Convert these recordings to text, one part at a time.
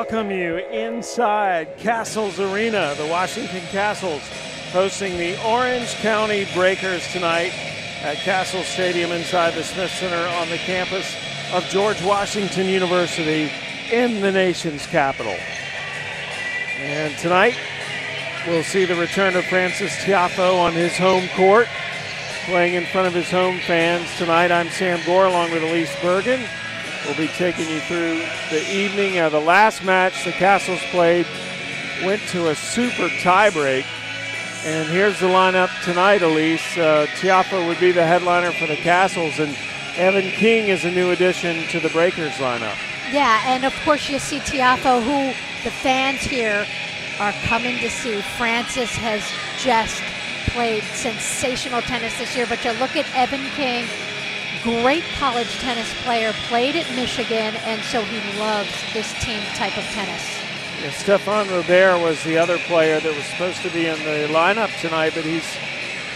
welcome you inside Kastles Arena, the Washington Kastles, hosting the Orange County Breakers tonight at Kastles Stadium inside the Smith Center on the campus of George Washington University in the nation's capital. And tonight, we'll see the return of Francis Tiafoe on his home court, playing in front of his home fans. Tonight, I'm Sam Gore along with Elise Bergen. We'll be taking you through the evening. The last match the Kastles played went to a super tiebreak. And here's the lineup tonight, Elise. Tiafoe would be the headliner for the Kastles, and Evan King is a new addition to the Breakers lineup. Yeah, and of course you see Tiafoe, who the fans here are coming to see. Francis has just played sensational tennis this year, but you look at Evan King, great college tennis player, played at Michigan, and so he loves this team type of tennis. Yeah, Stefan Robert was the other player that was supposed to be in the lineup tonight, but he's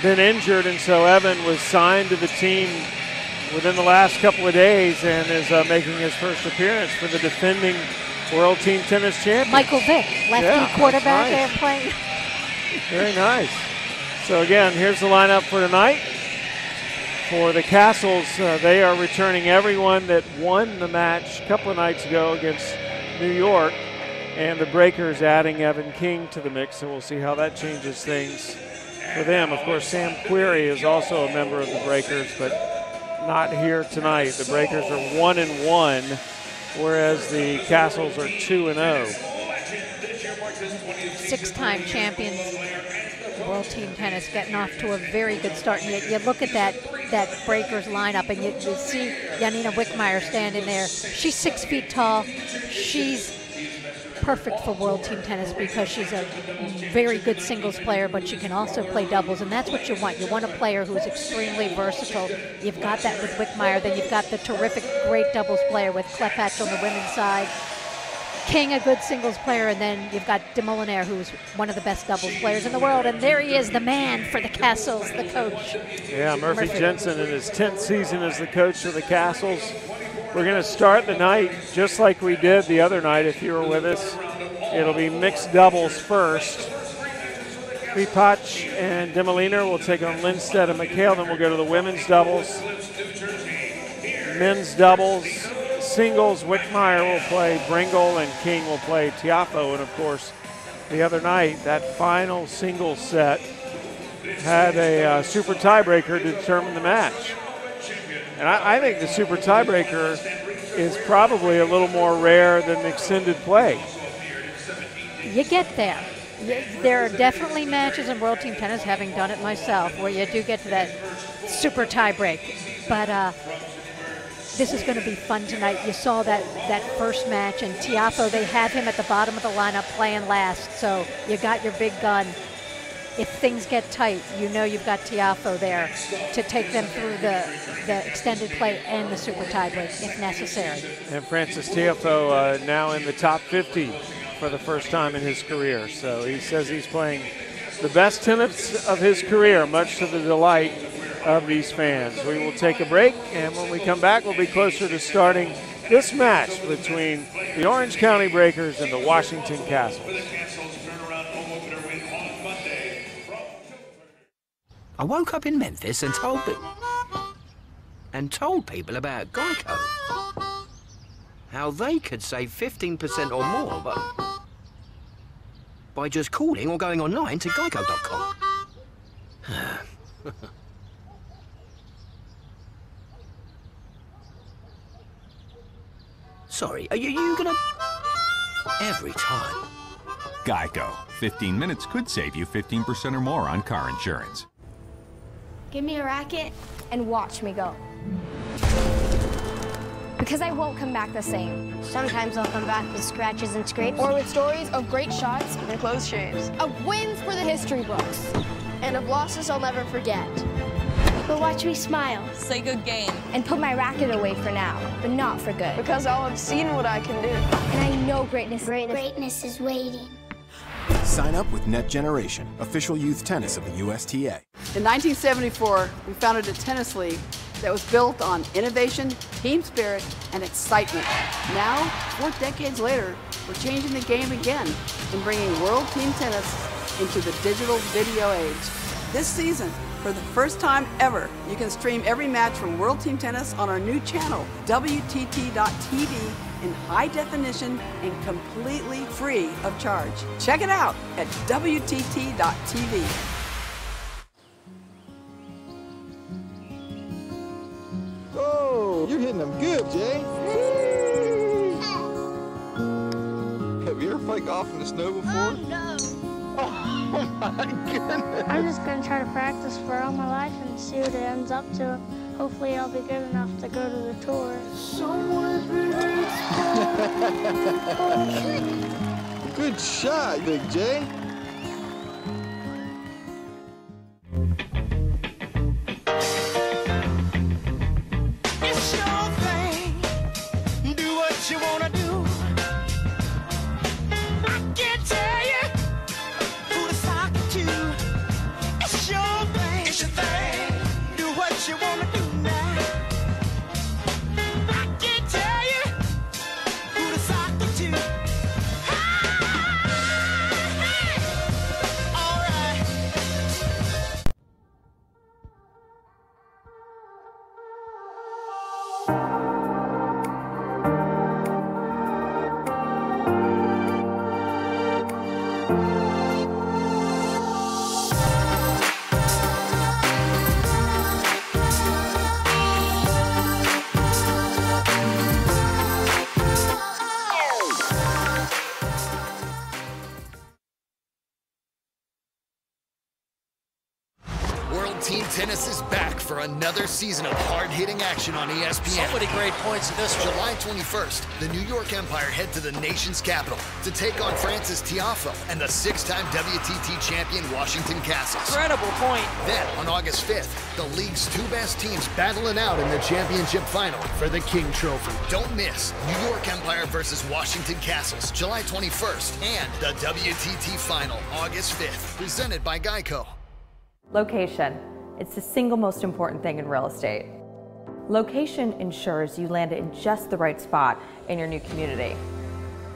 been injured, and so Evan was signed to the team within the last couple of days and is making his first appearance for the defending World Team Tennis Champion. Michael Vick, lefty quarterback there playing. Very nice. So again, here's the lineup for tonight. For the Kastles, they are returning everyone that won the match a couple of nights ago against New York, and the Breakers adding Evan King to the mix, and we'll see how that changes things for them. Of course, Sam Query is also a member of the Breakers, but not here tonight. The Breakers are 1-1, whereas the Kastles are 2-0. Six-time champions. World Team Tennis getting off to a very good start. And you look at that Breakers lineup, and you see Janina Wickmeyer standing there. She's 6 feet tall. She's perfect for World Team Tennis because she's a very good singles player, but she can also play doubles, and that's what you want. You want a player who's extremely versatile. You've got that with Wickmeyer. Then you've got the terrific, great doubles player with Klepach on the women's side. King, a good singles player, and then you've got de Moulinaire, who's one of the best doubles players in the world. And there he is, the man for the Kastles, the coach. Yeah, Murphy Jensen in his 10th season as the coach for the Kastles. We're going to start the night just like we did the other night, if you were with us. It'll be mixed doubles first. Klepach and de Moulinaire will take on Lindstedt and McHale. Then we'll go to the women's doubles. Men's doubles. Singles, Wickmeyer will play Bringle and King will play Tiafoe. And of course, the other night, that final singles set had a super tiebreaker to determine the match. And I think the super tiebreaker is probably a little more rare than extended play. You get there. There are definitely matches in World Team Tennis, having done it myself, where you do get to that super tiebreak. But this is going to be fun tonight. You saw that first match, and Tiafoe, they have him at the bottom of the lineup playing last, so you got your big gun. If things get tight, you know you've got Tiafoe there to take them through the extended play and the super tiebreak if necessary. And Francis Tiafoe now in the top 50 for the first time in his career. So he says he's playing the best tennis of his career, much to the delight of these fans. We will take a break, and when we come back, we'll be closer to starting this match between the Orange County Breakers and the Washington Kastles. I woke up in Memphis and told people about Geico. How they could save 15% or more by just calling or going online to geico.com. Sorry, are you gonna... Every time. Geico. 15 minutes could save you 15% or more on car insurance. Give me a racket and watch me go. Because I won't come back the same. Sometimes I'll come back with scratches and scrapes. Or with stories of great shots and close shaves. Of wins for the history books. And of losses I'll never forget. But watch me smile. Say good game. And put my racket away for now, but not for good. Because I'll have seen what I can do. And I know greatness is waiting. Sign up with Net Generation, official youth tennis of the USTA. In 1974, we founded a tennis league that was built on innovation, team spirit, and excitement. Now, 4 decades later, We're changing the game again and bringing World Team Tennis into the digital video age. This season, for the first time ever, you can stream every match from World Team Tennis on our new channel, WTT.tv, in high definition and completely free of charge. Check it out at WTT.tv. Oh, you're hitting them good, Jay. Have you ever played golf in the snow before? No. Oh my goodness. I'm just going to try to practice for all my life and see what it ends up to. Hopefully I'll be good enough to go to the tour. Good shot, Big J. It's your thing. Do what you want to do. I can't tell you who to sock it to. It's your thing. It's your thing. Do what you want to do now. I can't tell you who to sock it to. All right. World Team Tennis is back for another season of hard-hitting action on ESPN. So many great points in this one. July 21st, the New York Empire head to the nation's capital to take on Francis Tiafoe and the six-time WTT champion Washington Castles. Incredible point. Then, on August 5th, the league's two best teams battling out in the championship final for the King Trophy. Don't miss New York Empire versus Washington Castles, July 21st, and the WTT final, August 5th, presented by Geico. Location. It's the single most important thing in real estate. Location ensures you land in just the right spot in your new community.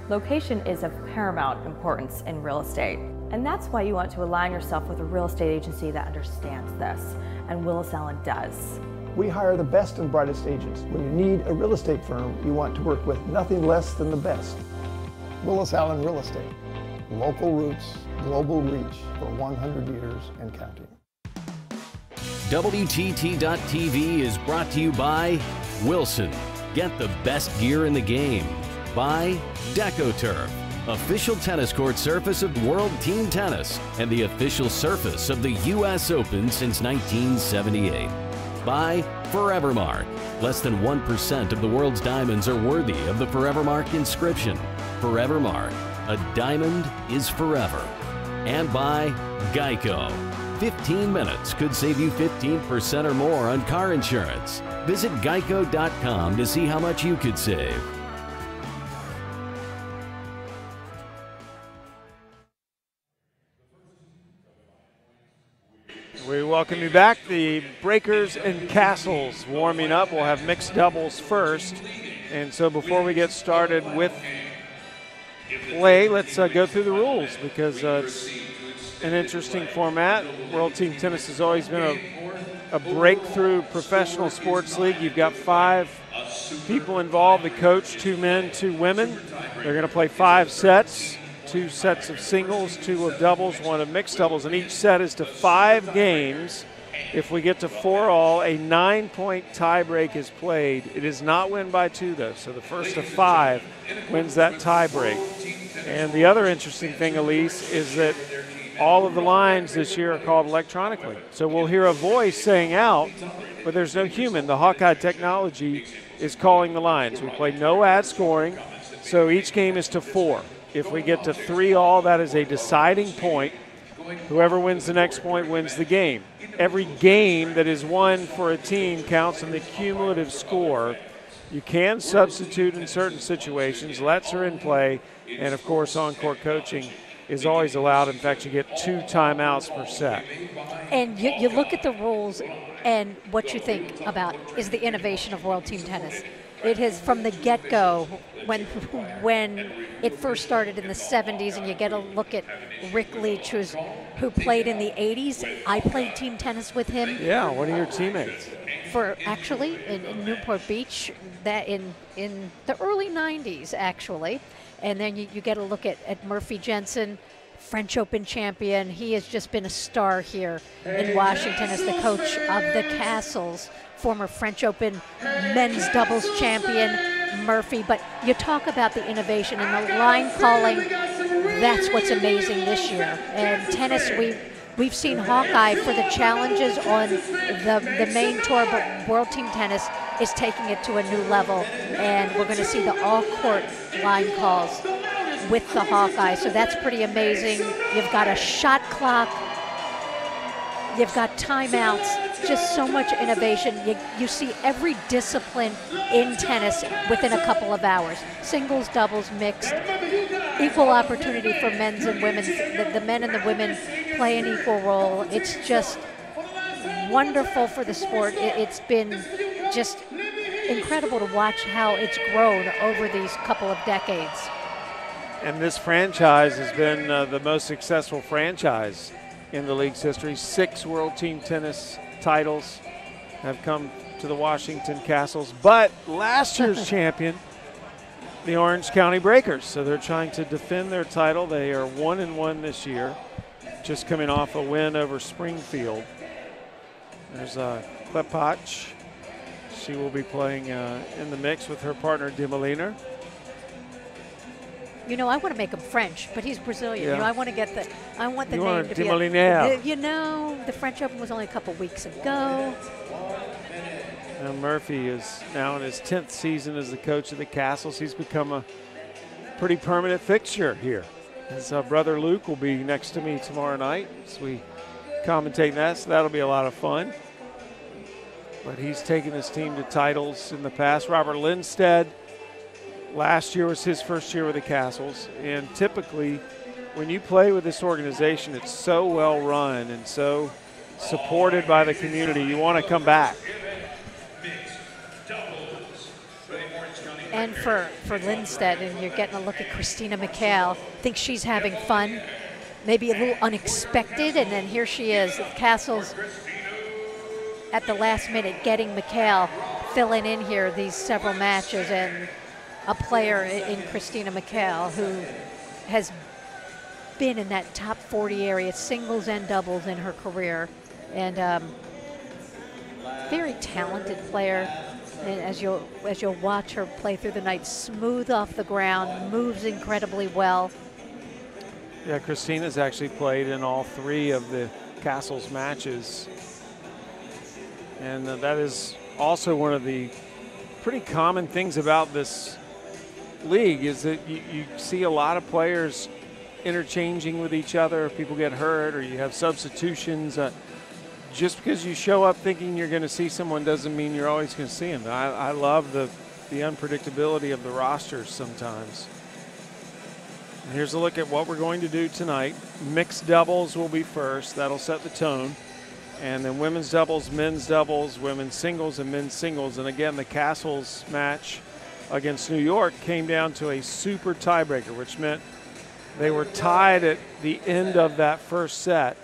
Location is of paramount importance in real estate, and that's why you want to align yourself with a real estate agency that understands this, and Willis Allen does. We hire the best and brightest agents. When you need a real estate firm, you want to work with nothing less than the best. Willis Allen Real Estate. Local roots, global reach for 100 years and counting. WTT.tv is brought to you by Wilson. Get the best gear in the game. By DecoTurf, official tennis court surface of World Team Tennis and the official surface of the U.S. Open since 1978. By Forevermark. Less than 1% of the world's diamonds are worthy of the Forevermark inscription. Forevermark, a diamond is forever. And by Geico. 15 minutes could save you 15% or more on car insurance. Visit geico.com to see how much you could save. We welcome you back. The Breakers and Castles warming up. We'll have mixed doubles first. And so before we get started with play, let's go through the rules because it's an interesting format. World Team Tennis has always been a breakthrough professional sports league. You've got 5 people involved, the coach, 2 men, 2 women. They're going to play 5 sets, 2 sets of singles, 2 of doubles, 1 of mixed doubles, and each set is to 5 games. If we get to 4 all, a 9-point tiebreak is played. It is not win by 2, though, so the first of 5 wins that tiebreak. And the other interesting thing, Elise, is that all of the lines this year are called electronically. So we'll hear a voice saying out, but there's no human. The Hawkeye technology is calling the lines. We play no ad scoring, so each game is to 4. If we get to 3 all, that is a deciding point. Whoever wins the next point wins the game. Every game that is won for a team counts in the cumulative score. You can substitute in certain situations. Lets are in play, and of course on-court coaching is always allowed. In fact, you get 2 timeouts per set. And you look at the rules, and what you think about is the innovation of World Team Tennis. It has, from the get-go, when it first started in the 70s, and you get a look at Rick Leach, who played in the 80s. I played team tennis with him. Yeah, one of your teammates. For actually in Newport Beach, that in the early 90s actually. And then you get a look at Murphy Jensen, French Open champion. He has just been a star here in Washington as the coach of the Kastles, former French Open men's doubles champion, Murphy. But you talk about the innovation and the line calling, that's what's amazing this year. And tennis, we've seen Hawkeye for the challenges on the main tour, but World Team Tennis is taking it to a new level. And we're going to see the all-court line calls with the Hawkeye, so that's pretty amazing. You've got a shot clock, you've got timeouts, just so much innovation. You see every discipline in tennis within a couple of hours. Singles, doubles, mixed, equal opportunity for men's and women's. The men and the women play an equal role. It's just wonderful for the sport. It's been just incredible to watch how it's grown over these couple of decades. And this franchise has been the most successful franchise in the league's history. 6 World Team Tennis titles have come to the Washington Kastles, but last year's champion, the Orange County Breakers. So they're trying to defend their title. They are 1-1 this year, just coming off a win over Springfield. There's Klepach. She will be playing in the mix with her partner, Demoliner. You know, I want to make him French, but he's Brazilian. Yeah. You know, I want the name to be. You know, the French Open was only a couple weeks ago. And Murphy is now in his 10th season as the coach of the Kastles. He's become a pretty permanent fixture here. His brother Luke will be next to me tomorrow night as we commentate that, so that'll be a lot of fun. But he's taken his team to titles in the past. Robert Lindstedt, last year was his first year with the Kastles, and typically when you play with this organization, it's so well run and so supported by the community, you want to come back. And for Lindstedt, and you're getting a look at Christina McHale, I think she's having fun, maybe a little unexpected, and then here she is, the Kastles at the last minute getting McHale filling in here these several matches, and a player in Christina McHale who has been in that top 40 area, singles and doubles in her career, and very talented player. And as you'll watch her play through the night, smooth off the ground, moves incredibly well. Yeah, Christina's actually played in all 3 of the Kastles matches, and that is also one of the pretty common things about this league, is that you see a lot of players interchanging with each other if people get hurt or you have substitutions. Just because you show up thinking you're going to see someone doesn't mean you're always going to see them. I love the unpredictability of the rosters sometimes. And here's a look at what we're going to do tonight. Mixed doubles will be first. That'll set the tone. And then women's doubles, women's singles, and men's singles. And again, the Kastles match against New York came down to a super tiebreaker, which meant they were tied at the end of that first set.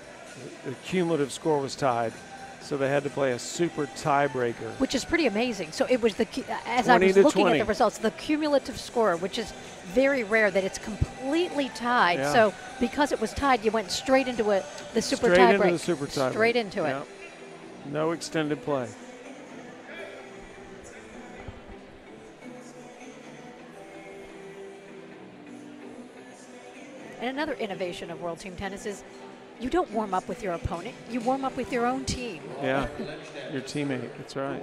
The cumulative score was tied, so they had to play a super tiebreaker. Which is pretty amazing. So it was as I was looking at the results, the cumulative score, which is very rare that it's completely tied. Yeah. So because it was tied, you went straight into the super tiebreaker. Straight into the super tiebreaker. Straight into it. Yep. No extended play. And another innovation of World Team Tennis is you don't warm up with your opponent. You warm up with your own team. Yeah, your teammate. That's right.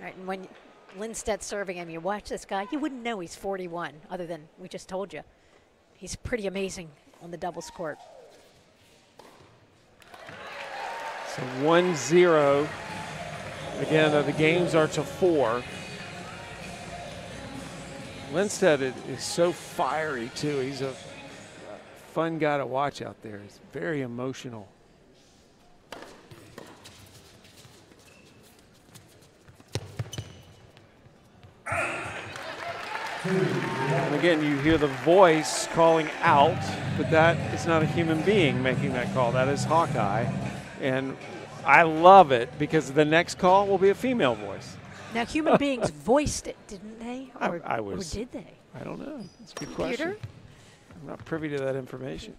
Right, and when Lindstedt's serving him, you watch this guy, you wouldn't know he's 41, other than we just told you. He's pretty amazing on the doubles court. So 1-0. Again, the games are to 4. Lindstedt is so fiery, too. He's a fun guy to watch out there. He's very emotional. And again, you hear the voice calling out, but that is not a human being making that call. That is Hawkeye. And I love it because the next call will be a female voice. Now, human beings voiced it, didn't they? Or, or did they? I don't know. That's a good Computer? question. I'm not privy to that information.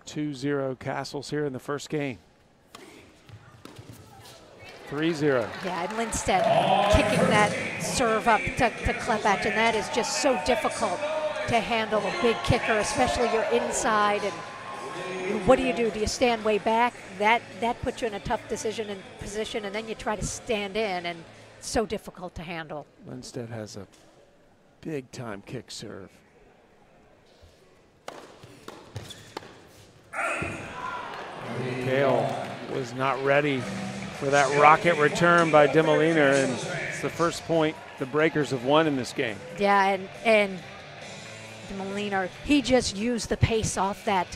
2-0 Kastles here in the first game. 3-0. Yeah, and Lindstedt kicking that serve up to Klepach, and that is just so difficult to handle a big kicker, especially you're inside. And what do? Do you stand way back? That puts you in a tough position, and then you try to stand in, and it's so difficult to handle. Lindstedt has a big-time kick serve. Gale was not ready for that rocket return by Demoliner, and it's the first point the Breakers have won in this game. Yeah, and Demoliner, he just used the pace off that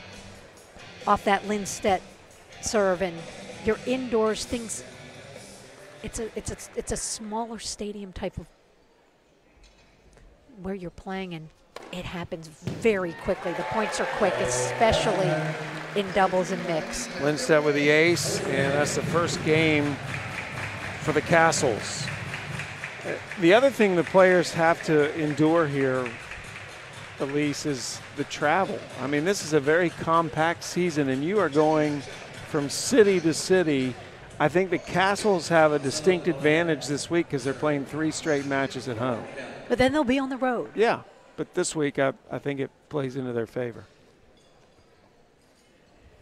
Lindstedt serve, and you're indoors. Things. It's a smaller stadium type of where you're playing, and it happens very quickly. The points are quick, especially in doubles and mixed. Lindstedt with the ace, and that's the first game for the Kastles. The other thing the players have to endure here, Elise, is the travel. I mean, this is a very compact season, and you are going from city to city. I think the Kastles have a distinct advantage this week because they're playing 3 straight matches at home. But then they'll be on the road. Yeah, but this week I think it plays into their favor.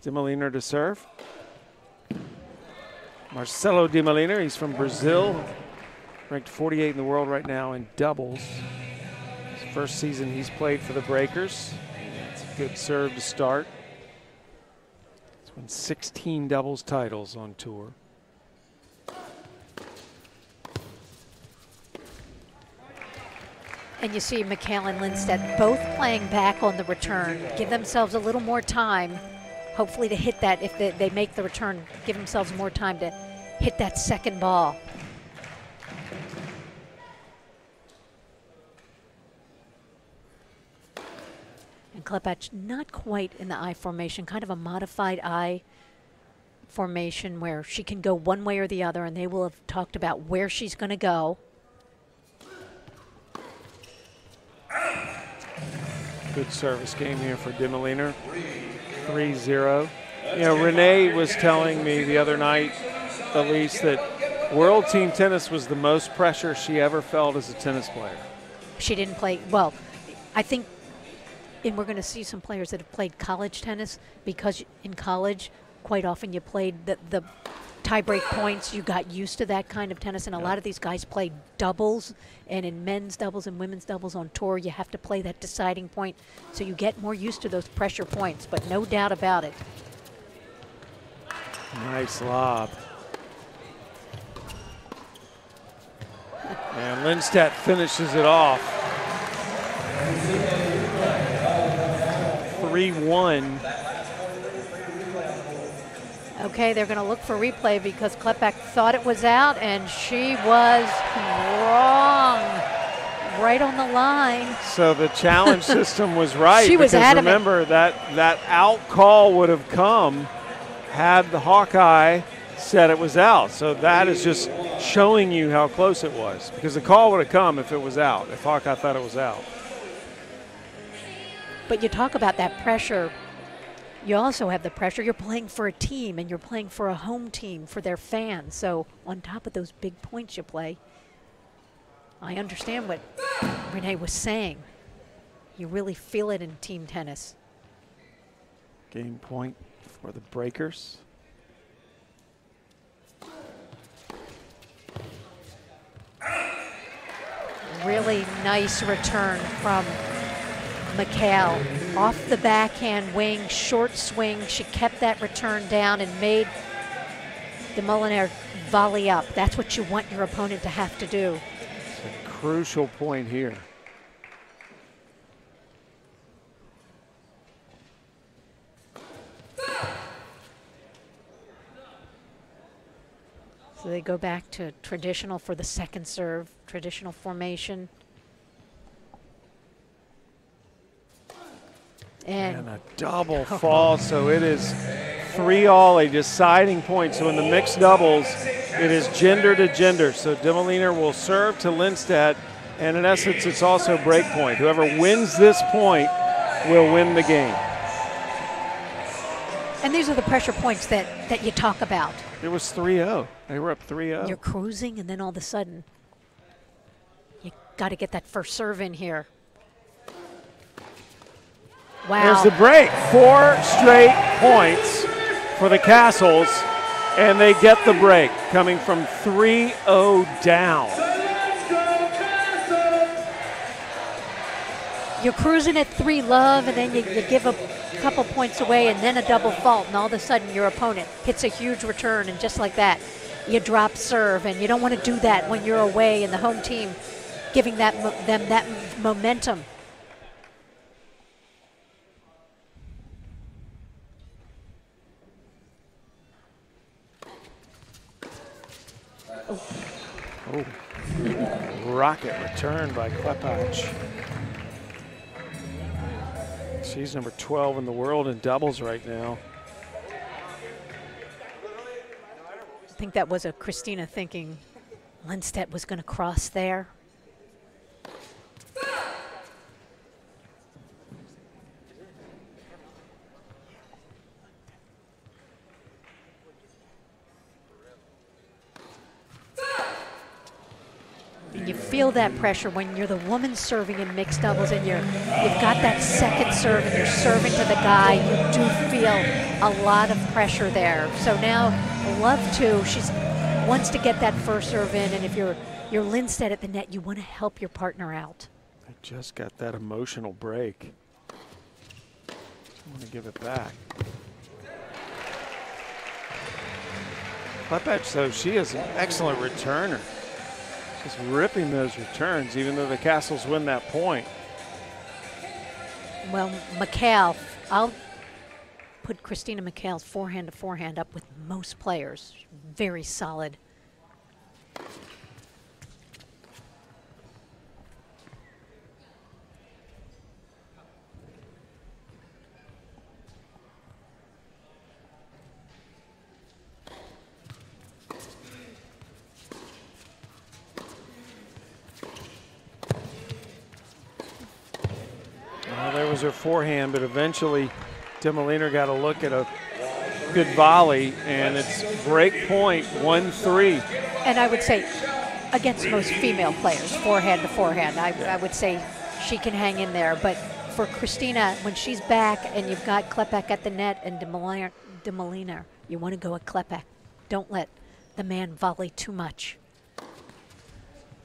Demoliner to serve. Marcelo Demoliner, he's from Brazil, ranked 48 in the world right now in doubles. His first season he's played for the Breakers. It's a good serve to start. He's won 16 doubles titles on tour. And you see McHale and Lindstedt both playing back on the return. Give themselves a little more time, hopefully to hit that. If they make the return, give themselves more time to hit that second ball. And Klepach not quite in the I formation, kind of a modified I formation where she can go one way or the other, and they will have talked about where she's going to go. Good service game here for Demoliner. 3-0. You know, Renee was telling me the other night, Elise, that World Team Tennis was the most pressure she ever felt as a tennis player. She didn't play, well, I think, and we're going to see some players that have played college tennis, because in college, quite often you played the tie-break points. You got used to that kind of tennis, and a lot of these guys played doubles, and in men's doubles and women's doubles on tour, you have to play that deciding point, so you get more used to those pressure points, but no doubt about it. Nice lob. And Lindstedt finishes it off. 3-1. Okay, they're going to look for replay because Klepach thought it was out, and she was wrong. Right on the line. So the challenge system was right. She was adamant. Remember, that out call would have come had the Hawkeye said it was out. So that is just showing you how close it was, because the call would have come if it was out, if Hawkeye thought it was out. But you talk about that pressure. You also have the pressure. You're playing for a team, and you're playing for a home team, for their fans. So on top of those big points you play, I understand what Renee was saying. You really feel it in team tennis. Game point for the Breakers. Really nice return from McHale. Off the backhand wing, short swing. She kept that return down and made Demoliner volley up. That's what you want your opponent to have to do. It's a crucial point here. So they go back to traditional for the second serve, traditional formation. And a double fall, so it is 3-all, a deciding point. So in the mixed doubles, it is gender to gender. So Demoliner will serve to Lindstedt, and in essence, it's also break point. Whoever wins this point will win the game. And these are the pressure points that you talk about. It was 3-0. They were up 3-0. You're cruising, and then all of a sudden, you got to get that first serve in here. Wow. There's the break. 4 straight points for the Kastles, and they get the break, coming from 3-0 down. You're cruising at 3-love, and then you give a couple points away, and then a double fault, and all of a sudden your opponent hits a huge return, and just like that, you drop serve, and you don't want to do that when you're away and the home team giving them that momentum. Oh, rocket return by Klepacz. She's number 12 in the world in doubles right now. I think that was a Christina thinking Lindstedt was going to cross there. You feel that pressure when you're the woman serving in mixed doubles and you've got that second serve and you're serving to the guy. You do feel a lot of pressure there. So now Love too, she wants to get that first serve in, and if you're Lindstedt at the net, you want to help your partner out. I just got that emotional break. I want to give it back. Klepacz, though, she is an excellent returner. Just ripping those returns, even though the Kastles win that point. Well, McHale, I'll put Christina McHale's forehand to forehand up with most players. Very solid. There was her forehand, but eventually Demoliner got a look at a good volley, and it's break point, 1-3. And I would say against most female players, forehand to forehand, I would say she can hang in there. But for Christina, when she's back and you've got Klepacz at the net and Demoliner, you want to go at Klepacz. Don't let the man volley too much.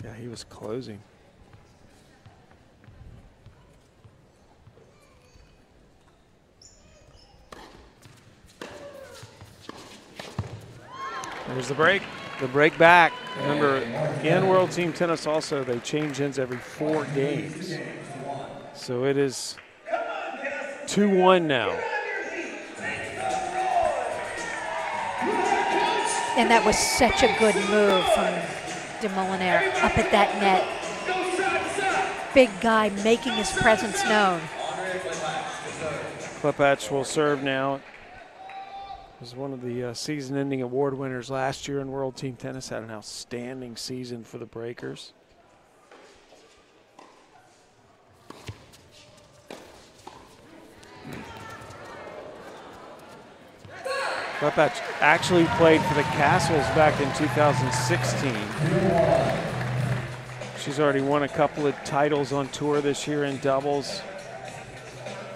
Yeah, he was closing. There's the break back. Remember, in World Team Tennis also, they change ends every 4 games. So it is 2-1 now. And that was such a good move from Demoliner up at that net. Big guy making his presence known. Klepacz will serve now. Was one of the season-ending award winners last year in World Team Tennis. Had an outstanding season for the Breakers. Klepacz actually played for the Kastles back in 2016. She's already won a couple of titles on tour this year in doubles.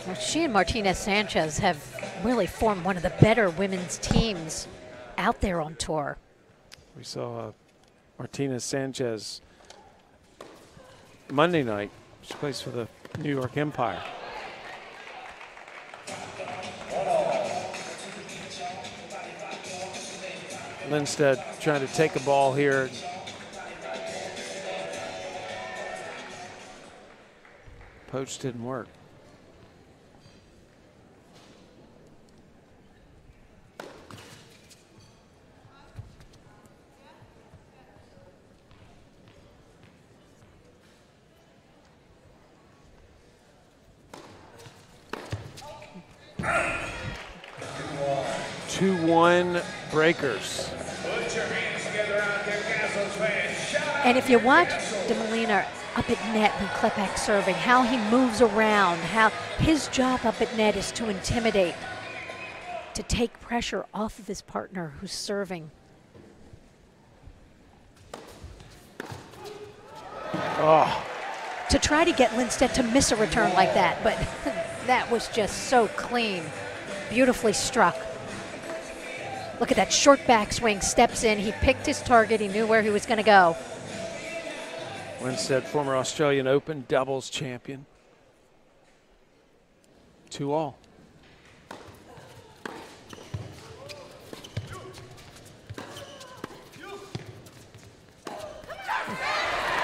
Well, she and Martinez Sanchez have really formed one of the better women's teams out there on tour. We saw Martinez Sanchez Monday night. She plays for the New York Empire. Lindstedt trying to take a ball here. Poach didn't work. 2-1 Breakers. And if you watch DeMolina up at net when Klepak's serving, how he moves around, how his job up at net is to intimidate, to take pressure off of his partner who's serving. Oh. To try to get Lindstedt to miss a return like that, but that was just so clean, beautifully struck. Look at that short backswing, steps in, he picked his target, he knew where he was going to go. Lindstedt, former Australian Open doubles champion. 2-all.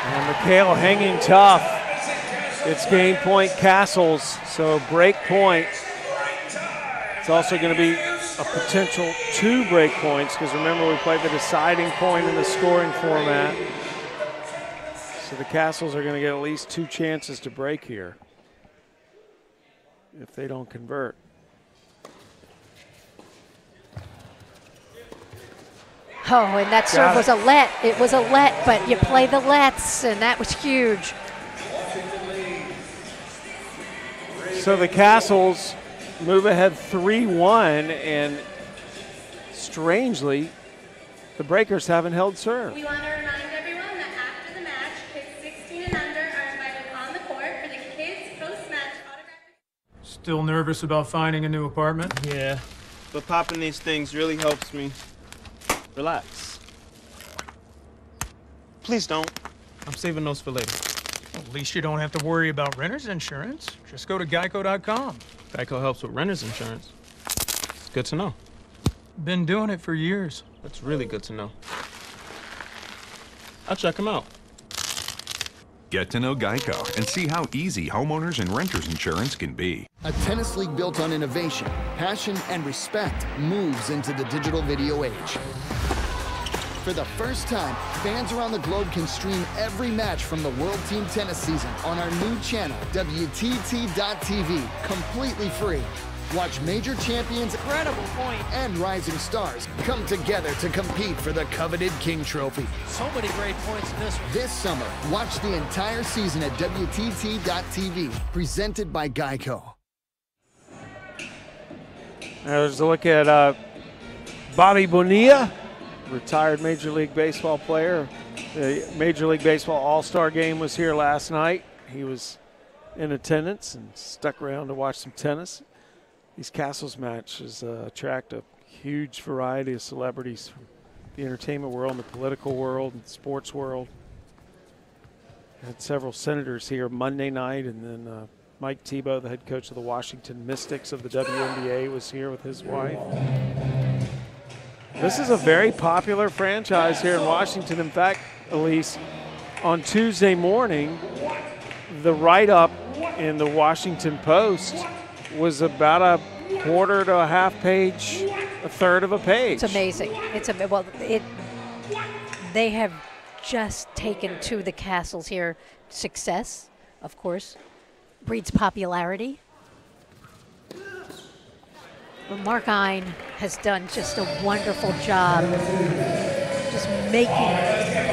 And McHale hanging tough. It's game point Kastles, so break point. It's also going to be a potential 2 break points because remember we played the deciding point in the scoring format. So the Kastles are going to get at least 2 chances to break here if they don't convert. Oh, and that serve was a let. It was a let, but you play the lets, and that was huge. So the Kastles move ahead 3-1, and strangely, the Breakers haven't held serve. We want to remind everyone that after the match, kids 16 and under are invited on the court for the kids post-match autograph. Still nervous about finding a new apartment? Yeah, but popping these things really helps me relax. Please don't. I'm saving those for later. Well, at least you don't have to worry about renter's insurance. Just go to geico.com. Geico helps with renter's insurance. It's good to know. Been doing it for years. That's really good to know. I'll check them out. Get to know Geico and see how easy homeowners and renters insurance can be. A tennis league built on innovation, passion, and respect moves into the digital video age. For the first time, fans around the globe can stream every match from the World Team Tennis season on our new channel, WTT.tv, completely free. Watch major champions, incredible point, and rising stars come together to compete for the coveted King Trophy. So many great points in this one. This summer, watch the entire season at WTT.tv, presented by Geico. There's a look at Bobby Bonilla, retired Major League Baseball player. The Major League Baseball All-Star game was here last night. He was in attendance and stuck around to watch some tennis. These Kastles matches attract a huge variety of celebrities from the entertainment world and the political world and the sports world. Had several senators here Monday night, and then Mike Tebow, the head coach of the Washington Mystics of the WNBA, was here with his wife. This is a very popular franchise here in Washington. In fact, Elise, on Tuesday morning, the write-up in the Washington Post was about a quarter to a half page, a third of a page. It's amazing. They have just taken to the Kastles here. Success, of course, breeds popularity. Well, Mark Ein has done just a wonderful job just making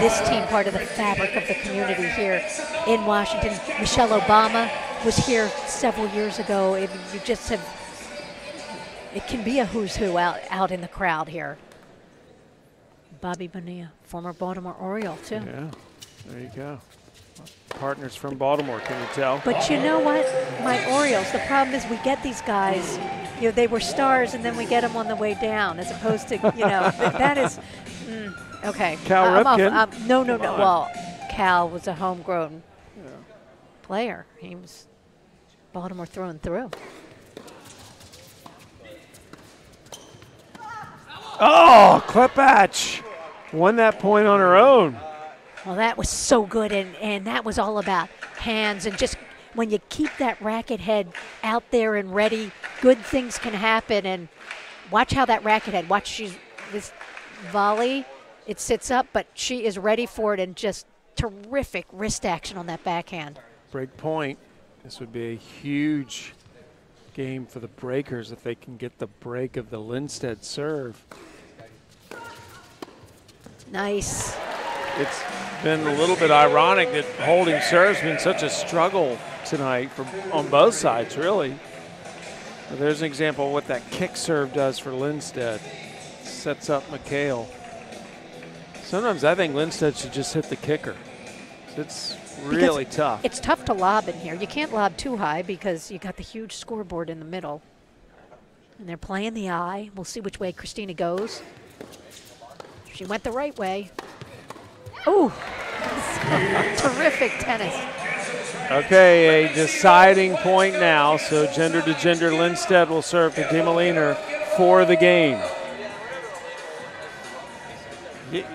this team part of the fabric of the community here in Washington. Michelle Obama was here several years ago. You just have, it can be a who's who out in the crowd here. Bobby Bonilla, former Baltimore Oriole too. Yeah, there you go. Partners from Baltimore, can you tell? But you know what? My Orioles, the problem is we get these guys, you know, they were stars and then we get them on the way down as opposed to, you know, that is, okay. Cal Ripken. No. Well, Cal was a homegrown player. He was Baltimore through and through. Oh, Klepach won that point on her own. Well, that was so good, and that was all about hands, and just when you keep that racket head out there and ready, good things can happen. And watch how that racket head, watch this volley, it sits up, but she is ready for it, and just terrific wrist action on that backhand. Break point. This would be a huge game for the Breakers if they can get the break of the Lindstedt serve. Nice. It's been a little bit ironic that holding serve's been such a struggle tonight on both sides, really. But there's an example of what that kick serve does for Lindstedt. Sets up McHale. Sometimes I think Lindstedt should just hit the kicker. It's really tough. It's tough to lob in here. You can't lob too high because you got the huge scoreboard in the middle. And they're playing the eye. We'll see which way Christina goes. She went the right way. Ooh, terrific tennis. Okay, a deciding point now. So gender to gender, Lindstedt will serve to Demoliner for the game.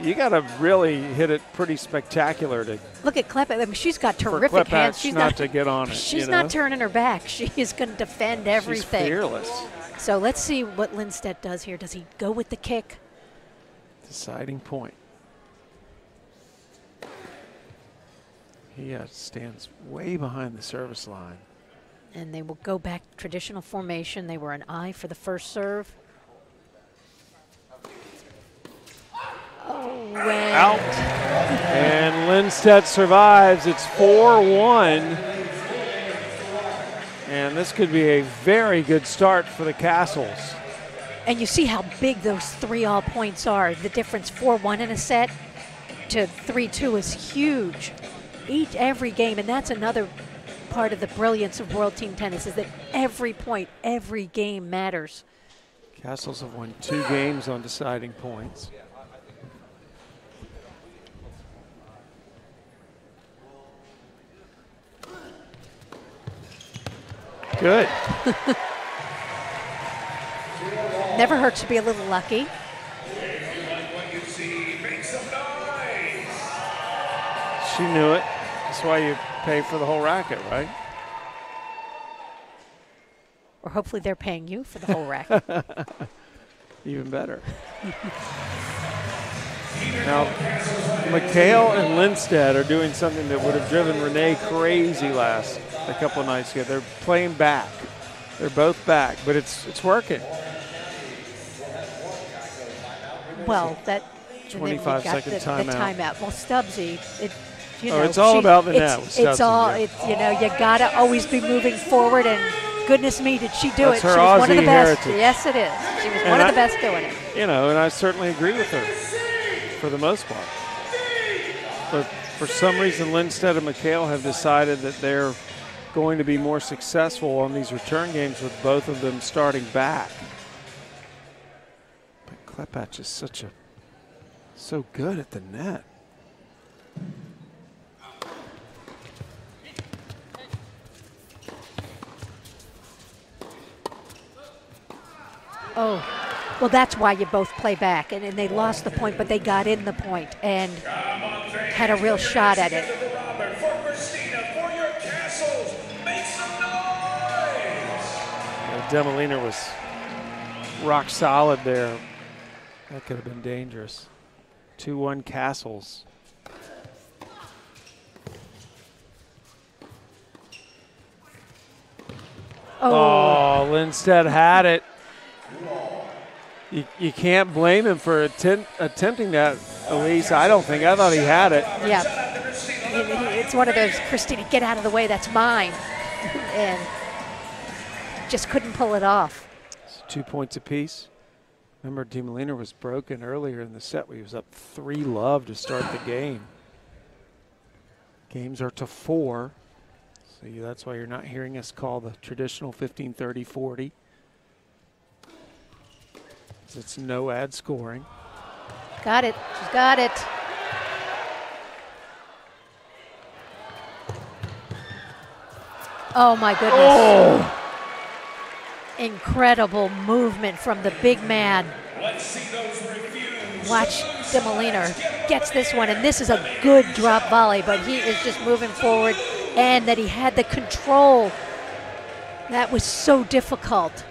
You got to really hit it pretty spectacular to look at Klepp. I mean, she's got terrific hands. She's not to get on it. She's not turning her back. She is going to defend everything. She's fearless. So let's see what Lindstedt does here. Does he go with the kick? Deciding point. He stands way behind the service line. And they will go back to traditional formation. They were an eye for the first serve. Oh, out. And Lindstedt survives. It's 4-1. And this could be a very good start for the Kastles. And you see how big those 3 all points are. The difference 4-1 in a set to 3-2 is huge. Every game, and that's another part of the brilliance of World Team Tennis, is that every point, every game matters. Kastles have won 2 games on deciding points. Good. Never hurts to be a little lucky. She knew it. That's why you pay for the whole racket, right? Or hopefully they're paying you for the whole racket. Even better. Now, McHale and Lindstedt are doing something that would have driven Renee crazy a couple of nights ago. They're playing back. They're both back, but it's working. Well, that 25-second timeout. The timeout. Well, Stubbsy, it's all about the net. It's all. You gotta always be moving forward. And goodness me, did she do it? Her she was one of the best. Heritage. Yes, it is. She was one of the best doing it. And I certainly agree with her for the most part. But for some reason, Lindstedt and McHale have decided that they're going to be more successful on these return games with both of them starting back. But Klepacz is so good at the net. Oh, well, that's why you both play back. And they lost the point, but they got in the point and had a real shot at it. Demoliner was rock solid there. That could have been dangerous. 2-1 Kastles. Oh, Lindstedt had it. You can't blame him for attempting that, Elise. I don't think. I thought he had it. Yeah. It's one of those, Christina, get out of the way, that's mine. And just couldn't pull it off. It's 2 points apiece. Remember, Demoliner was broken earlier in the set. He was up 3-love to start the game. Games are to 4. So that's why you're not hearing us call the traditional 15-30-40. It's no ad scoring. Got it. She's got it. Oh, my goodness. Oh. Incredible movement from the big man. Watch Demoliner gets this one, and this is a good drop volley, but he is just moving forward, and that he had the control. That was so difficult.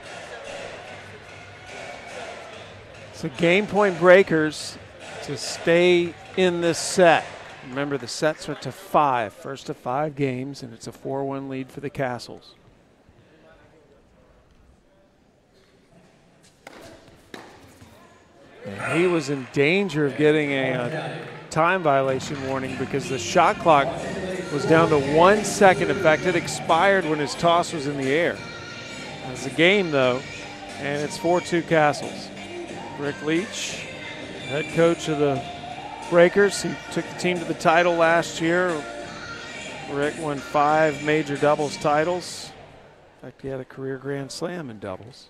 So game point Breakers to stay in this set. Remember, the sets are to 5, first of 5 games, and it's a 4-1 lead for the Kastles. And he was in danger of getting a time violation warning because the shot clock was down to 1 second. In fact, it expired when his toss was in the air. It's a game, though, and it's 4-2 Castles. Rick Leach, head coach of the Breakers. He took the team to the title last year. Rick won 5 major doubles titles. In fact, he had a career Grand Slam in doubles.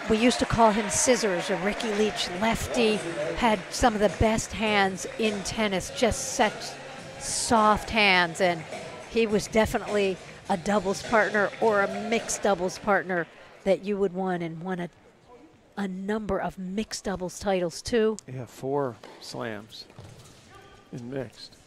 We used to call him Scissors, or Ricky Leach, lefty, had some of the best hands in tennis, just such soft hands, and he was definitely a doubles partner or a mixed doubles partner that you would want, and won a number of mixed doubles titles too. Yeah, 4 slams in mixed.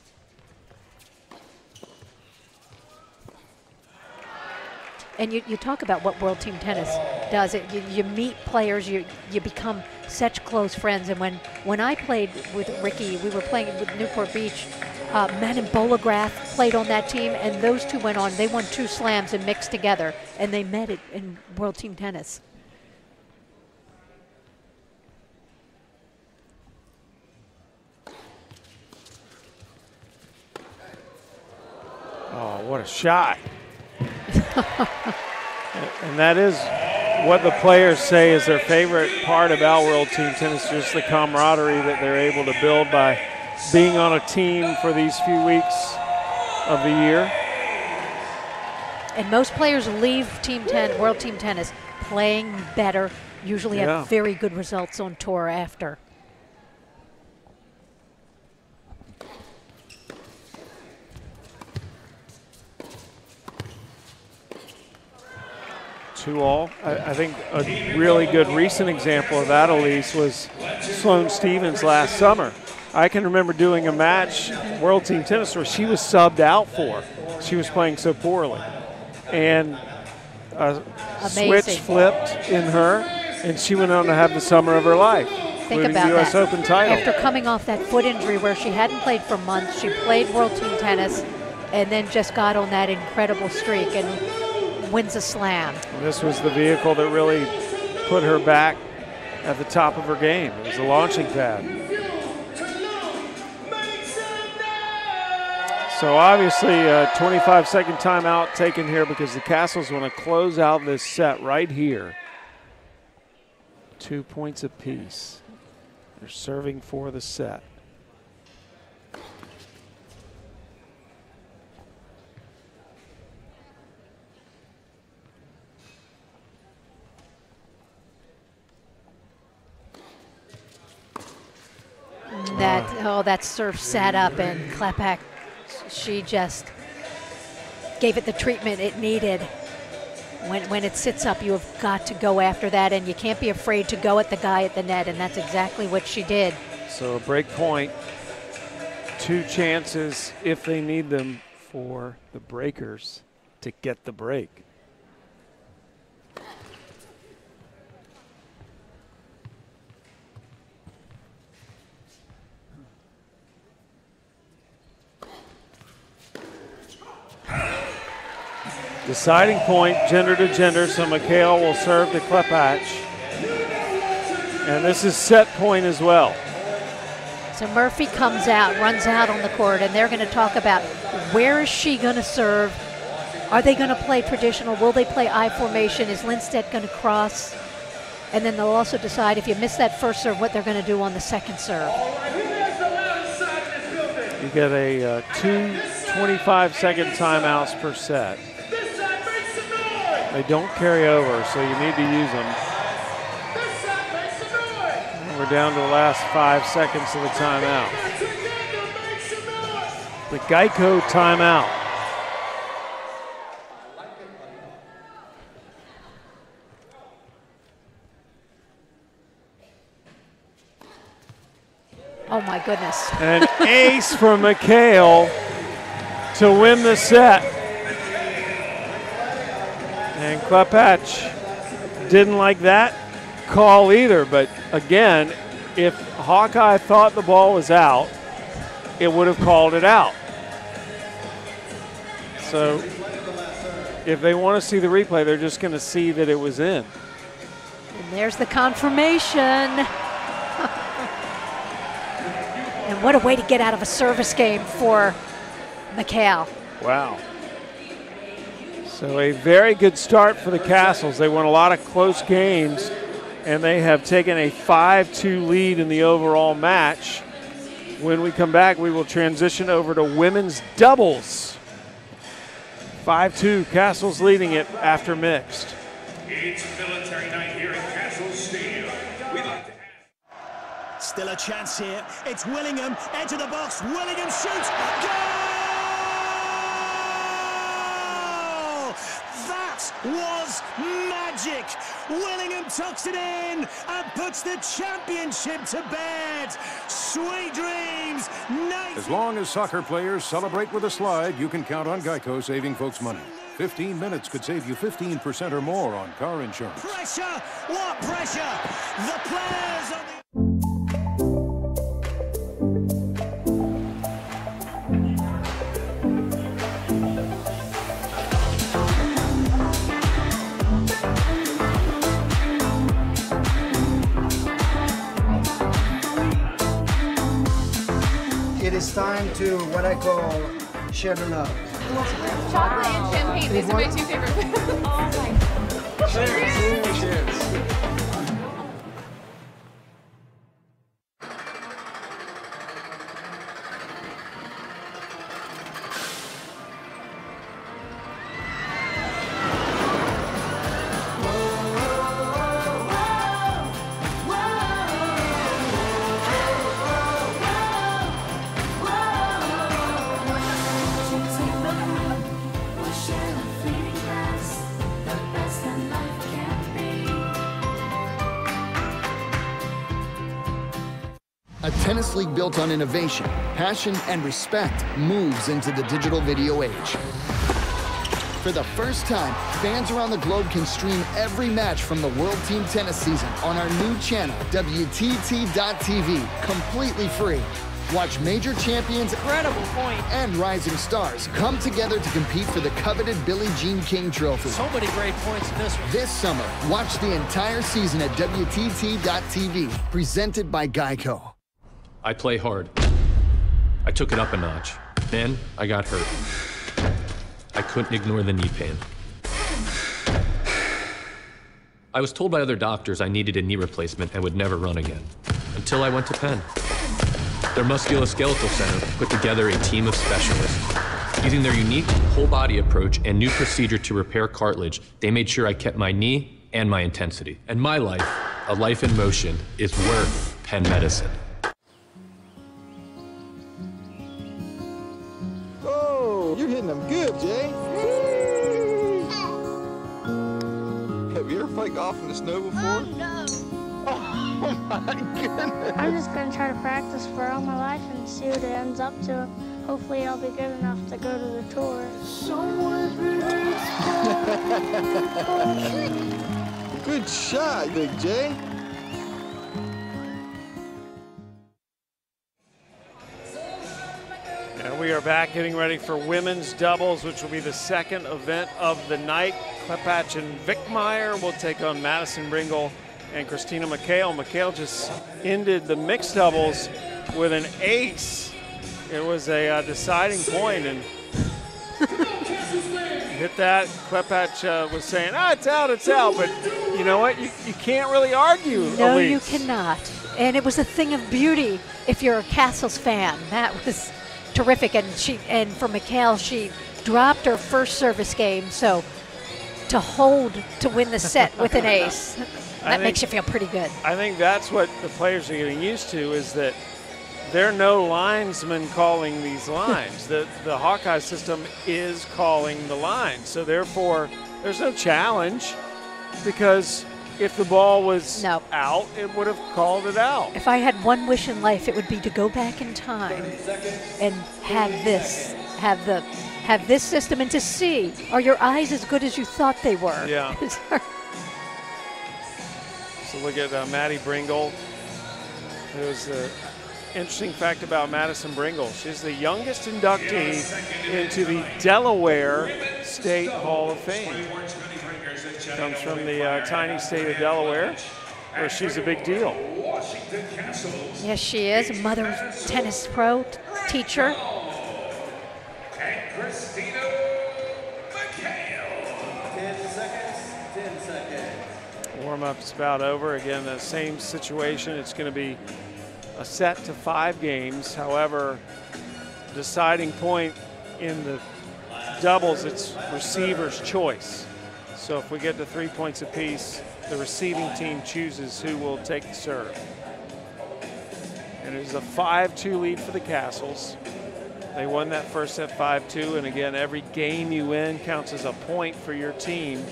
And you talk about what World Team Tennis does. You meet players, you become such close friends. And when I played with Ricky, we were playing with Newport Beach. Manon Bolograph played on that team, and those two went on. They won 2 slams and mixed together, and they met in World Team Tennis. Oh, what a shot. And that is what the players say is their favorite part about World Team Tennis, just the camaraderie that they're able to build by being on a team for these few weeks of the year. And most players leave World Team Tennis playing better, usually have very good results on tour after. Two all. I think a really good recent example of that, Elise, was Sloane Stevens last summer. I can remember doing a match, World Team Tennis, where she was subbed out for. She was playing so poorly. And a switch flipped in her, and she went on to have the summer of her life. Think about the US that. Open title. After coming off that foot injury where she hadn't played for months, she played World Team Tennis and then just got on that incredible streak and wins a slam. This was the vehicle that really put her back at the top of her game. It was the launching pad. So obviously a 25-second timeout taken here because the Castles want to close out this set right here. 2 points apiece. They're serving for the set. That serve sat up, and Klepak, she just gave it the treatment it needed. When it sits up, you have got to go after that, and you can't be afraid to go at the guy at the net, and that's exactly what she did. So a break point, 2 chances if they need them for the Breakers to get the break. Deciding point, gender to gender, so Mikhail will serve to Klepach. And this is set point as well. So Murphy comes out, runs out on the court, and they're going to talk about where is she going to serve? Are they going to play traditional? Will they play I formation? Is Lindstedt going to cross? And then they'll also decide if you miss that first serve, what they're going to do on the second serve. You get a 2 25-second timeouts per set. They don't carry over, so you need to use them. And we're down to the last 5 seconds of the timeout. The Geico timeout. Oh my goodness. An ace from Mikhail to win the set. And Klepach didn't like that call either, but again, if Hawkeye thought the ball was out, it would have called it out. So if they want to see the replay, they're just going to see that it was in. And there's the confirmation. And what a way to get out of a service game for Mikhail. Wow. So a very good start for the Kastles. They won a lot of close games, and they have taken a 5-2 lead in the overall match. When we come back, we will transition over to women's doubles. 5-2, Kastles leading it after mixed. It's military night here at Kastles Stadium. We'd like to still a chance here. It's Willingham, edge of the box. Willingham shoots. Goal! That was magic. Willingham tucks it in and puts the championship to bed. Sweet dreams. As long as soccer players celebrate with a slide, you can count on Geico saving folks money. 15 minutes could save you 15% or more on car insurance. Pressure! What pressure? The players on the... It is time to what I call share the love. Chocolate and champagne. These are my two favorite foods. Oh my God. Cheers. A tennis league built on innovation, passion, and respect moves into the digital video age. For the first time, fans around the globe can stream every match from the World Team Tennis season on our new channel, WTT.tv, completely free. Watch major champions and rising stars come together to compete for the coveted Billie Jean King Trophy. So many great points in this one. This summer, watch the entire season at WTT.tv, presented by Geico. I play hard. I took it up a notch. Then I got hurt. I couldn't ignore the knee pain. I was told by other doctors I needed a knee replacement and would never run again. Until I went to Penn. Their musculoskeletal center put together a team of specialists. Using their unique whole-body approach and new procedure to repair cartilage, they made sure I kept my knee and my intensity. And my life, a life in motion, is worth Penn Medicine. Oh, you're hitting them good, Jay. Have you ever played golf in the snow before? Oh, no. Oh, my goodness. I'm just going to try to practice for all my life and see what it ends up to. Hopefully I'll be good enough to go to the tour. Good shot, Big J. And we are back getting ready for women's doubles, which will be the second event of the night. Klepach and Wickmeyer will take on Madison Bringle and Christina Mikhail. Mikhail just ended the mixed doubles with an ace. It was a deciding point, and hit that. Klepach was saying, it's out, but you know what? You can't really argue. No, Elise. you cannot. And it was a thing of beauty if you're a Kastles fan. That was terrific. And for Mikhail, she dropped her first service game, so to win the set with an ace, that makes you feel pretty good. I think that's what the players are getting used to, is that there are no linesmen calling these lines. the Hawkeye system is calling the lines. So therefore, there's no challenge, because if the ball was out, it would have called it out. If I had one wish in life, it would be to go back in time and have this system, and to see, are your eyes as good as you thought they were? Yeah. So look at Maddie Bringle, who's interesting fact about Madison Bringle. She's the youngest inductee into the Delaware State Hall of Fame. Comes from the tiny state of Delaware, where she's a big deal. Yes, she is. Mother tennis pro, teacher. Warm-up's about over. Again, the same situation. It's going to be a set to 5 games. However, deciding point in the doubles, it's receiver's choice. So if we get to 3 points apiece, the receiving team chooses who will take the serve. And it is a 5-2 lead for the Castles. They won that first set 5-2, and again, every game you win counts as a point for your team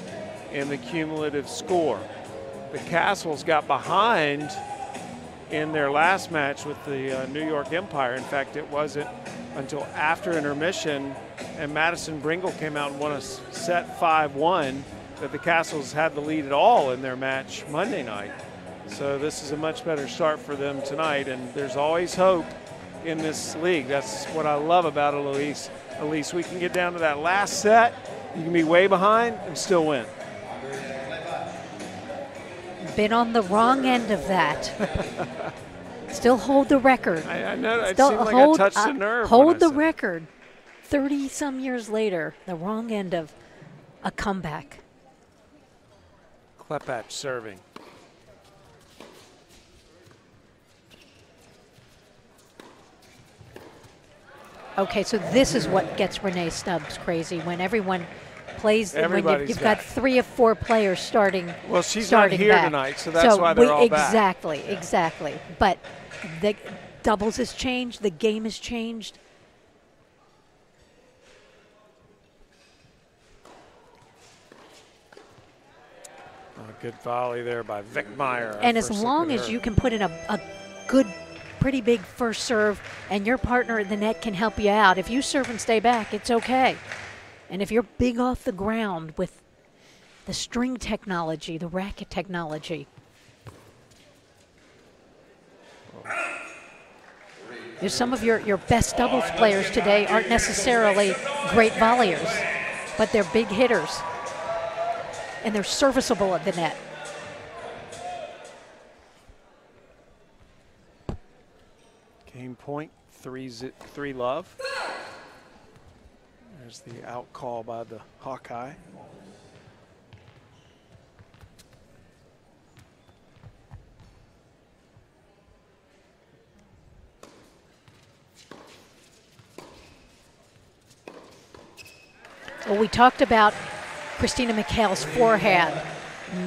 in the cumulative score. The Castles got behind in their last match with the New York Empire. In fact, it wasn't until after intermission and Madison Bringle came out and won a set 5-1 that the Castles had the lead at all in their match Monday night. So this is a much better start for them tonight, and there's always hope in this league. That's what I love about it, Elise. Elise, we can get down to that last set, you can be way behind and still win. Been on the wrong end of that. Still hold the record. I know, it Still seemed like I touched a nerve. Hold the record. 30-some years later, the wrong end of a comeback. Klepacz serving. Okay, so this is what gets Renee Stubbs crazy, when everyone plays, when you've got 3 of 4 players starting. Well, she's not here back. tonight, so that's why they're all exactly, back. Exactly. But the doubles has changed, the game has changed. A good volley there by Wickmeyer. And as long as you can put in a good, pretty big first serve and your partner at the net can help you out, if you serve and stay back, it's okay. And if you're big off the ground with the string technology, the racket technology, some of your best doubles players today aren't necessarily great volleyers, but they're big hitters. And they're serviceable at the net. Game point, 3-love. There's the out call by the Hawkeye. Well, we talked about Christina McHale's forehand.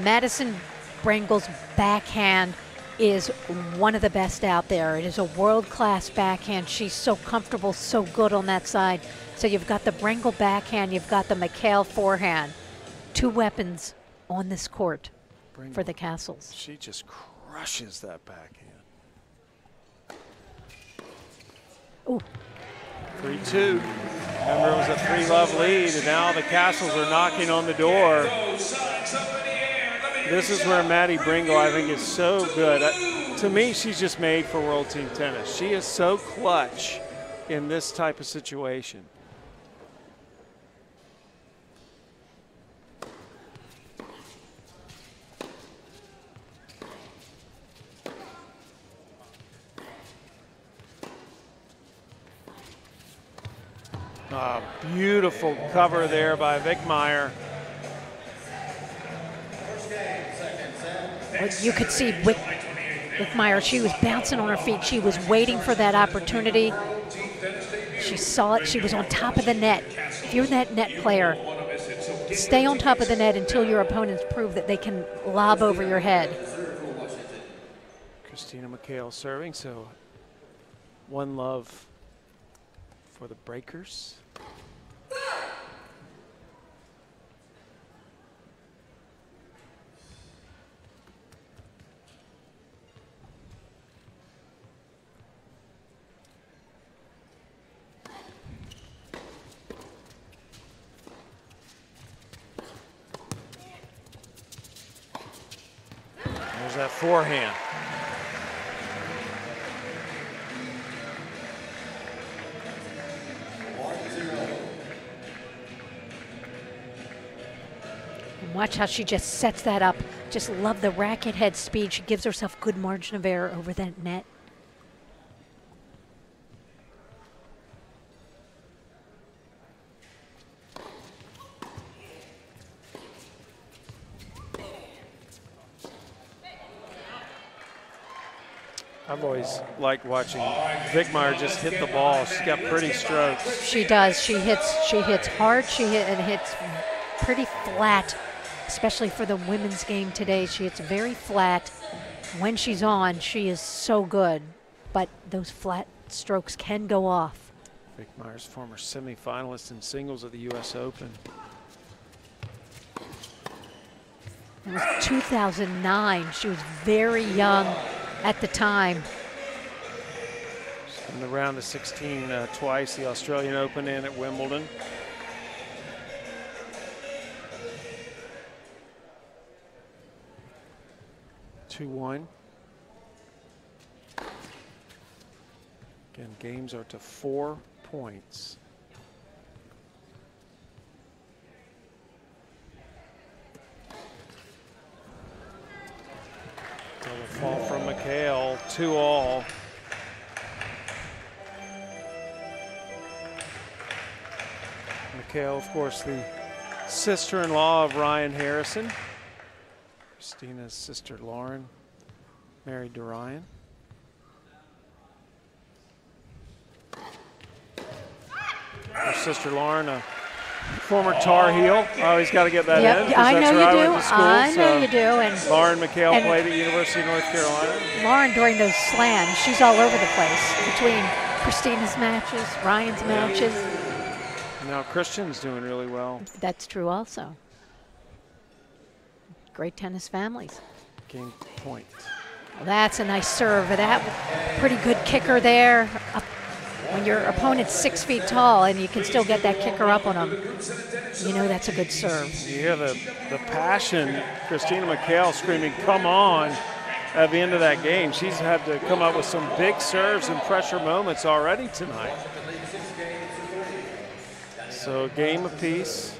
Madison Bringle's backhand is one of the best out there. It is a world-class backhand. She's so comfortable, so good on that side. So you've got the Bringle backhand, you've got the McHale forehand. 2 weapons on this court for the Castles. She just crushes that backhand. Ooh. 3-2. Remember, it was a 3-love lead, and now the Castles are knocking on the door. This is where Maddie Bringle, I think, is so good. To me, she's just made for World Team Tennis. She is so clutch in this type of situation. Beautiful cover there by Wickmeyer. You could see Wickmeyer, she was bouncing on her feet. She was waiting for that opportunity. She saw it. She was on top of the net. If you're that net player, stay on top of the net until your opponents prove that they can lob over your head. Christina McHale serving, so 1-love for the Breakers. There's that forehand. Watch how she just sets that up. Just love the racket head speed. She gives herself good margin of error over that net. I've always liked watching Wickmeyer just hit the ball. She's got pretty strokes. She does. She hits hard. She hits pretty flat, especially for the women's game today. She hits very flat. When she's on, she is so good, but those flat strokes can go off. Wickmeyer's former semifinalist in singles at the U.S. Open. It was 2009. She was very young at the time. In the round of 16 twice, the Australian Open and at Wimbledon. Again, games are to 4 points. Double fall from McHale, 2-all. McHale, of course, the sister-in-law of Ryan Harrison. Christina's sister Lauren, married to Ryan. Her sister Lauren, a former Tar Heel. I always got to get that in. Yeah, I know you do. I know you do. And Lauren McHale played at University of North Carolina. Lauren, during those slams, she's all over the place between Christina's matches, Ryan's matches. Now Christian's doing really well. That's true also. Great tennis families. Game point. Well, that's a nice serve. That pretty good kicker there. Up when your opponent's 6 feet tall and you can still get that kicker up on them, you know that's a good serve. You hear the passion, Christina McHale screaming, "Come on!" at the end of that game. She's had to come up with some big serves and pressure moments already tonight. So game apiece.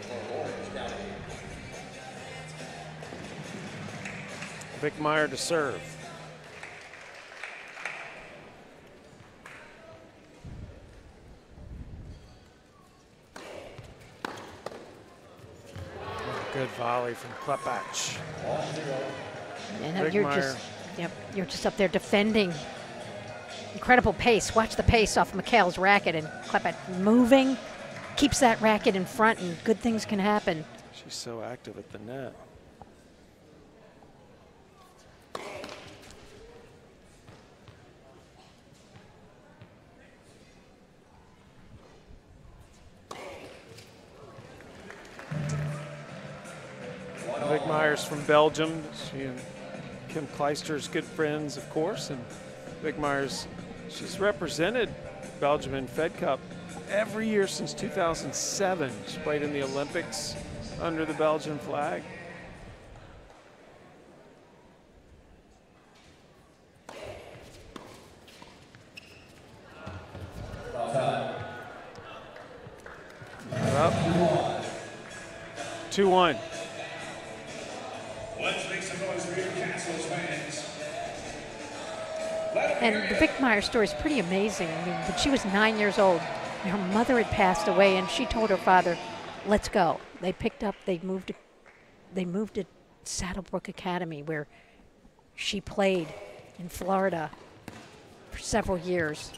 Wickmeyer to serve. Good volley from Klepach. And you're just up there defending. Incredible pace. Watch the pace off McHale's racket, and Klepach moving, keeps that racket in front, and good things can happen. She's so active at the net. Wickmeyer's from Belgium. She and Kim Kleister's good friends, of course, and she's represented Belgium in Fed Cup every year since 2007. She played in the Olympics under the Belgian flag. Up. 2-1. Let's make some noise for your Kastles fans. And the Wickmeyer story is pretty amazing. I mean, when she was 9 years old, her mother had passed away, and she told her father, "Let's go." They moved to Saddlebrook Academy, where she played in Florida for several years.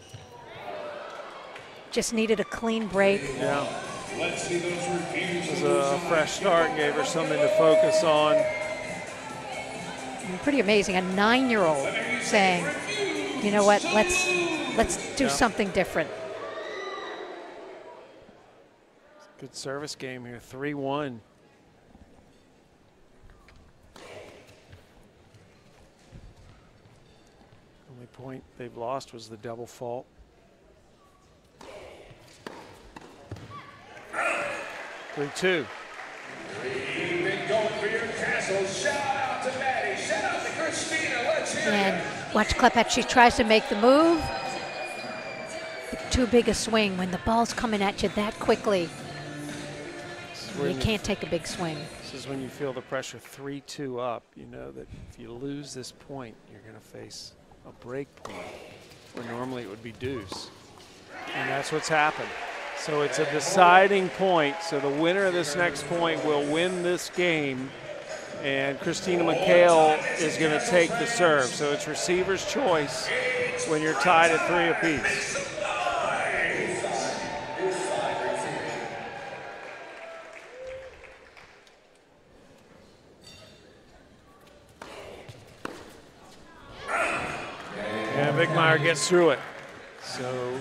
Just needed a clean break. Yeah. Let's see those reviews. It was a fresh start, gave her something to focus on. And pretty amazing, a 9-year-old saying, "You know what? Let's do something different." Good service game here, 3-1. Only point they've lost was the double fault. 3-2. You've been going for your Kastles. Shout out to Maddie. Shout out to Christina. Let's hear And it. watch Klepach, she tries to make the move. But too big a swing when the ball's coming at you that quickly. You can't take a big swing. This is when you feel the pressure 3-2 up. You know that if you lose this point, you're going to face a break point, where normally it would be deuce. And that's what's happened. So it's a deciding point. So the winner of this next point will win this game. And Christina McHale is going to take the serve. So it's receiver's choice when you're tied at 3 apiece. And Wickmeyer gets through it. So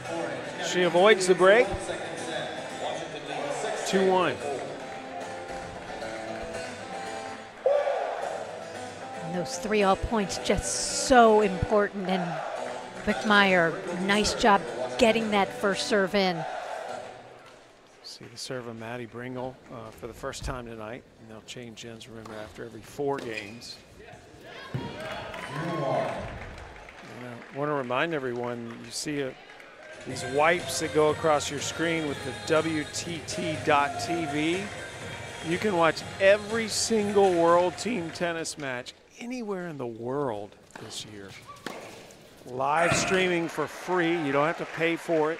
she avoids the break. 2-1. And those 3-all points just so important. And Wickmeyer, nice job getting that first serve in. See the serve of Maddie Bringle for the first time tonight. And they'll change ends, remember, after every 4 games. I want to remind everyone, you see these wipes that go across your screen with the WTT.tv. You can watch every single World Team Tennis match anywhere in the world this year. Live streaming for free. You don't have to pay for it.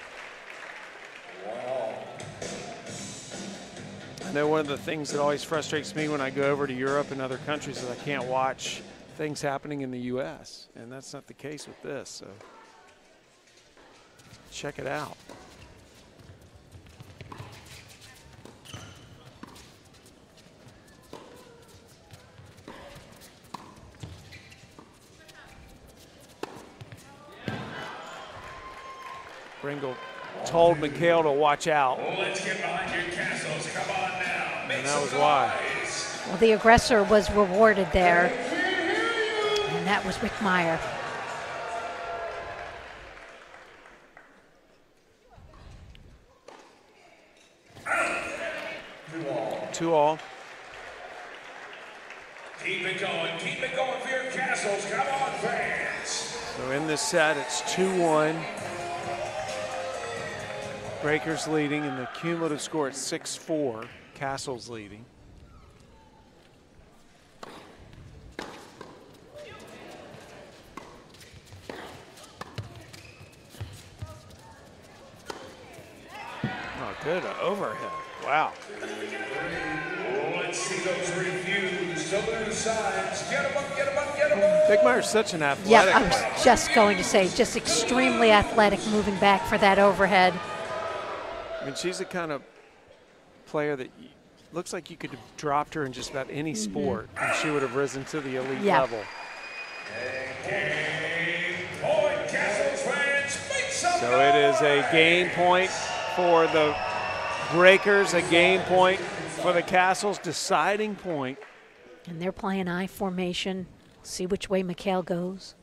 I know one of the things that always frustrates me when I go over to Europe and other countries is I can't watch things happening in the U.S., and that's not the case with this, so check it out. Bringle told McHale to watch out. Let's get behind your Kastles. Come on now. And that was why. Well, the aggressor was rewarded there. And that was Wickmeyer. Two all. Keep it going for your Kastles. Come on, fans. So in this set, it's 2-1. Breakers leading, and the cumulative score at 6-4. Kastles leading. Good overhead. Wow. Let's see those reviews. The blue sides. Get him up, get him up, get him up. Wickmeyer's such an athletic Yeah, I player. was just going to say, just extremely athletic moving back for that overhead. I mean, she's the kind of player that looks like you could have dropped her in just about any sport and she would have risen to the elite level. So it is a game point for the Breakers, a game point for the Kastles, deciding point. And they're playing I formation. See which way McHale goes.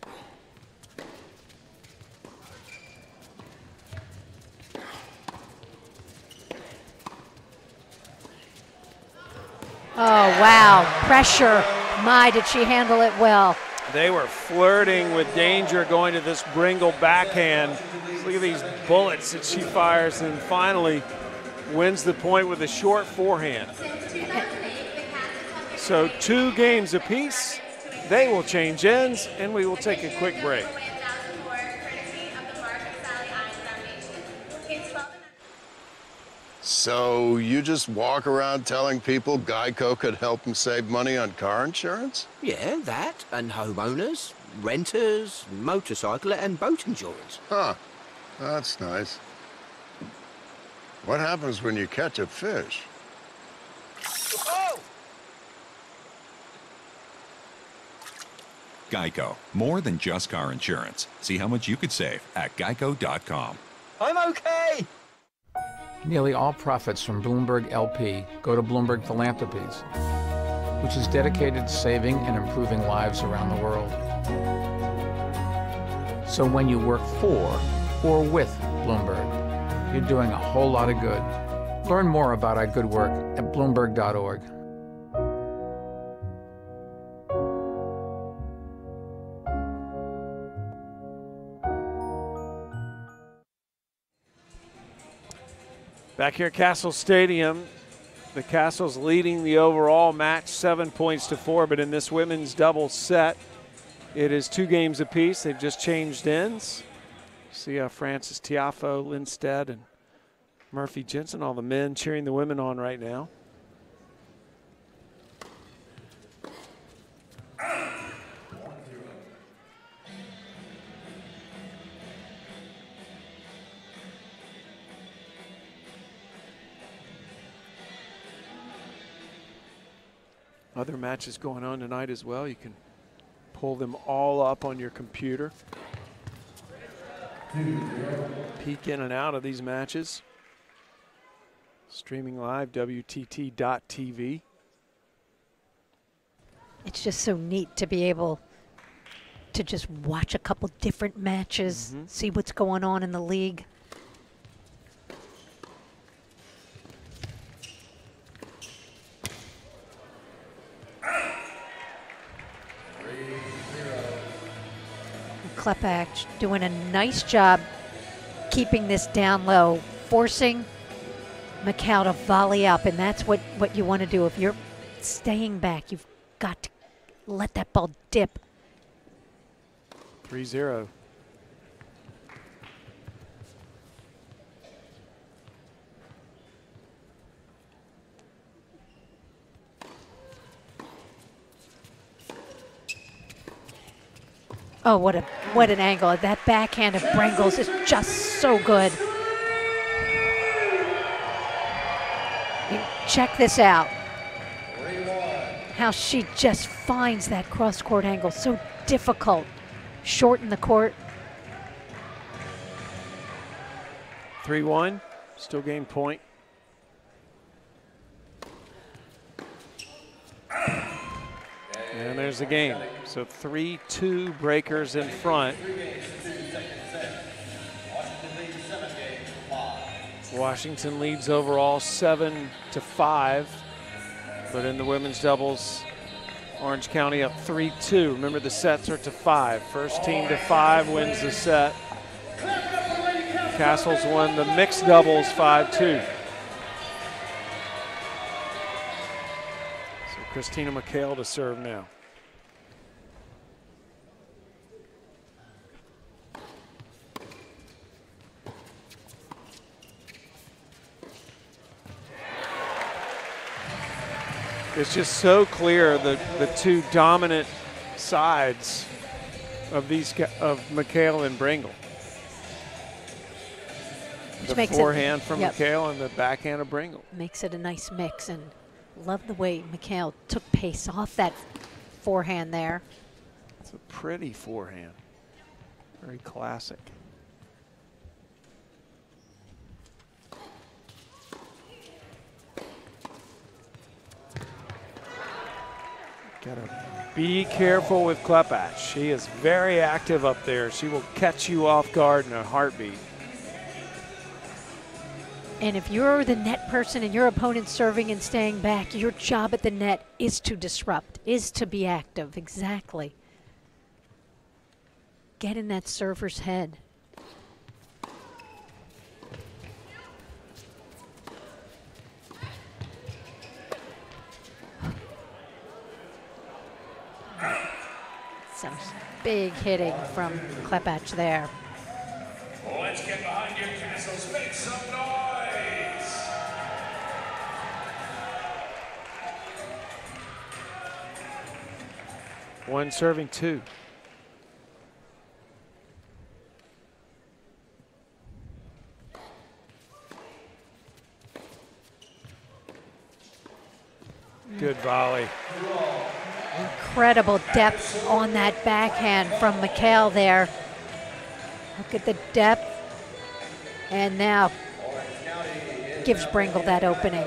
Oh, wow. Pressure. My, did she handle it well. They were flirting with danger going to this Bringle backhand. Look at these bullets that she fires and finally wins the point with a short forehand. So 2 games apiece. They will change ends and we will take a quick break. So you just walk around telling people Geico could help them save money on car insurance? Yeah, that and homeowners, renters, motorcycle and boat insurance. Huh, that's nice. What happens when you catch a fish? Oh! Geico, more than just car insurance. See how much you could save at geico.com. I'm okay! Nearly all profits from Bloomberg LP go to Bloomberg Philanthropies, which is dedicated to saving and improving lives around the world. So when you work for or with Bloomberg, you're doing a whole lot of good. Learn more about our good work at Bloomberg.org. Back here at Kastles Stadium, The Kastles leading the overall match 7 points to 4, but in this women's doubles set, it is 2 games apiece. They've just changed ends. See Francis Tiafo, Lindstedt, and Murphy Jensen, all the men cheering the women on right now. Other matches going on tonight as well. You can pull them all up on your computer. Peek in and out of these matches. Streaming live, WTT.tv. It's just so neat to be able to just watch a couple different matches, see what's going on in the league. Klepach doing a nice job keeping this down low, forcing Mikhail to volley up, and that's what you want to do. If you're staying back, you've got to let that ball dip. 3-0. Oh, what an angle. That backhand of Brengels is just so good. Check this out. How she just finds that cross-court angle. So difficult. Short in the court. 3-1. Still game point. And there's the game. So 3-2 Breakers in front. Washington leads overall 7-5. But in the women's doubles, Orange County up 3-2. Remember, the sets are to 5. First team to 5 wins the set. Kastles won the mixed doubles 5-2. So Christina Mikhail to serve now. It's just so clear that the two dominant sides of Mikhail and Brengel. The forehand from Mikhail and the backhand of Brengel. Makes it a nice mix, and love the way Mikhail took pace off that forehand there. It's a pretty forehand. Very classic. Gotta be careful with Klepach. She is very active up there. She will catch you off guard in a heartbeat. And if you're the net person and your opponent's serving and staying back, your job at the net is to disrupt, is to be active. Exactly. Get in that server's head. Some big hitting from Klepach there. Let's get behind your Kastles. Make some noise. One serving 2. Good volley. Incredible depth on that backhand from Mikhail there. Look at the depth. And now gives Brengel that opening.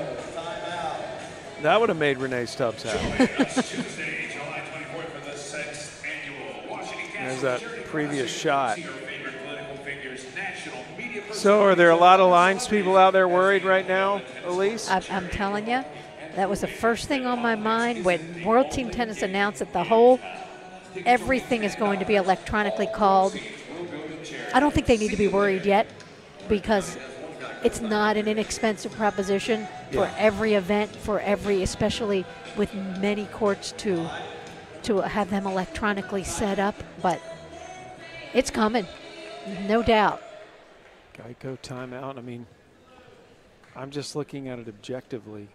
That would have made Renee Stubbs happy. There's that previous shot. So are there a lot of lines people out there worried right now, Elise? I'm telling you, that was the first thing on my mind when World Team Tennis announced that everything is going to be electronically called. I don't think they need to be worried yet, because it's not an inexpensive proposition for every event, for every, especially with many courts to have them electronically set up, but it's coming, no doubt. Geico timeout. I mean, I'm just looking at it objectively.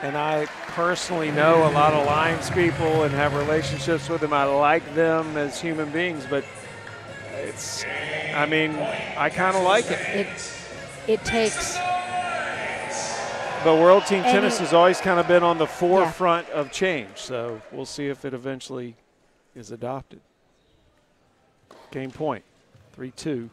And I personally know a lot of Lions people and have relationships with them. I like them as human beings, but it's, I mean, I kind of like it. It takes. But World Team Tennis has always kind of been on the forefront of change, so we'll see if it eventually is adopted. Game point, 3-2.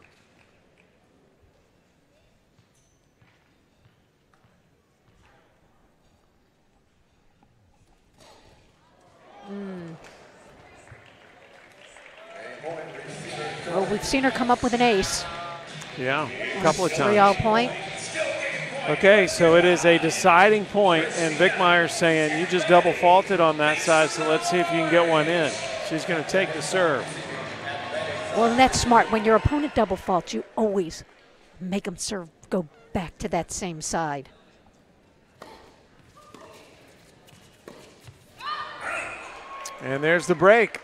Well, we've seen her come up with an ace. Yeah, a couple of times. 3-all point. Okay, so it is a deciding point, and Wickmeyer's saying, you just double faulted on that side, so let's see if you can get one in. She's going to take the serve. Well, and that's smart. When your opponent double faults, you always make them serve, go back to that same side. And there's the break.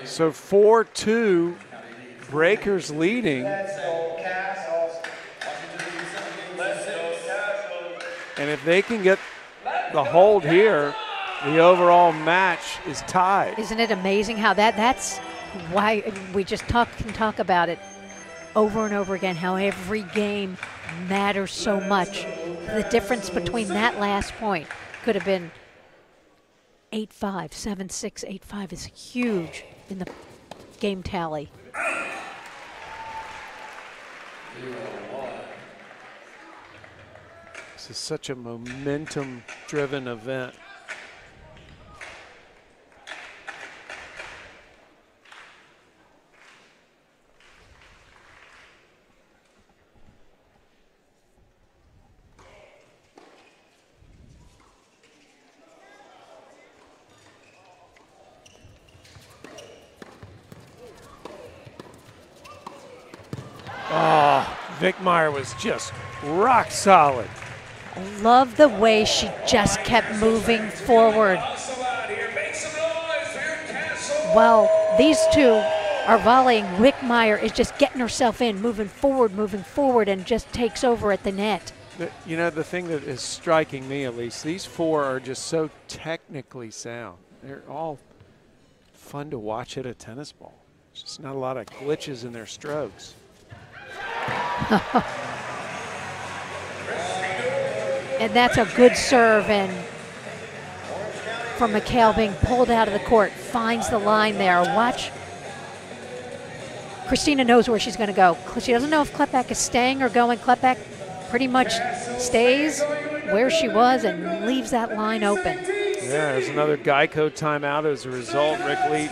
So 4-2, Breakers leading. And if they can get the hold here, the overall match is tied. Isn't it amazing how that's why we just can talk about it over and over again, how every game matters so much. The difference between that last point could have been 8-5, 7-6, 8-5 is huge in the game tally. This is such a momentum-driven event. Oh, Wickmeyer was just rock solid. I love the way she just kept moving forward. Well, these two are volleying. Wickmeyer is just getting herself in, moving forward, and just takes over at the net. You know, the thing that is striking me, at least, these four are just so technically sound. They're all fun to watch hit a tennis ball. There's just not a lot of glitches in their strokes. And that's a good serve, and from McHale being pulled out of the court, finds the line there. Watch. Christina knows where she's going to go. She doesn't know if Klepek is staying or going. Klepek pretty much stays where she was and leaves that line open. Yeah, there's another Geico timeout as a result. Rick Leach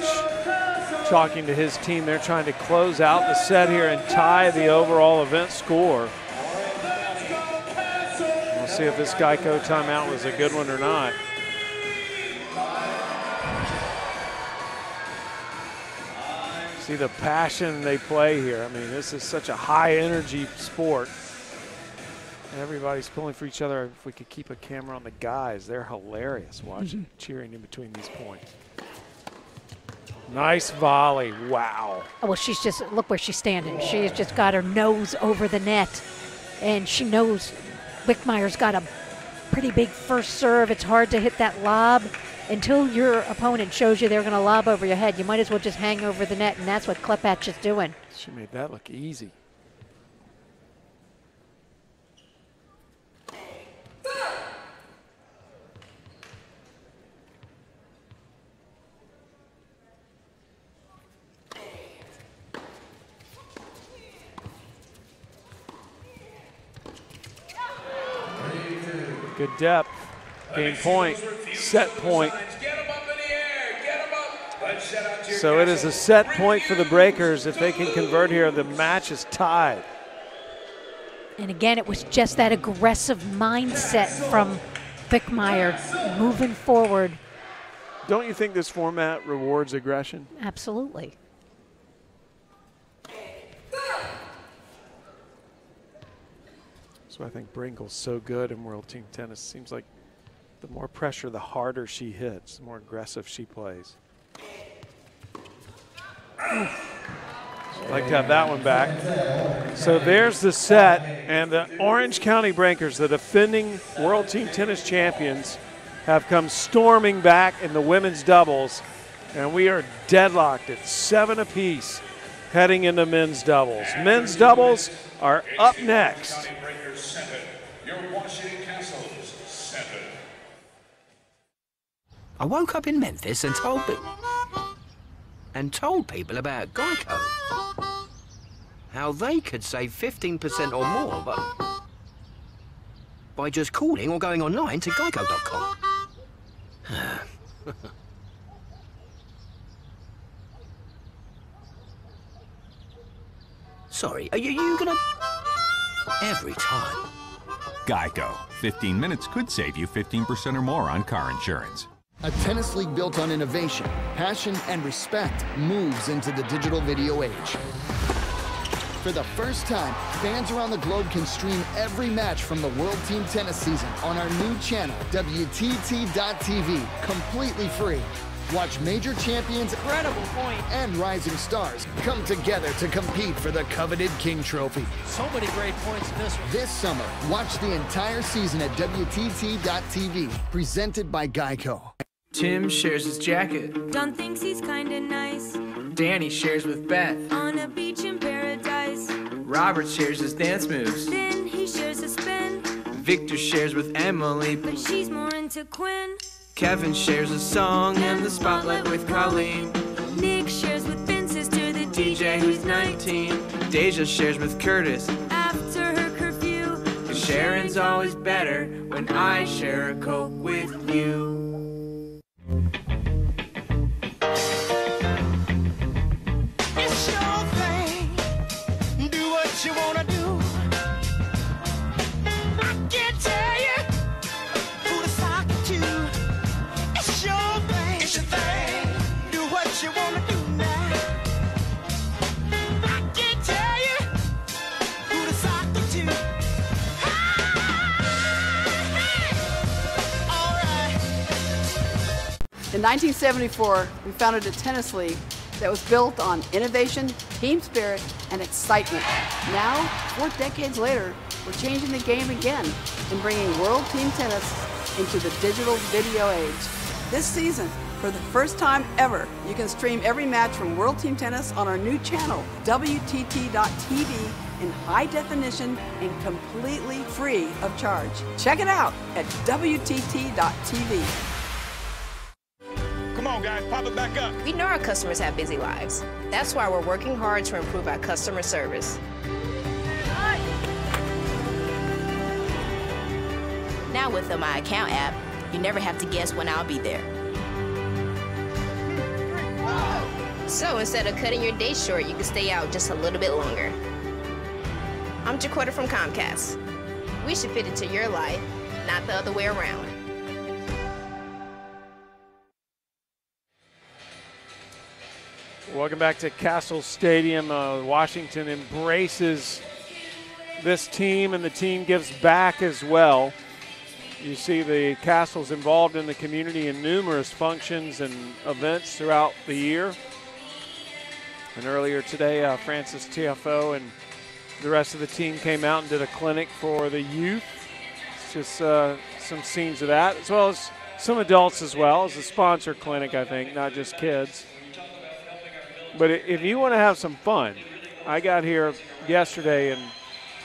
talking to his team. They're trying to close out the set here and tie the overall event score. We'll see if this Geico timeout was a good one or not. See the passion they play here. I mean, this is such a high energy sport. Everybody's pulling for each other. If we could keep a camera on the guys, they're hilarious watching, cheering in between these points. Nice volley, wow. Oh, well, she's just, look where she's standing. She's just got her nose over the net, and she knows Wickmeyer's got a pretty big first serve. It's hard to hit that lob. Until your opponent shows you they're going to lob over your head, you might as well just hang over the net, and that's what Klepek is doing. She made that look easy. Good depth. Game point. Set point. So it is a set point for the Breakers. If they can convert here, the match is tied. And again, it was just that aggressive mindset from Wickmeyer moving forward. Don't you think this format rewards aggression? Absolutely. So I think Bringle's so good in World Team Tennis. Seems like the more pressure, the harder she hits, the more aggressive she plays. Like to have that one back. So there's the set, and the Orange County Breakers, the defending World Team Tennis champions, have come storming back in the women's doubles, and we are deadlocked at 7 apiece heading into men's doubles. Men's doubles are up next. I woke up in Memphis and told people about Geico. How they could save 15% or more, but by just calling or going online to geico.com. Sorry, are you gonna... Every time. Geico. 15 minutes could save you 15% or more on car insurance. A tennis league built on innovation, passion, and respect moves into the digital video age. For the first time, fans around the globe can stream every match from the World Team Tennis season on our new channel, WTT.tv, completely free. Watch major champions, Incredible point. and rising stars come together to compete for the coveted King Trophy. So many great points in this one. This summer, watch the entire season at WTT.tv, presented by Geico. Tim shares his jacket. Don thinks he's kinda nice. Danny shares with Beth. On a beach in paradise. Robert shares his dance moves. Then he shares a spin. Victor shares with Emily. But she's more into Quinn. Kevin shares a song and the spotlight with Colleen. Nick shares with Ben's sister, the DJ who's 19. Deja shares with Curtis. After her curfew. 'Cause sharing's always better when I share a Coke with you. It's your thing. Do what you wanna do. I can't tell you who to sock it to. It's your thing. It's your thing. Do what you wanna do now. I can't tell you who to sock it to. All right. In 1974, we founded a tennis league that was built on innovation, team spirit, and excitement. Now, 4 decades later, we're changing the game again and bringing World Team Tennis into the digital video age. This season, for the first time ever, you can stream every match from World Team Tennis on our new channel, WTT.tv, in high definition and completely free of charge. Check it out at WTT.tv. Come on, guys, pop it back up. We know our customers have busy lives. That's why we're working hard to improve our customer service. Now with the My Account app, you never have to guess when I'll be there. So instead of cutting your day short, you can stay out just a little bit longer. I'm Jaquetta from Comcast. We should fit into your life, not the other way around. Welcome back to Kastles Stadium. Washington embraces this team, and the team gives back as well. You see the Kastles involved in the community in numerous functions and events throughout the year. And earlier today, Francis TFO and the rest of the team came out and did a clinic for the youth. It's just some scenes of that, as well as some adults as well. It's a sponsor clinic, I think, not just kids. But if you want to have some fun, I got here yesterday and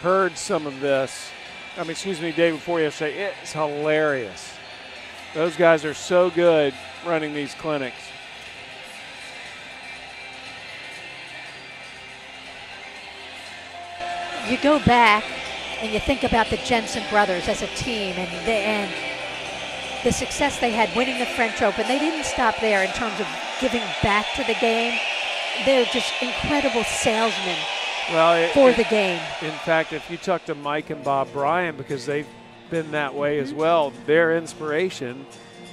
heard some of this. Day before yesterday. It's hilarious. Those guys are so good running these clinics. You go back and you think about the Jensen brothers as a team and the success they had winning the French Open. They didn't stop there in terms of giving back to the game. They're just incredible salesmen for the game. In fact, if you talk to Mike and Bob Bryan, because they've been that way as well, their inspiration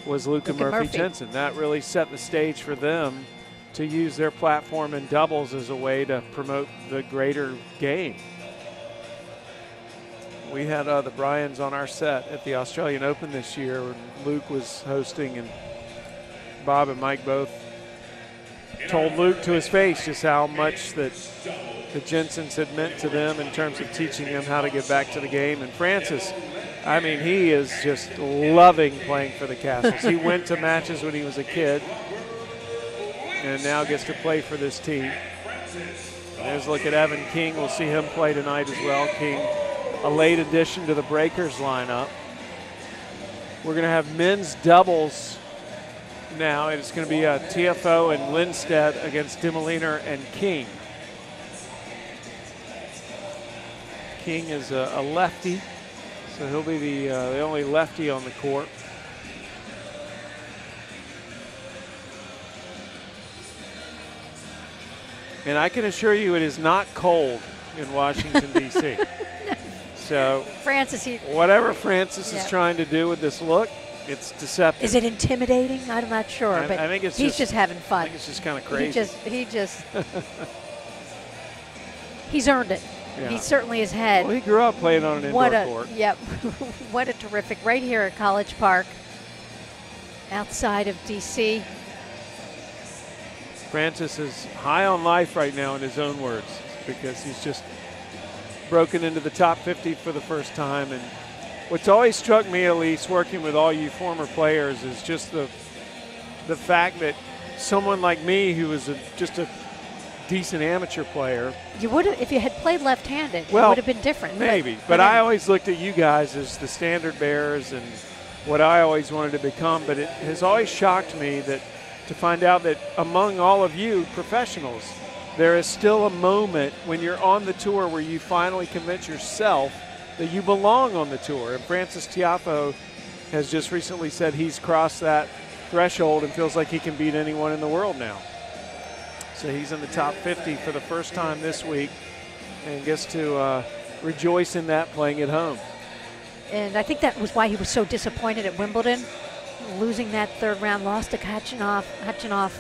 was Luca Murphy Jensen. That really set the stage for them to use their platform in doubles as a way to promote the greater game. We had the Bryans on our set at the Australian Open this year when Luke was hosting, and Bob and Mike both told Luke to his face just how much that the Jensens had meant to them in terms of teaching them how to get back to the game. And Francis, I mean, he is just loving playing for the Castles. He went to matches when he was a kid and now gets to play for this team. There's a look at Evan King. We'll see him play tonight as well. King, a late addition to the Breakers lineup. We're going to have men's doubles now. It's going to be TFO and Lindstedt against Demoliner and King. King is a lefty, so he'll be the only lefty on the court. And I can assure you it is not cold in Washington, D.C. So Francis, whatever Francis is trying to do with this look, it's deceptive. Is it intimidating? I'm not sure, but I think he's just having fun. I think it's just kind of crazy. He's earned it. Yeah. He certainly has had. Well, he grew up playing on an indoor court. Yep. What a terrific, right here at College Park, outside of D.C. Francis is high on life right now in his own words, because he's just broken into the top 50 for the first time. And what's always struck me, at least, working with all you former players, is just the fact that someone like me, who was just a decent amateur player. You would have, if you had played left-handed, it would have been different. Maybe, but I always looked at you guys as the standard bearers and what I always wanted to become. But it has always shocked me that to find out that among all of you professionals, there is still a moment when you're on the tour where you finally convince yourself that you belong on the tour. And Francis Tiafoe has just recently said he's crossed that threshold and feels like he can beat anyone in the world now. So he's in the top 50 for the first time this week and gets to rejoice in that playing at home. And I think that was why he was so disappointed at Wimbledon, losing that third round loss to Khachanov,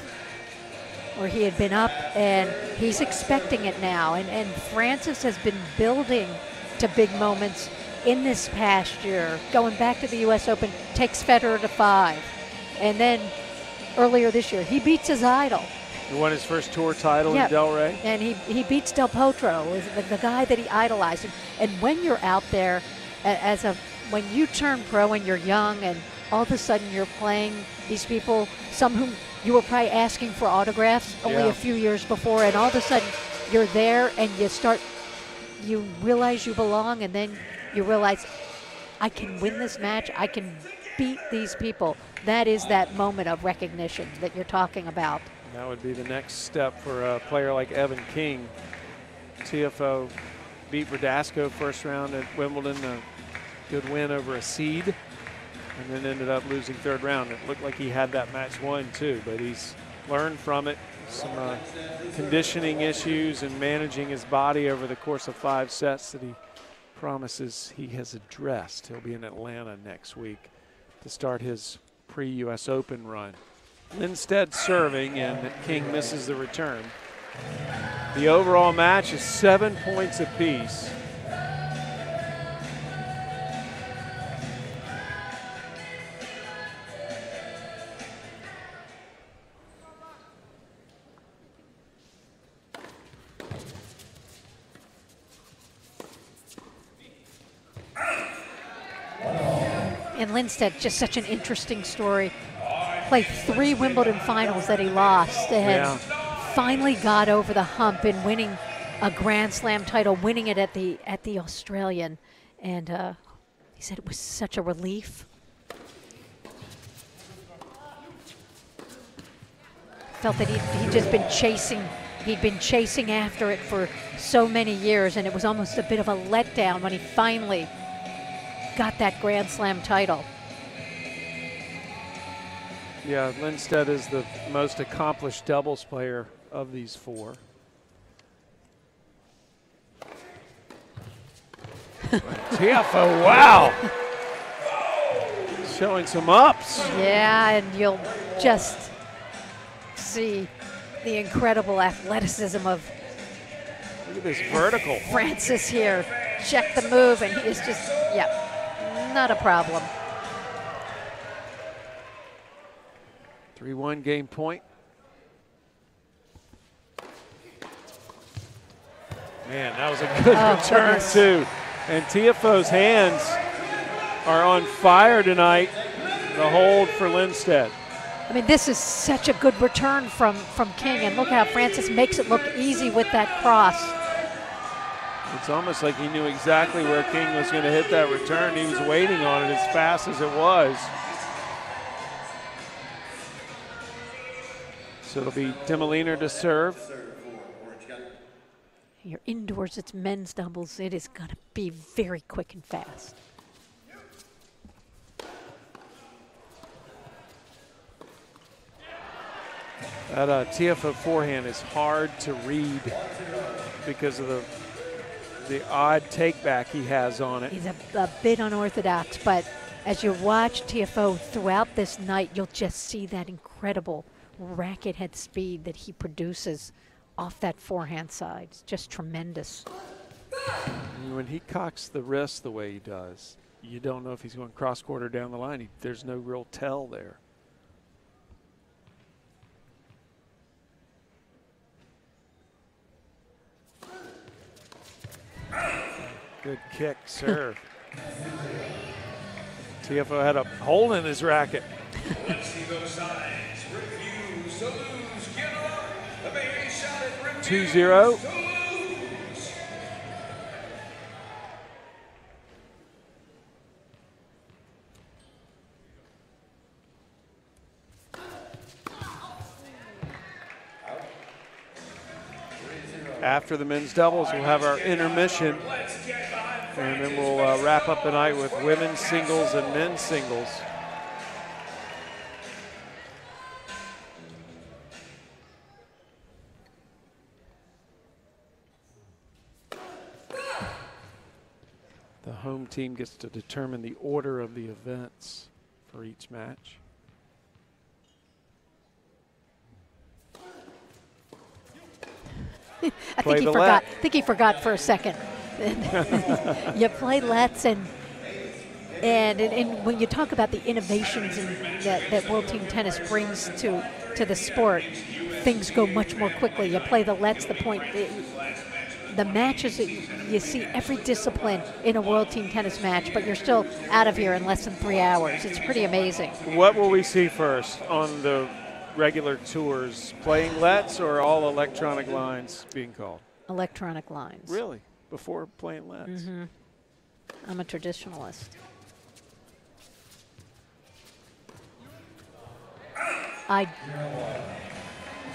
where he had been up, and he's expecting it now. And Francis has been building to big moments in this past year, going back to the U.S. Open, takes Federer to 5. And then earlier this year, he beats his idol. He won his first tour title in Del Rey. And he beats Del Potro, the guy that he idolized. And when you're out there, when you turn pro and you're young, and all of a sudden you're playing these people, some whom you were probably asking for autographs only a few years before, and all of a sudden you're there and you realize you belong, and then you realize, I can win this match, I can beat these people. That is that moment of recognition that you're talking about. That would be the next step for a player like Evan King. TFO beat Verdasco first round at Wimbledon, a good win over a seed, and then ended up losing third round. It looked like he had that match won too, but he's learned from it. Some conditioning issues and managing his body over the course of 5 sets that he promises he has addressed. He'll be in Atlanta next week to start his pre-US Open run. Lindstedt serving, and King misses the return. The overall match is 7 points apiece. And Lindstedt, just such an interesting story. Played 3 Wimbledon finals that he lost, and finally got over the hump in winning a Grand Slam title, winning it at the Australian. And he said it was such a relief. Felt that he'd just been chasing. He'd been chasing after it for so many years, and it was almost a bit of a letdown when he finally got that Grand Slam title. Yeah, Lindstedt is the most accomplished doubles player of these 4. TFO, wow. Showing some ups. Yeah, and you'll just see the incredible athleticism of Look at this vertical. Francis here, check the move, and he is just, not a problem. 3-1 game point. Man, that was a good return too. And TFO's hands are on fire tonight. The hold for Lindstedt. I mean, this is such a good return from King, and look how Francis makes it look easy with that cross. It's almost like he knew exactly where King was going to hit that return. He was waiting on it as fast as it was. So it'll be Demoliner to serve. You're indoors, it's men's doubles. It is going to be very quick and fast. That TFO forehand is hard to read because of the odd take back he has on it. He's a bit unorthodox, but as you watch TFO throughout this night, you'll just see that incredible racket head speed that he produces off that forehand side. It's just tremendous. When he cocks the wrist the way he does, you don't know if he's going cross court or down the line. There's no real tell there. Good kick, serve. TFO had a hole in his racket. Let's see those signs. Refuse to lose. Give up. The baby shot at refuse 2-0. to lose. After the men's doubles, we'll have our intermission, and then we'll wrap up the night with women's singles and men's singles. The home team gets to determine the order of the events for each match. I think he forgot for a second. You play lets, and when you talk about the innovations that World Team Tennis brings to the sport, things go much more quickly. You play the lets, the matches, you see every discipline in a World Team Tennis match, but you're still out of here in less than 3 hours. It's pretty amazing. What will we see first on the regular tours? Playing lets or all electronic lines being called? Electronic lines. Really? Before playing lets? Mm-hmm. I'm a traditionalist.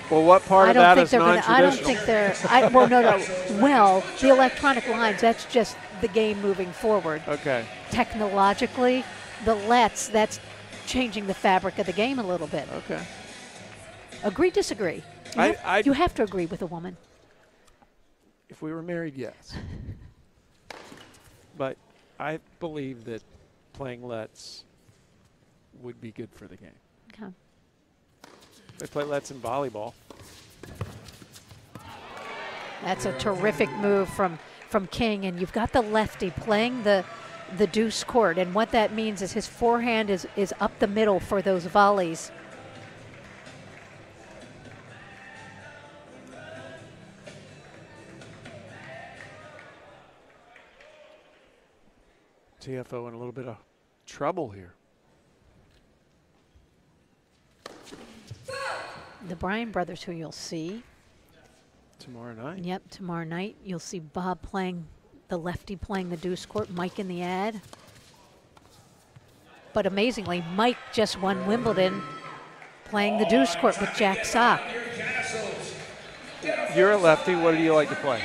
Well, what part of that is non-traditional? I don't think they're. Well, no. Well, the electronic lines, that's just the game moving forward. Okay. Technologically, the lets, that's changing the fabric of the game a little bit. Okay. Agree, disagree? You have to agree with a woman. If we were married, yes. But I believe that playing lets would be good for the game. Okay. They play lets in volleyball. That's a terrific move from King, and you've got the lefty playing the deuce court, and what that means is his forehand is up the middle for those volleys. TFO in a little bit of trouble here. The Bryan brothers, who you'll see tomorrow night. Yep, tomorrow night. You'll see Bob playing the lefty, playing the deuce court, Mike in the ad. But amazingly, Mike just won Wimbledon playing the deuce court with Jack Sock. You're a lefty. What do you like to play?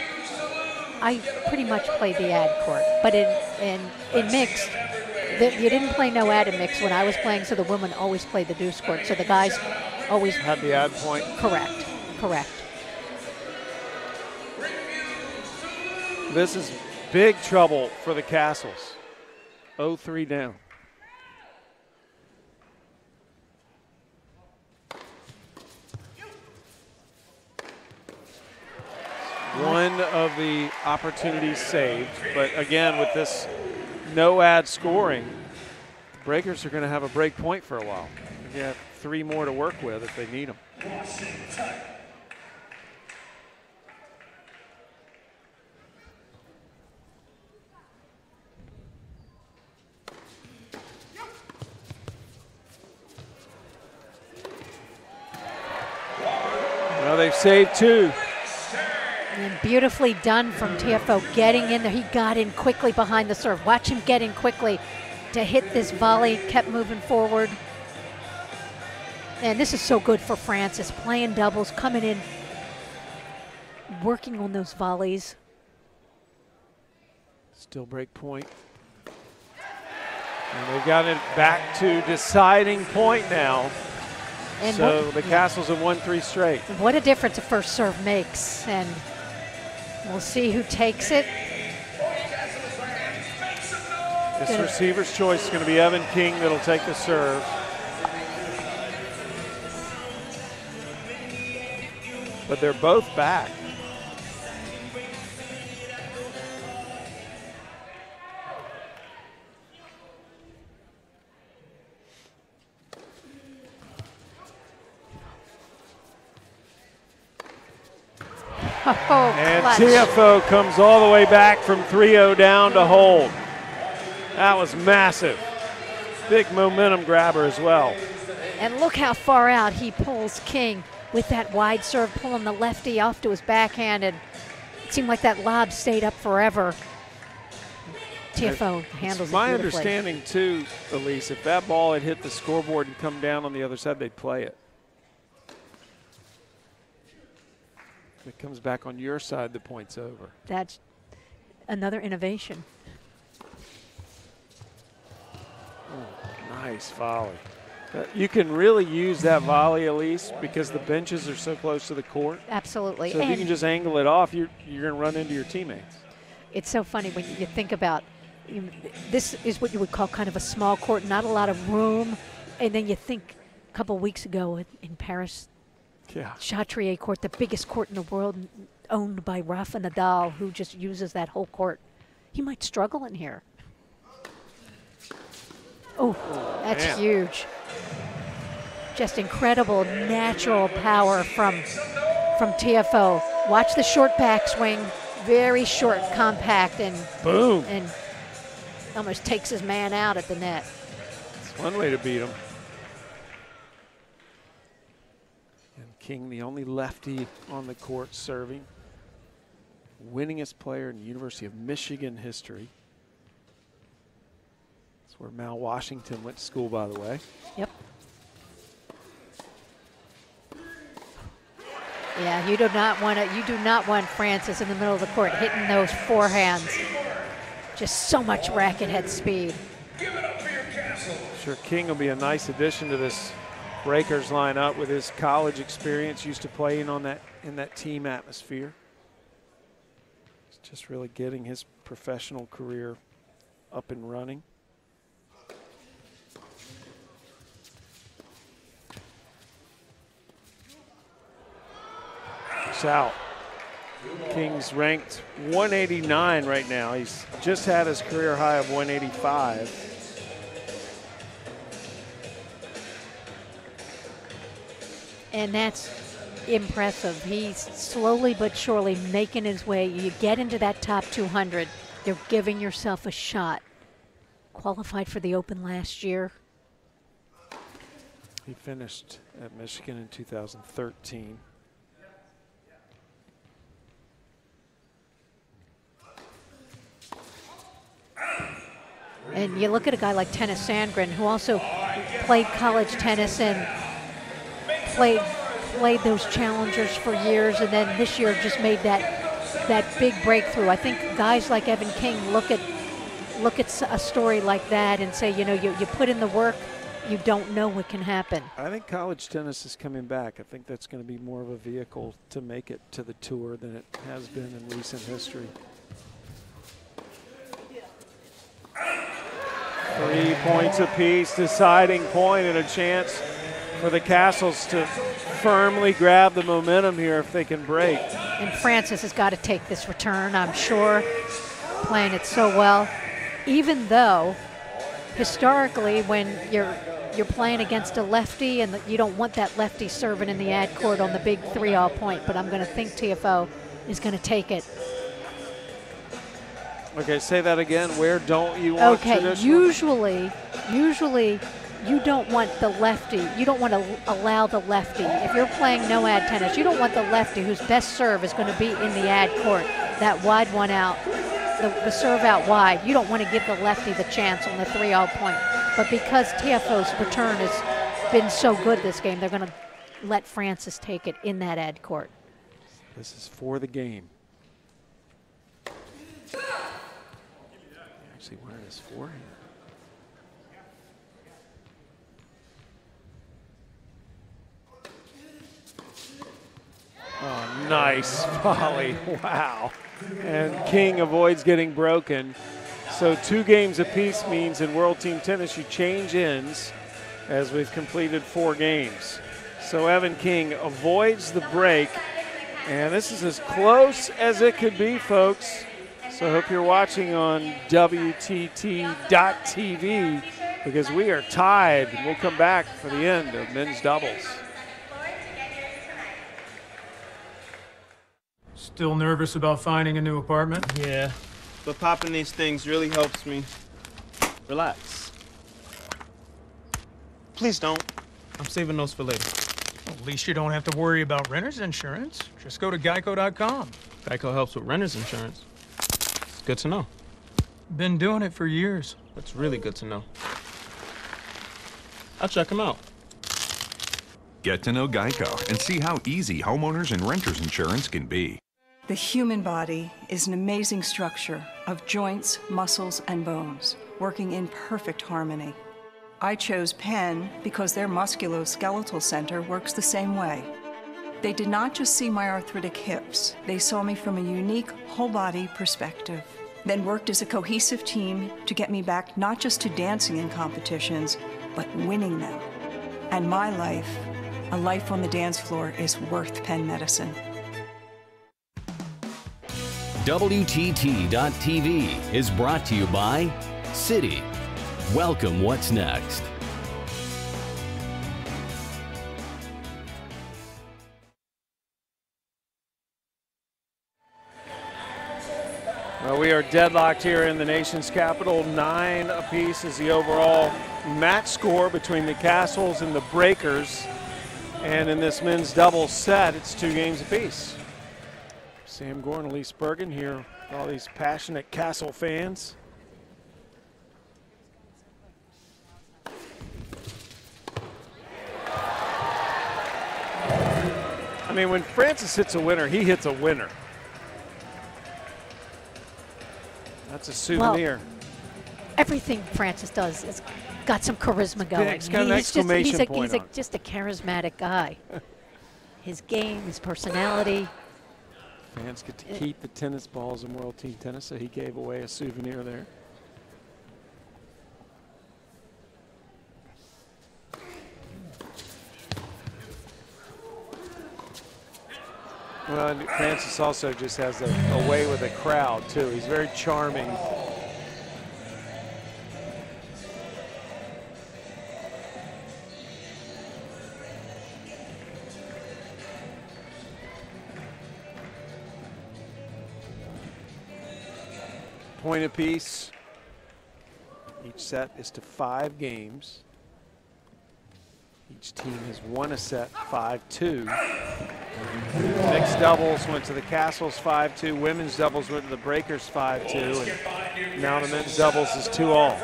I pretty much play the ad court, but in mixed, you didn't play no ad in mixed when I was playing, so the women always played the deuce court. So the guys always had the ad point. Correct. This is big trouble for the Kastles. 0-3 down. one of the opportunities saved. But again, with this no ad scoring, the Breakers are going to have a break point for a while. They have 3 more to work with if they need them. Well, they've saved 2. And beautifully done from TFO getting in there. He got in quickly behind the serve. Watch him get in quickly to hit this volley, kept moving forward. And this is so good for Francis, playing doubles, coming in, working on those volleys. Still break point. And they've got it back to deciding point now. And so the Kastles have won 3 straight. What a difference a first serve makes. And we'll see who takes it. This receiver's choice is going to be Evan King that'll take the serve. But they're both back. And TFO comes all the way back from 3-0 down to hold. That was massive. Big momentum grabber as well. And look how far out he pulls King with that wide serve, pulling the lefty off to his backhand. And it seemed like that lob stayed up forever. TFO handles it my understanding too, Elise, if that ball had hit the scoreboard and come down on the other side, they'd play it. If it comes back on your side, the point's over. That's another innovation. Oh, nice volley. You can really use that volley, Elise, because the benches are so close to the court. Absolutely. So if you can just angle it off, you're going to run into your teammates. It's so funny when you think about, this is what you would call kind of a small court, not a lot of room. And then you think a couple weeks ago in Paris, Chatrier Court, the biggest court in the world, owned by Rafa Nadal, who just uses that whole court. He might struggle in here. Oh, that's huge. Just incredible natural power from TFO. Watch the short backswing, very short, compact, and boom, and almost takes his man out at the net. It's one way to beat him. And King, the only lefty on the court serving, winningest player in University of Michigan history. That's where Mal Washington went to school, by the way. Yep. Yeah, you do not want Francis in the middle of the court hitting those forehands. Just so much racket head speed. Give it up for your Castle. Sure, King will be a nice addition to this Breakers lineup with his college experience, used to playing on in that team atmosphere. He's just really getting his professional career up and running. Out. King's ranked 189 right now. He's just had his career high of 185. And that's impressive. He's slowly but surely making his way. You get into that top 200, you're giving yourself a shot. Qualified for the Open last year. He finished at Michigan in 2013. And you look at a guy like Tennis Sandgren, who also played college tennis and played those challengers for years, and then this year just made that big breakthrough. I think guys like Evan King look at a story like that and say, you know, you put in the work, you don't know what can happen. I think college tennis is coming back. I think that's going to be more of a vehicle to make it to the tour than it has been in recent history. 3 points apiece, deciding point, and a chance for the Kastles to firmly grab the momentum here if they can break. And Francis has got to take this return, I'm sure, playing it so well. Even though, historically, when you're playing against a lefty and you don't want that lefty serving in the ad court on the big 3-all point, but I'm going to think TFO is going to take it. Okay, say that again. Where don't you want usually you don't want the lefty. You don't want to allow the lefty. If you're playing no ad tennis, you don't want the lefty whose best serve is going to be in the ad court, that wide one out, the serve out wide. You don't want to give the lefty the chance on the 3-all point. But because TFO's return has been so good this game, they're going to let Francis take it in that ad court. This is for the game. Actually, where it is for him. Oh, nice volley. Wow. And King avoids getting broken. So 2 games apiece means in World Team Tennis you change ends as we've completed 4 games. So Evan King avoids the break, and this is as close as it could be, folks. So I hope you're watching on WTT.tv because we are tied. We'll come back for the end of men's doubles. Still nervous about finding a new apartment? Yeah, but popping these things really helps me relax. Please don't. I'm saving those for later. Well, at least you don't have to worry about renter's insurance. Just go to Geico.com. Geico helps with renter's insurance. It's good to know. Been doing it for years. It's really good to know. I'll check them out. Get to know Geico and see how easy homeowners and renters insurance can be. The human body is an amazing structure of joints, muscles, and bones, working in perfect harmony. I chose Penn because their musculoskeletal center works the same way. They did not just see my arthritic hips, they saw me from a unique whole-body perspective, then worked as a cohesive team to get me back not just to dancing in competitions, but winning them. And my life, a life on the dance floor, is worth Penn Medicine. WTT.tv is brought to you by Citi. Welcome What's Next. Well, we are deadlocked here in the nation's capital. 9 apiece is the overall match score between the Kastles and the Breakers. And in this men's doubles set, it's 2 games apiece. Sam Gore and Elise Bergen here with all these passionate Castle fans. I mean, when Francis hits a winner, he hits a winner. That's a souvenir. Well, everything Francis does has got some charisma going. He's got an exclamation point he's just a charismatic guy. His game, his personality. Fans get to keep the tennis balls in World Team Tennis, so he gave away a souvenir there. Well, and Francis also just has a way with a crowd, too. He's very charming. Point apiece. Each set is to 5 games. Each team has won a set 5-2. Mixed doubles went to the Kastles 5-2. Women's doubles went to the Breakers 5-2. And now the men's doubles is 2-all.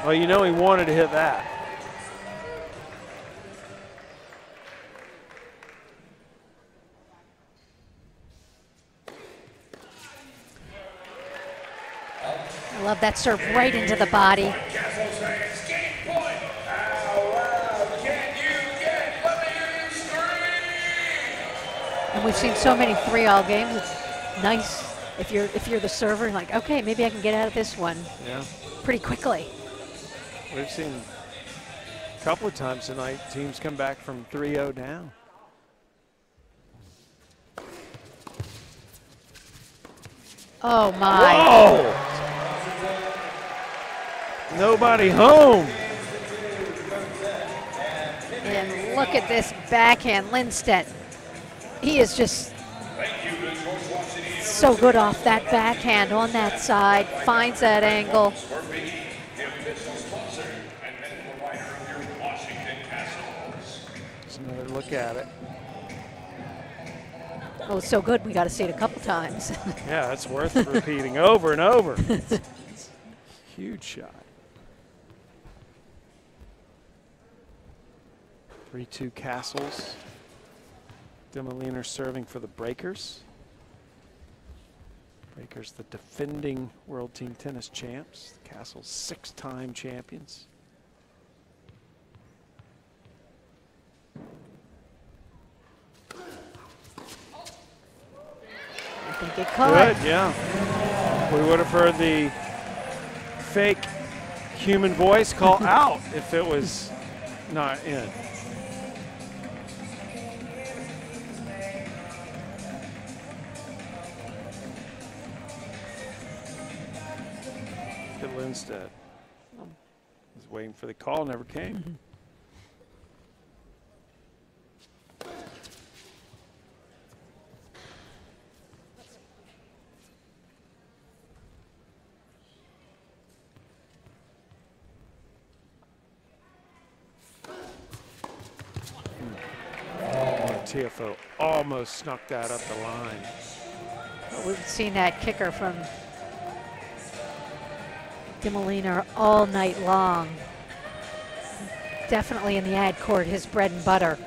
Well, you know he wanted to hit that. I love that serve right into the body. And we've seen so many 3-all games. It's nice if you're the server, like, okay, maybe I can get out of this one pretty quickly. We've seen couple of times tonight, teams come back from 3-0 down. Oh, my. Whoa! Nobody home. And look at this backhand, Lindstedt. He is just so good off that backhand on that side, finds that angle. Just another look at it. Oh, it's so good, we got to see it a couple times. Yeah, it's worth repeating over and over. Huge shot. 3-2 Kastles. Demoliner serving for the Breakers. Breakers, the defending World Team Tennis champs. Kastles, 6-time champions. I think it caught. Good, yeah. We would have heard the fake human voice call out if it was not in. Lindstedt was waiting for the call, never came. TFO almost snuck that up the line. Well, we've seen that kicker from Demoliner all night long. Definitely in the ad court, his bread and butter.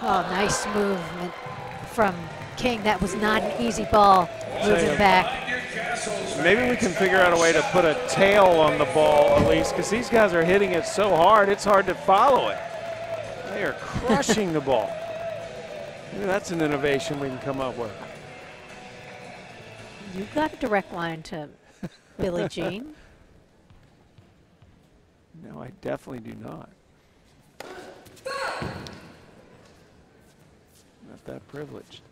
Oh, nice movement from King. That was not an easy ball, moving back. Maybe we can figure out a way to put a tail on the ball at least, because these guys are hitting it so hard, it's hard to follow it. They are crushing the ball. Maybe that's an innovation we can come up with. You got a direct line to Billie Jean. No, I definitely do not. Not that privileged.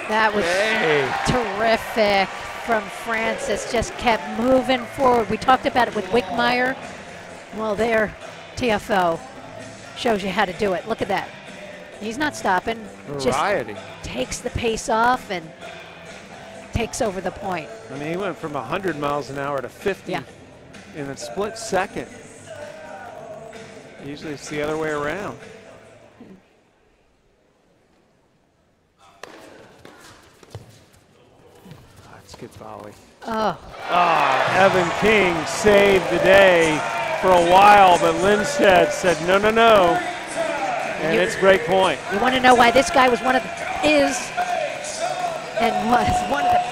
That was terrific from Francis. Just kept moving forward. We talked about it with Wickmeyer. Well, there, TFO shows you how to do it. Look at that. He's not stopping. Variety. Just takes the pace off and takes over the point. I mean, he went from 100 miles an hour to 50 in a split second. Usually it's the other way around. Good volley. Oh. Evan King saved the day for a while, but Lindstedt said no, no, no. And it's great point. You want to know why this guy was one of the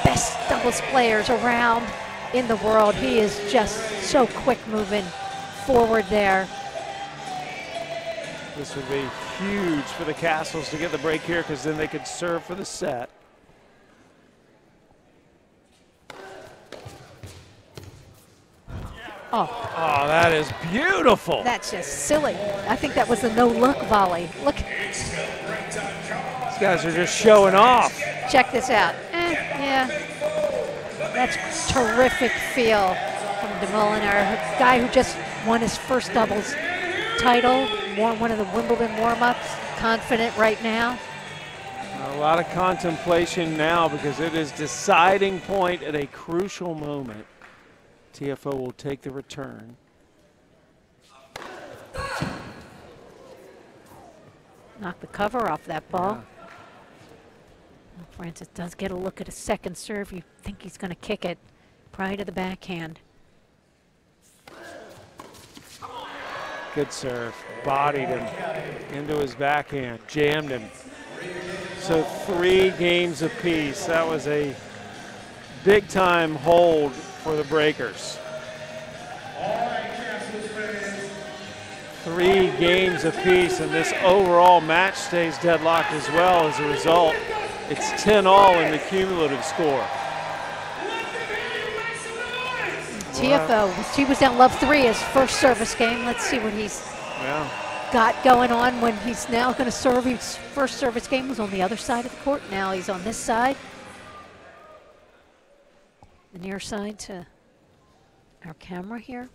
best doubles players around in the world. He is just so quick moving forward there. This would be huge for the Kastles to get the break here, because then they could serve for the set. Oh, that is beautiful. That's just silly. I think that was a no-look volley. Look. These guys are just showing off. Check this out. Yeah. That's terrific feel from Demoliner, a guy who just won his first doubles title, won one of the Wimbledon warm-ups, confident right now. A lot of contemplation now, because it is deciding point at a crucial moment. TFO will take the return. Knock the cover off that ball. Yeah. Francis does get a look at a second serve. You think he's going to kick it prior to the backhand. Good serve. Bodied him. into his backhand, jammed him. So 3 games apiece. That was a big time hold for the Breakers. 3 games apiece, and this overall match stays deadlocked as well. As a result, it's 10-all in the cumulative score. TFO, she was down love 3 his first service game. Let's see what he's got going on when he's now going to serve. His first service game was on the other side of the court. Now he's on this side, the near side to our camera here.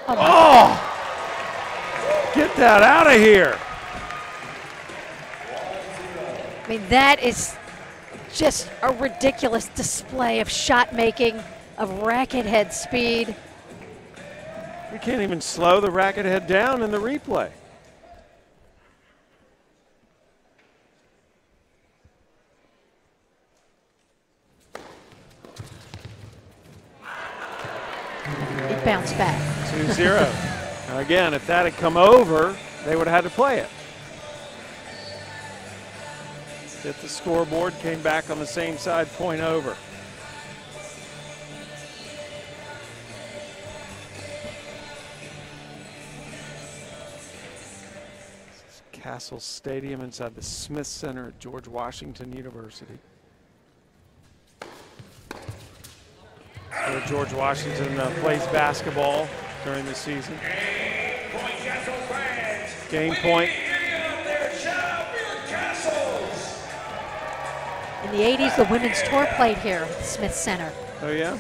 Oh! Get that out of here. I mean, that is just a ridiculous display of shot making, of racket head speed. We can't even slow the racket head down in the replay. It bounced back. 2-0. Now again, if that had come over, they would have had to play it. Hit the scoreboard, came back on the same side, point over. This is Kastles Stadium inside the Smith Center at George Washington University. Where George Washington plays basketball during the season. Game point. In the 80s, the women's tour played here at the Smith Center. Oh, yeah?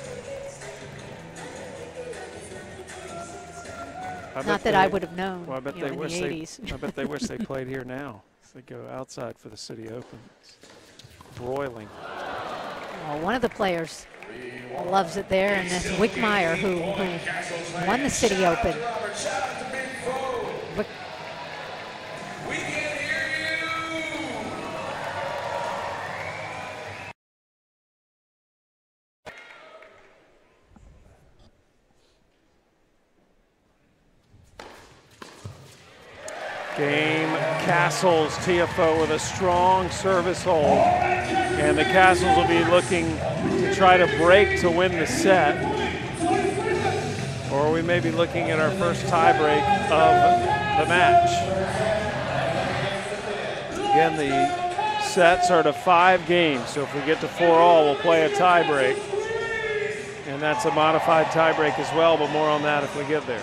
Not that I would have known. Well, I bet they wish the I bet they wish they played here now. They go outside for the City Open. It's broiling. Well, one of the players loves it there, and that's Wickmeyer, who won the City Open. Game Kastles, TFO with a strong service hold. And the Kastles will be looking to try to break to win the set. Or we may be looking at our first tiebreak of the match. Again, the sets are to 5 games, so if we get to 4-all, we'll play a tiebreak. And that's a modified tiebreak as well, but more on that if we get there.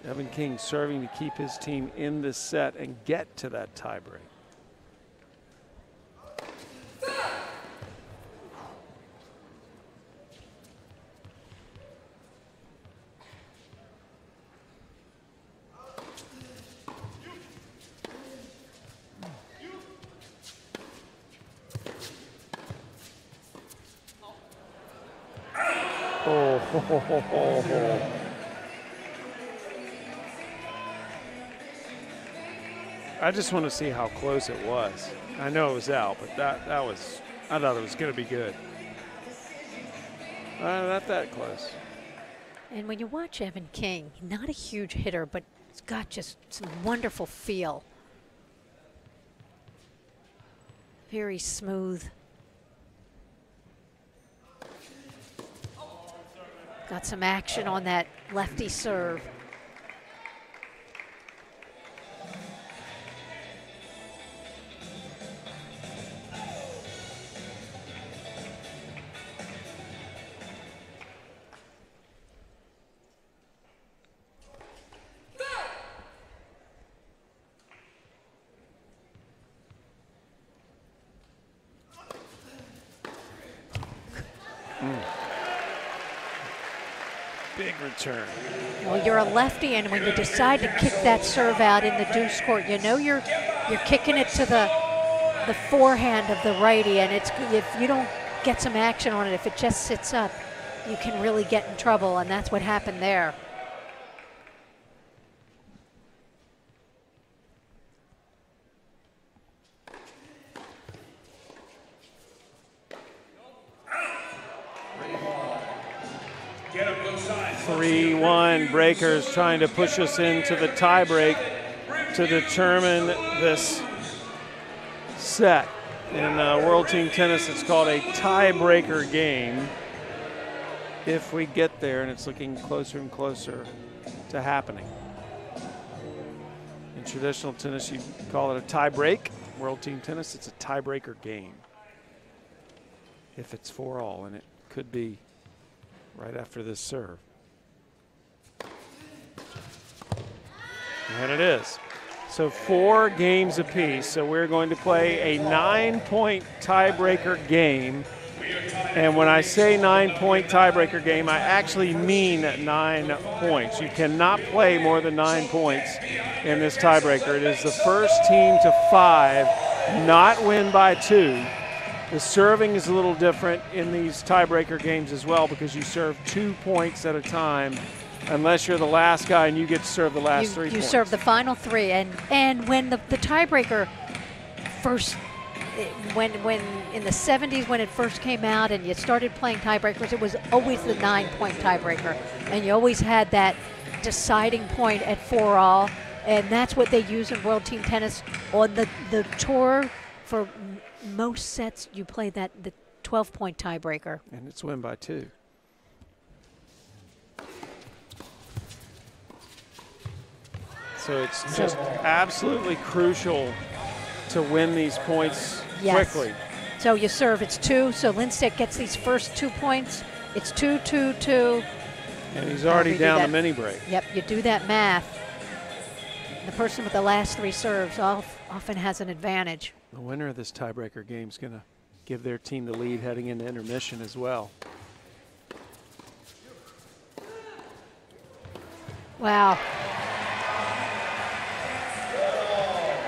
Evan King serving to keep his team in this set and get to that tiebreak. Oh, ho, ho, ho, ho, ho. I just want to see how close it was. I know it was out, but that was, I thought it was going to be good. Not that close. And when you watch Evan King, not a huge hitter, but he's got just some wonderful feel. Very smooth. Got some action on that lefty serve. Big return. Well, you're a lefty, and when you decide to kick that serve out in the deuce court, you know you're kicking it to the forehand of the righty, and it's, if you don't get some action on it, if it just sits up, you can really get in trouble, and that's what happened there. 3-1, Breakers trying to push us into the tiebreak to determine this set. In World Team Tennis, it's called a tiebreaker game. If we get there, and it's looking closer and closer to happening. In traditional tennis, you call it a tie break. World Team Tennis, it's a tiebreaker game. If it's 4-all, and it could be right after this serve. And it is. So 4 games apiece. So we're going to play a 9-point tiebreaker game. And when I say 9-point tiebreaker game, I actually mean 9 points. You cannot play more than 9 points in this tiebreaker. It is the first team to 5 not win by 2. The serving is a little different in these tiebreaker games as well, because you serve 2 points at a time, unless you're the last guy and you get to serve the last 3 points. You serve the final 3, and when the tiebreaker first, when in the 70s when it first came out and you started playing tiebreakers, it was always the 9-point tiebreaker, and you always had that deciding point at 4-all, and that's what they use in World Team Tennis. On the tour, for most sets you play the 12-point tiebreaker. And it's win by 2. So it's just absolutely crucial to win these points quickly. So you serve, it's 2. So Lindstedt gets these first 2 points. It's 2, 2, 2. And he's already down the mini break. Yep, you do that math. The person with the last 3 serves often has an advantage. The winner of this tiebreaker game is going to give their team the lead heading into intermission as well. Wow.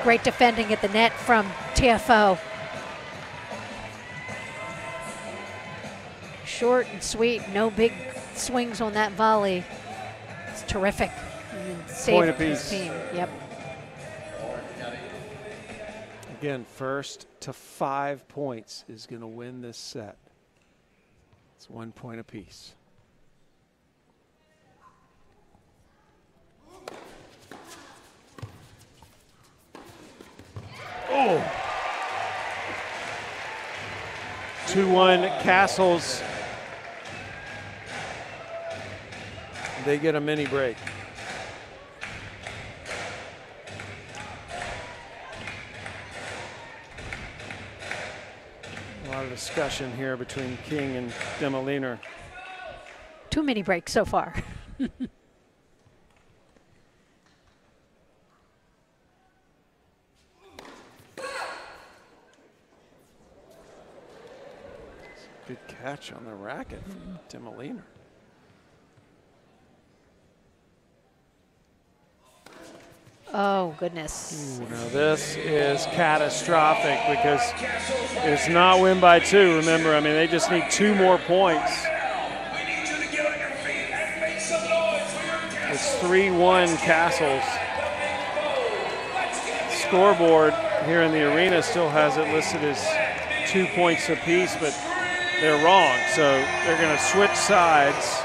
Great defending at the net from TFO. Short and sweet, no big swings on that volley. It's terrific. Point apiece. Team. Yep. Again, first to 5 points is going to win this set. It's 1 point apiece. Oh! 2-1 Kastles. They get a mini break. A lot of discussion here between King and Demoliner. 2 mini breaks so far. Good catch on the racket from Demoliner. Oh, goodness. Ooh, now this is catastrophic because it's not win by 2. Remember, I mean, they just need 2 more points. It's 3-1 Kastles. Scoreboard here in the arena still has it listed as 2 points apiece, but they're wrong. So they're going to switch sides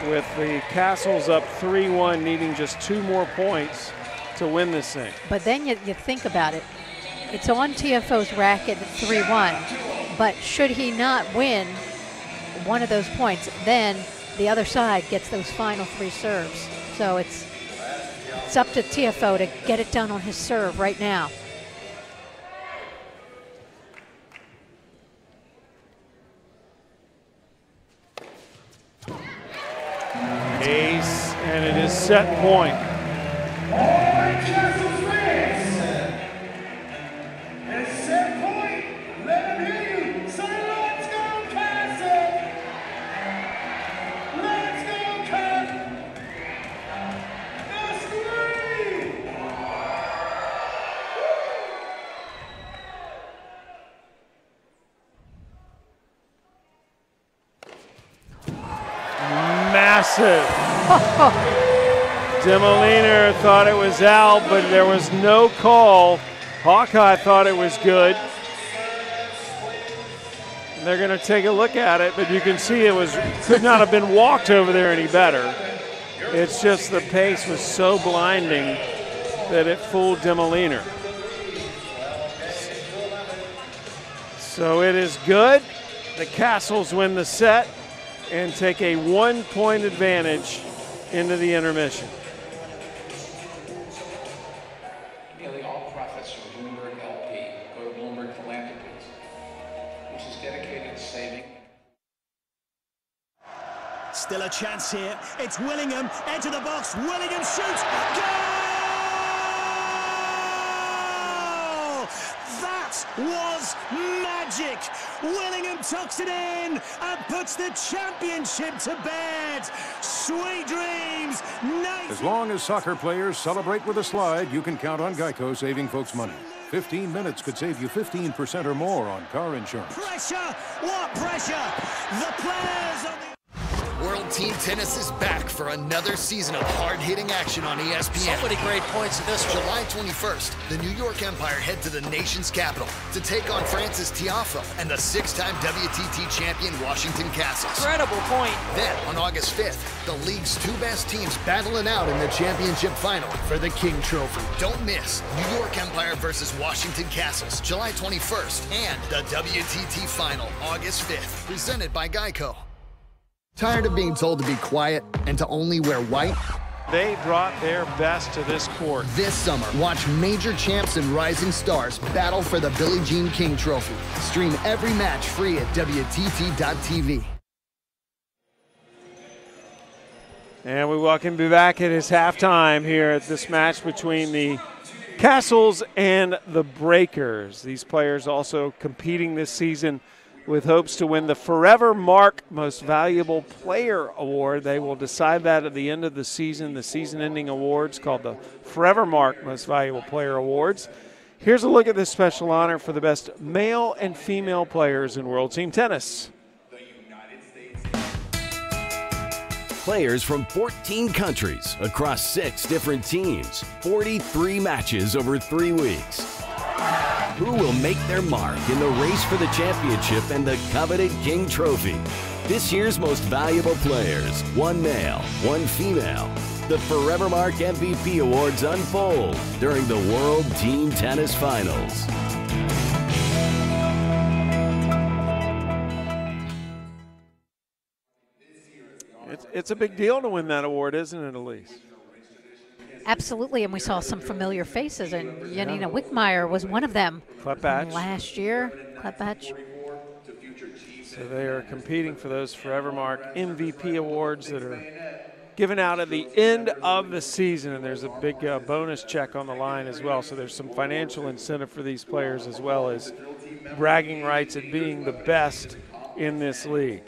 with the Kastles up 3-1, needing just 2 more points to win this thing. But then you think about it. It's on TFO's racket at 3-1, but should he not win one of those points, then the other side gets those final 3 serves. So it's up to TFO to get it done on his serve right now. Ace, and it is set point. Massive. Demoliner thought it was out, but there was no call. Hawkeye thought it was good. They're going to take a look at it, but you can see could not have been walked over there any better. It's just the pace was so blinding that it fooled Demoliner. So it is good. The Kastles win the set and take a 1-point advantage into the intermission. Nearly all profits from Bloomberg LP go to Bloomberg Philanthropies, which is dedicated to saving. Still a chance here. It's Willingham. Into the box. Willingham shoots. Goal! That was magic. Willingham tucks it in and puts the championship to bed. Sweet dreams. Nice. As long as soccer players celebrate with a slide, you can count on Geico saving folks money. 15 minutes could save you 15% or more on car insurance. Pressure. What pressure? The players on the... World Team Tennis is back for another season of hard-hitting action on ESPN. So many great points in this one. July 21st, the New York Empire head to the nation's capital to take on Francis Tiafoe and the 6-time WTT champion Washington Castles. Incredible point. Then, on August 5th, the league's 2 best teams battling out in the championship final for the King Trophy. Don't miss New York Empire versus Washington Castles, July 21st, and the WTT final, August 5th, presented by Geico. Tired of being told to be quiet and to only wear white? They brought their best to this court. This summer, watch major champs and rising stars battle for the Billie Jean King Trophy. Stream every match free at WTT.tv. And we welcome you back. It is halftime here at this match between the Kastles and the Breakers. These players also competing this season with hopes to win the Forever Mark Most Valuable Player Award. They will decide that at the end of the season-ending awards called the Forever Mark Most Valuable Player Awards. Here's a look at this special honor for the best male and female players in World Team Tennis. Players from 14 countries across 6 different teams, 43 matches over 3 weeks. Who will make their mark in the race for the championship and the coveted King Trophy? This year's most valuable players, 1 male, 1 female. The Forever Mark MVP Awards unfold during the World Team Tennis Finals. It's a big deal to win that award, isn't it, Elise? Absolutely, and we saw some familiar faces, and Janina Wickmeyer was one of them. Klepach. Last year, Klepach. So they are competing for those Forever Mark MVP awards that are given out at the end of the season, and there's a big bonus check on the line as well. So there's some financial incentive for these players as well as bragging rights at being the best in this league.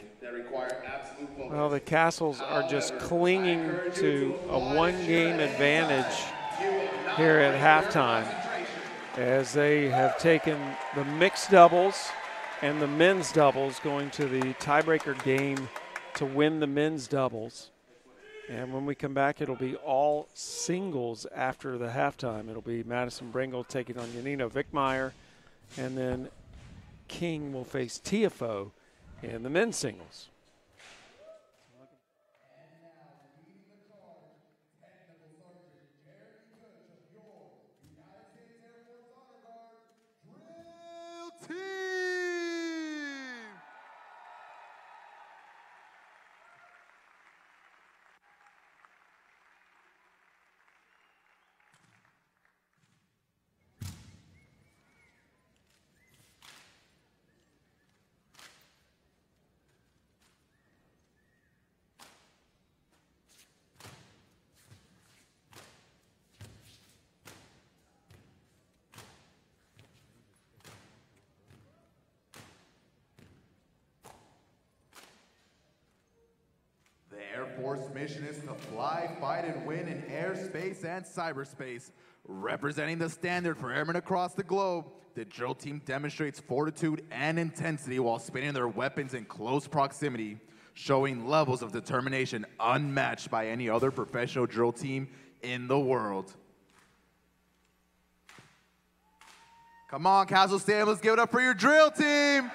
Well, the Kastles are just clinging to a 1-game advantage here at halftime as they have taken the mixed doubles and the men's doubles, going to the tiebreaker game to win the men's doubles. And when we come back, it'll be all singles after the halftime. It'll be Madison Bringle taking on Janina Wickmeyer, and then King will face Tiafoe in the men's singles. Force mission is to fly, fight, and win in airspace and cyberspace. Representing the standard for airmen across the globe, the drill team demonstrates fortitude and intensity while spinning their weapons in close proximity, showing levels of determination unmatched by any other professional drill team in the world. Come on, Kastles Stadium, let's give it up for your drill team.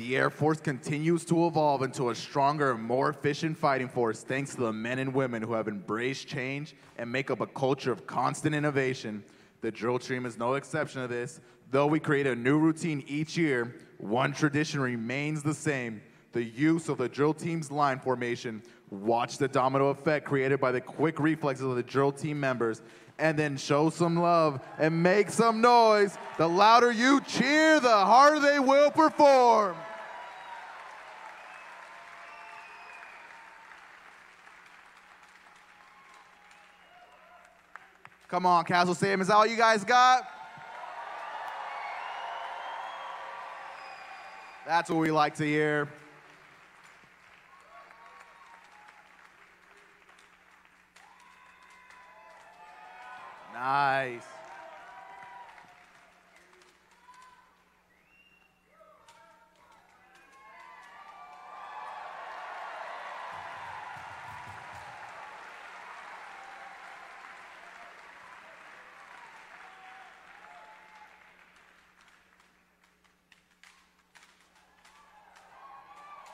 The Air Force continues to evolve into a stronger and more efficient fighting force thanks to the men and women who have embraced change and make up a culture of constant innovation. The drill team is no exception to this. Though we create a new routine each year, one tradition remains the same: the use of the drill team's line formation. Watch the domino effect created by the quick reflexes of the drill team members, and then show some love and make some noise. The louder you cheer, the harder they will perform. Come on, Castle Stadium, is that all you guys got? That's what we like to hear. Nice.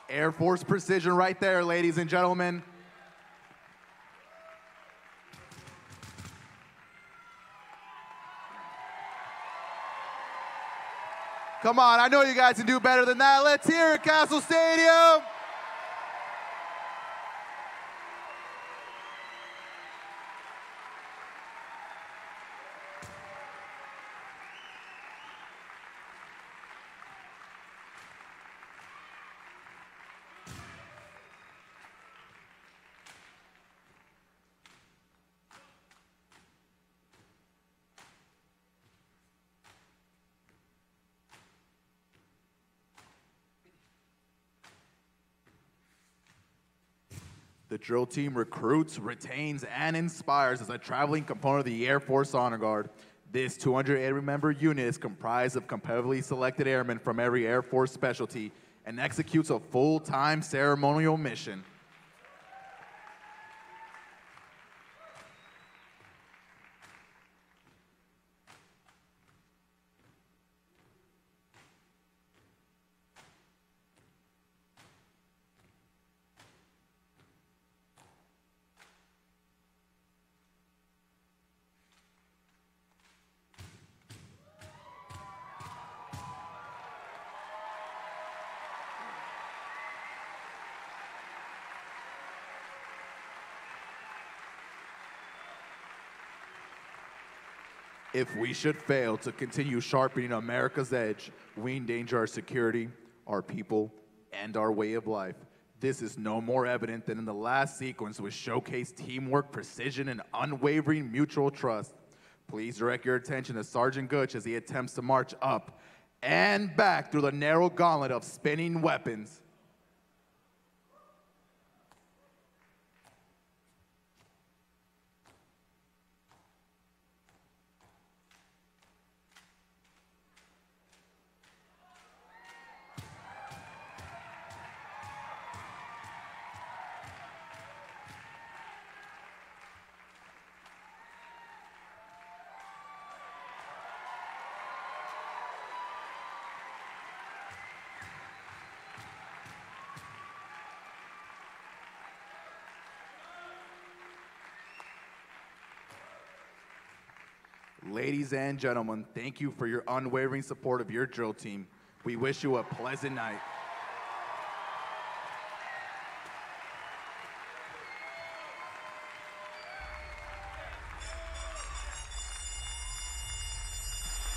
Air Force precision right there, ladies and gentlemen. Come on, I know you guys can do better than that. Let's hear it, Castle Stadium. The drill team recruits, retains, and inspires as a traveling component of the Air Force Honor Guard. This 280-member unit is comprised of competitively selected airmen from every Air Force specialty and executes a full-time ceremonial mission. If we should fail to continue sharpening America's edge, we endanger our security, our people, and our way of life. This is no more evident than in the last sequence, which showcased teamwork, precision, and unwavering mutual trust. Please direct your attention to Sergeant Gooch as he attempts to march up and back through the narrow gauntlet of spinning weapons. Ladies and gentlemen, thank you for your unwavering support of your drill team. We wish you a pleasant night.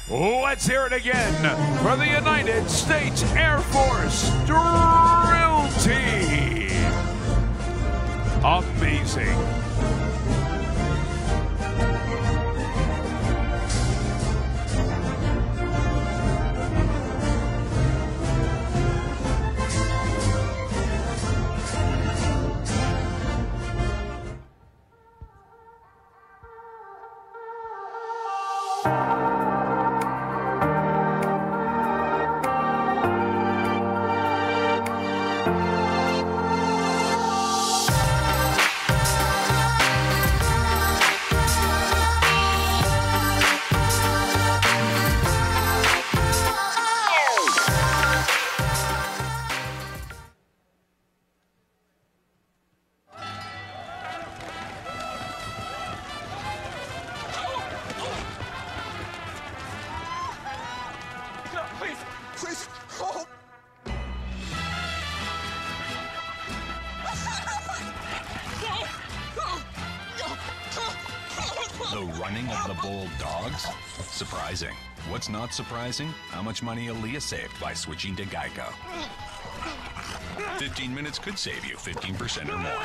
Let's hear it again for the United States Air Force Drill Team. Amazing. running of the Bulldogs? Surprising. What's not surprising? How much money Aaliyah saved by switching to Geico. 15 minutes could save you 15% or more.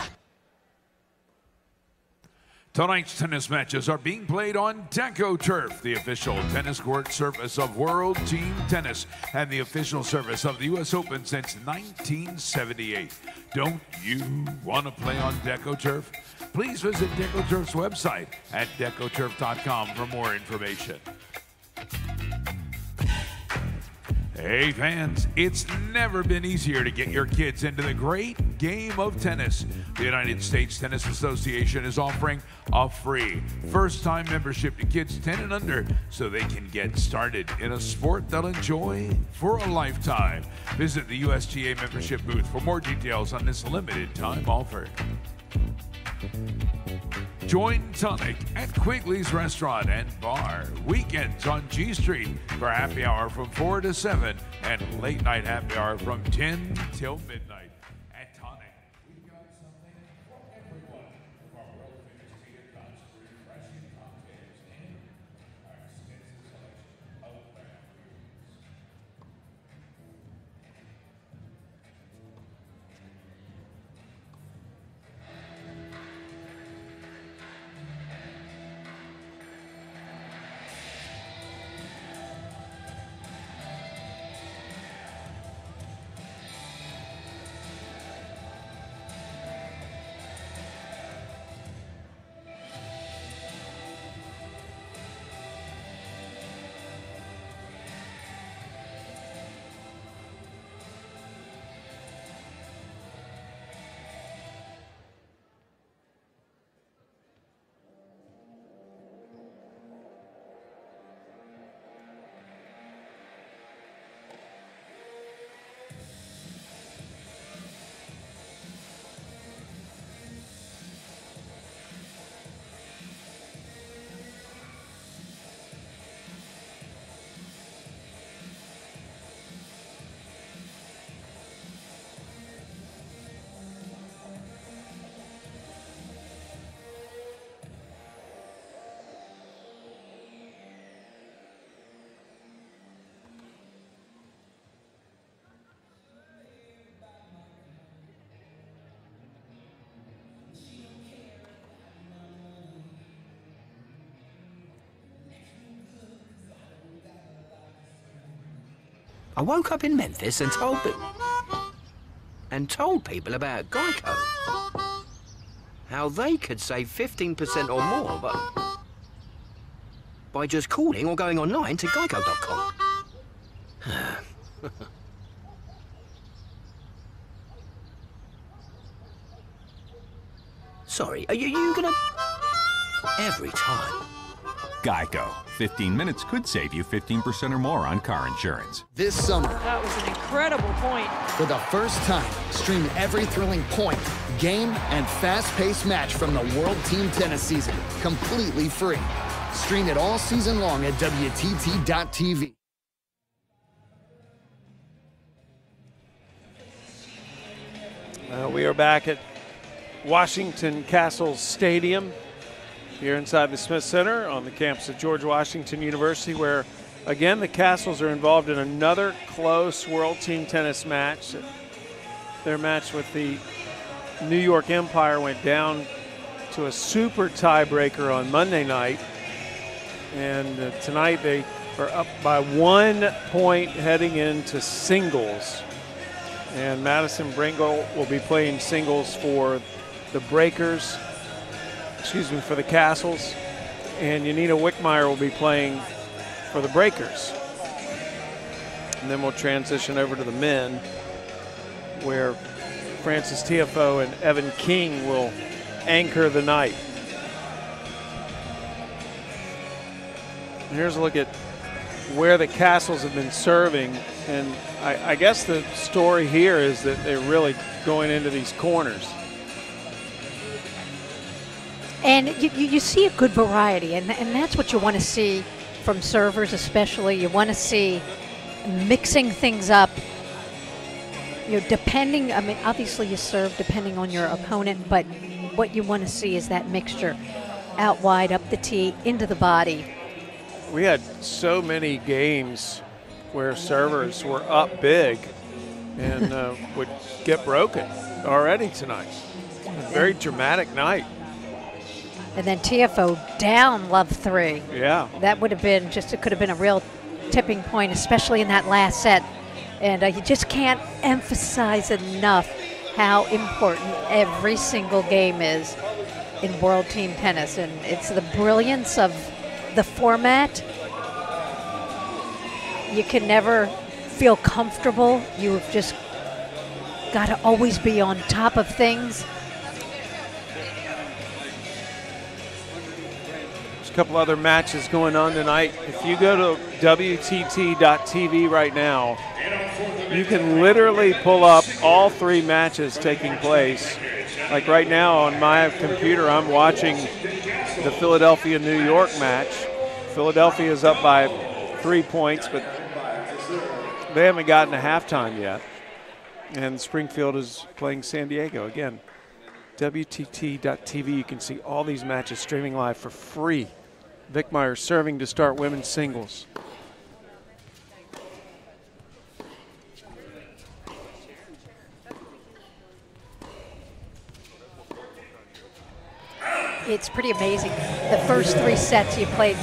Tonight's tennis matches are being played on DecoTurf, the official tennis court surface of World Team Tennis and the official surface of the U.S. Open since 1978. Don't you want to play on DecoTurf? Please visit DecoTurf's website at decoturf.com for more information. Hey fans, it's never been easier to get your kids into the great game of tennis. The United States Tennis Association is offering a free first-time membership to kids 10 and under so they can get started in a sport they'll enjoy for a lifetime. Visit the USTA membership booth for more details on this limited time offer. Join Tonic at Quigley's Restaurant and Bar weekends on G Street for happy hour from 4 to 7 and late night happy hour from 10 till midnight. At Tonic, we've got something for everyone. From our world famous tater tots to refreshing cocktails and our extensive selection of craft beers. I woke up in Memphis and told people about Geico. How they could save 15% or more, but by just calling or going online to geico.com. Sorry, are you gonna... Every time. Geico. 15 minutes could save you 15% or more on car insurance. This summer, that was an incredible point. For the first time, stream every thrilling point, game, and fast-paced match from the World Team Tennis season, completely free. Stream it all season long at WTT.tv. We are back at Washington Kastles Stadium here inside the Smith Center on the campus of George Washington University, where, again, the Kastles are involved in another close World Team Tennis match. Their match with the New York Empire went down to a super tiebreaker on Monday night. And tonight they are up by 1 point heading into singles. And Madison Bringle will be playing singles for the Breakers. For the Kastles, and Janina Wickmeyer will be playing for the Breakers. And then we'll transition over to the men, where Francis Tiafoe and Evan King will anchor the night. And here's a look at where the Kastles have been serving, and I guess the story here is that they're really going into these corners. And you see a good variety, and that's what you want to see from servers especially. You want to see mixing things up. You know, depending, I mean, obviously you serve depending on your opponent, but what you want to see is that mixture. out wide, up the tee, into the body. We had so many games where servers were up big and would get broken already tonight. A very dramatic night. And then TFO down love 3. Yeah. That would have been just, it could have been a real tipping point, especially in that last set. And you just can't emphasize enough how important every single game is in World Team Tennis. And it's the brilliance of the format. You can never feel comfortable. You've just got to always be on top of things. There's a couple other matches going on tonight. If you go to WTT.tv right now, you can literally pull up all 3 matches taking place. Like right now on my computer, I'm watching the Philadelphia-New York match. Philadelphia is up by 3 points, but they haven't gotten to halftime yet. And Springfield is playing San Diego. Again, WTT.tv, you can see all these matches streaming live for free. Vickmeyer serving to start women's singles. It's pretty amazing. The first 3 sets you played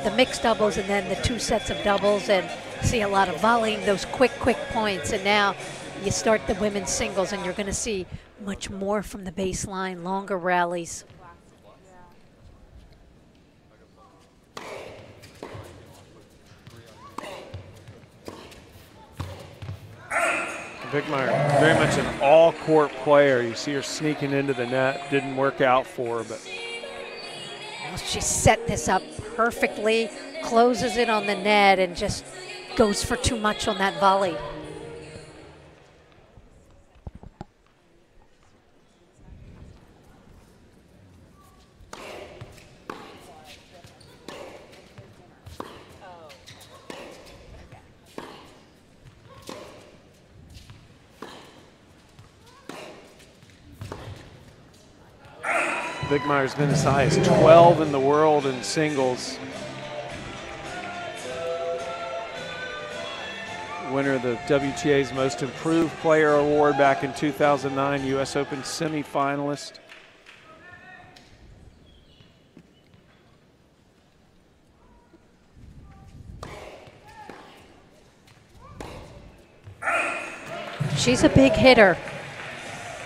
the mixed doubles and then the 2 sets of doubles, and see a lot of volleying, those quick points. And now you start the women's singles and you're going to see much more from the baseline, longer rallies. Vickmeyer, very much an all-court player. You see her sneaking into the net. Didn't work out for her, but she set this up perfectly, closes it on the net, and just goes for too much on that volley. Vickmeyer's been as high as 12 in the world in singles. Winner of the WTA's Most Improved Player Award back in 2009, U.S. Open semifinalist. She's a big hitter.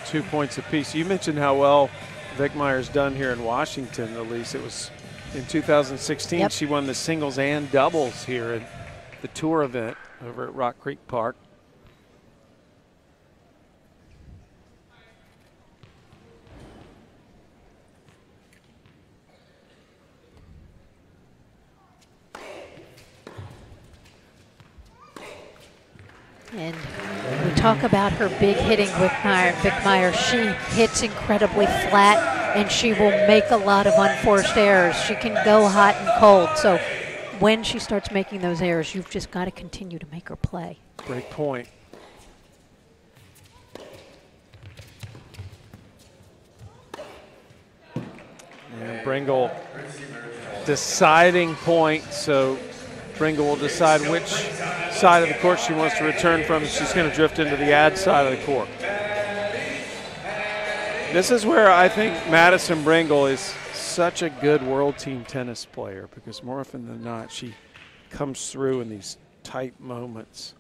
2 points apiece. You mentioned how well Vickmeyer's done here in Washington, Elise. It was in 2016 She won the singles and doubles here at the tour event over at Rock Creek Park. And we talk about her big hitting with Vickmeyer. She hits incredibly flat, and she will make a lot of unforced errors. She can go hot and cold. So when she starts making those errors, you've just got to continue to make her play. Great point. And Bringle deciding point, so Bringle will decide which side of the court she wants to return from. She's going to drift into the ad side of the court. This is where I think Madison Bringle is such a good World Team Tennis player, because more often than not, she comes through in these tight moments.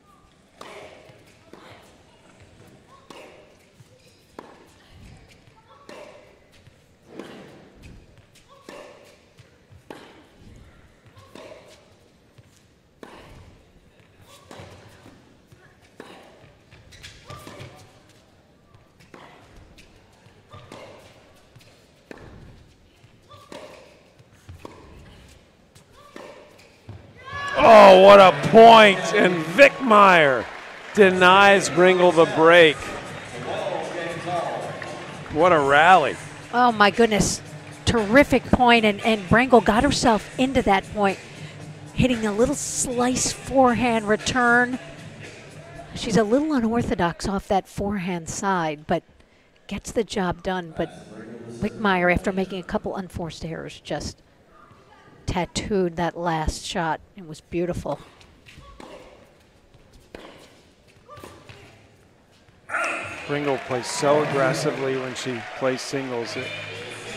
Oh, what a point, and Vickmeyer denies Bringle the break. What a rally. Oh my goodness, terrific point, and Bringle got herself into that point, hitting a little slice forehand return. She's a little unorthodox off that forehand side, but gets the job done. But Wickmeyer, after making a couple unforced errors, just tattooed that last shot. It was beautiful. Bringle plays so aggressively when she plays singles.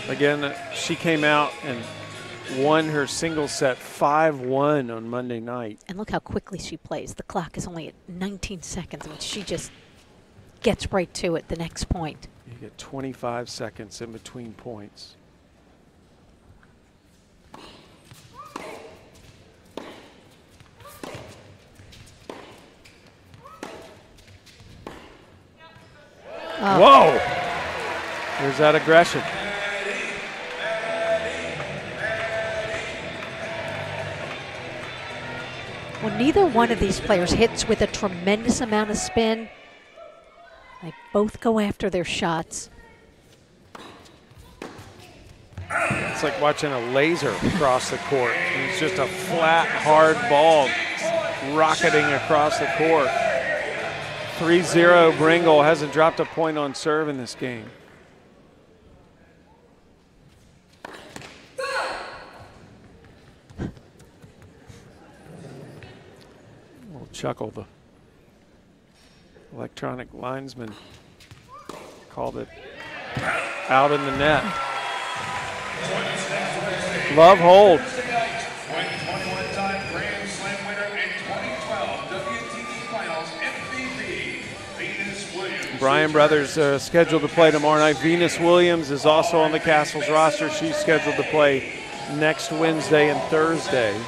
Again, she came out and won her single set 5-1 on Monday night. And look how quickly she plays. The clock is only at 19 seconds, and she just gets right to it the next point. You get 25 seconds in between points. Oh. Whoa! There's that aggression. When neither one of these players hits with a tremendous amount of spin, they both go after their shots. It's like watching a laser cross the court. It's just a flat, hard ball rocketing across the court. 3-0, Bringle hasn't dropped a point on serve in this game. We'll chuckle. The electronic linesman called it out in the net. Love hold. Bryan Brothers scheduled to play tomorrow night. Venus Williams is also on the Kastles roster. She's scheduled to play next Wednesday and Thursday.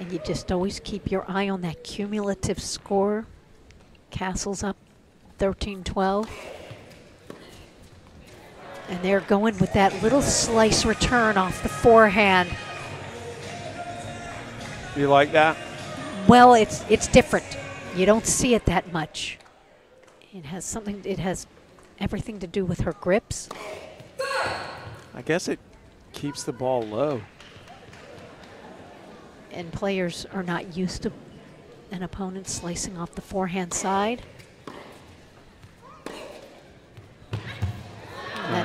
And you just always keep your eye on that cumulative score. Kastles up 13-12. And they're going with that little slice return off the forehand. You like that? Well, it's different. You don't see it that much. It has everything to do with her grips. I guess it keeps the ball low. And players are not used to an opponent slicing off the forehand side.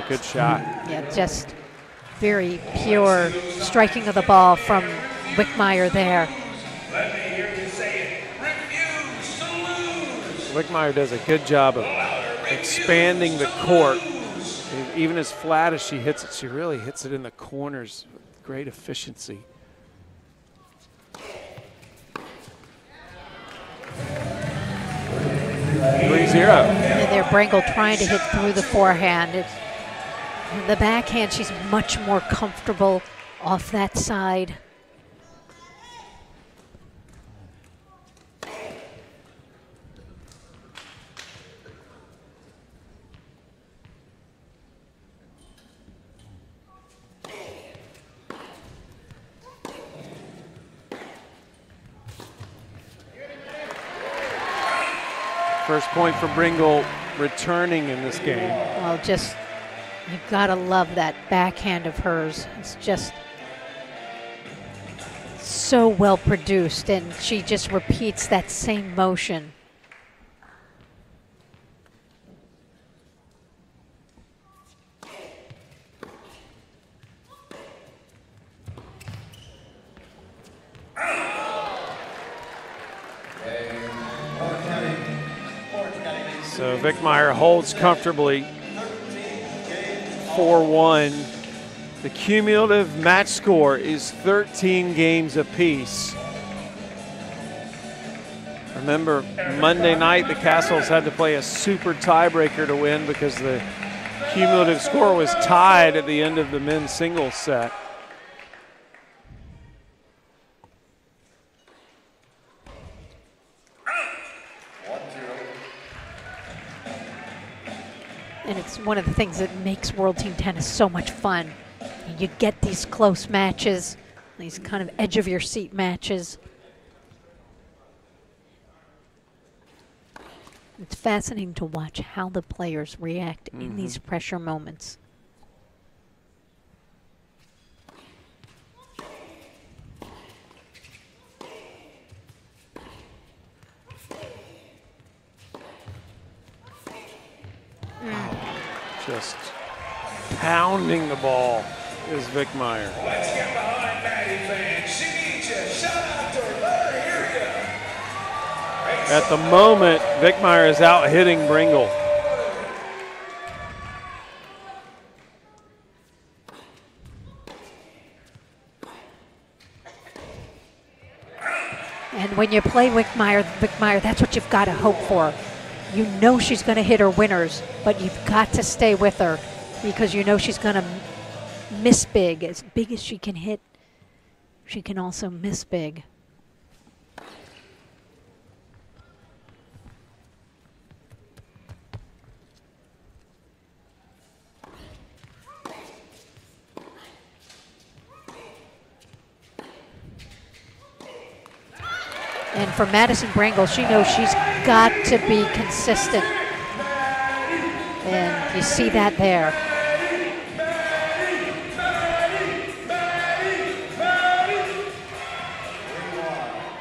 Good shot. Yeah, just very pure striking of the ball from Wickmeyer there. Wickmeyer does a good job of expanding the court. Even as flat as she hits it, she really hits it in the corners with great efficiency. And there, Bringle trying to hit through the forehand. The backhand, she's much more comfortable off that side. First point for Bringle returning in this game. Well, just, you've got to love that backhand of hers. It's just so well produced, and she just repeats that same motion. So Wickmeyer holds comfortably 4-1. The cumulative match score is 13 games apiece. Remember, Monday night the Kastles had to play a super tiebreaker to win because the cumulative score was tied at the end of the men's singles set. And it's one of the things that makes World Team Tennis so much fun. You get these close matches, these kind of edge of your seat matches. It's fascinating to watch how the players react in these pressure moments. Just pounding the ball is Wickmeyer. Let's get behind Maddie, fans. She needs you. Shout out to her. Let her hear you. At the moment, Wickmeyer is out hitting Bringle. And when you play Wickmeyer, that's what you've got to hope for. You know she's going to hit her winners, but you've got to stay with her because you know she's going to miss big. As big as she can hit, she can also miss big. And for Madison Bringle, she knows she's got to be consistent. And you see that there.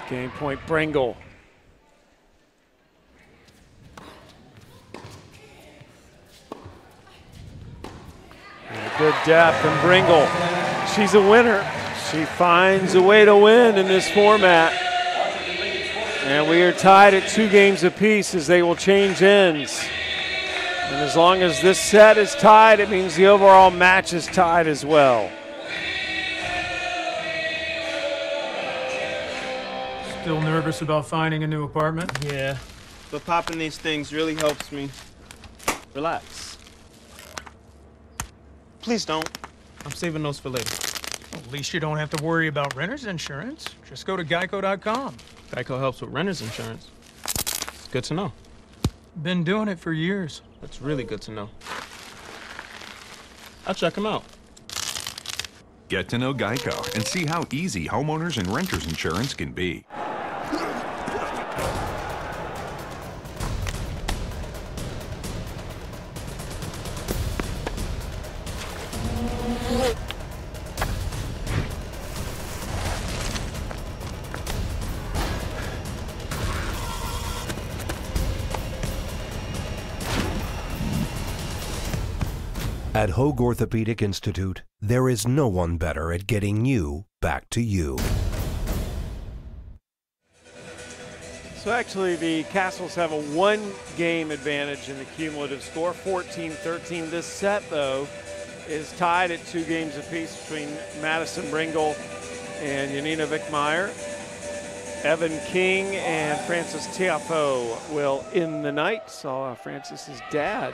Game point, Bringle. And good depth, and Bringle, she's a winner. She finds a way to win in this format. And we are tied at 2 games apiece as they will change ends. And as long as this set is tied, it means the overall match is tied as well. Still nervous about finding a new apartment? Yeah, but popping these things really helps me relax. Please don't. I'm saving those for later. At least you don't have to worry about renter's insurance. Just go to geico.com. Geico helps with renter's insurance. It's good to know. Been doing it for years. That's really good to know. I'll check them out. Get to know Geico and see how easy homeowners and renters insurance can be. At Hoag Orthopedic Institute, there is no one better at getting you back to you. So actually the Kastles have a 1-game advantage in the cumulative score, 14-13. This set, though, is tied at 2 games apiece between Madison Bringle and Janina Wickmeyer. Evan King and Francis Tiafoe will end the night. Saw Francis's dad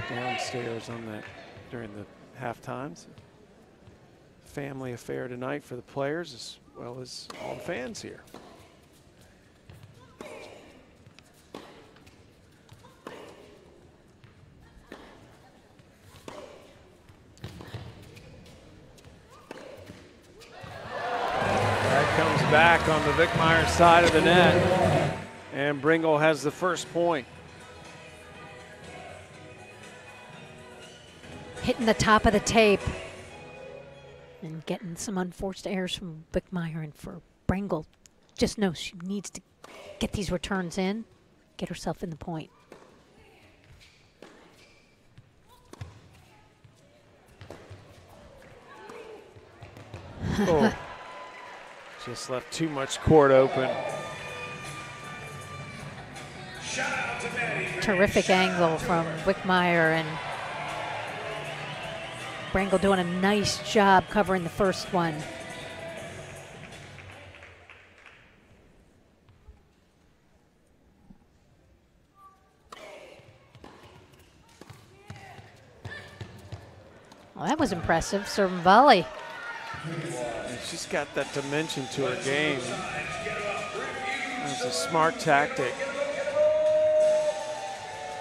downstairs on that during the half times. Family affair tonight for the players as well as all the fans here. That comes back on the Wickmeyer side of the net, and Bringle has the first point. Hitting the top of the tape and getting some unforced errors from Wickmeyer, and for Bringle, just knows she needs to get these returns in, get herself in the point. Oh, just left too much court open. Terrific angle from Wickmeyer, and Bringle doing a nice job covering the first one. Well, that was impressive. Serve and volley. And she's got that dimension to her game. That's a smart tactic.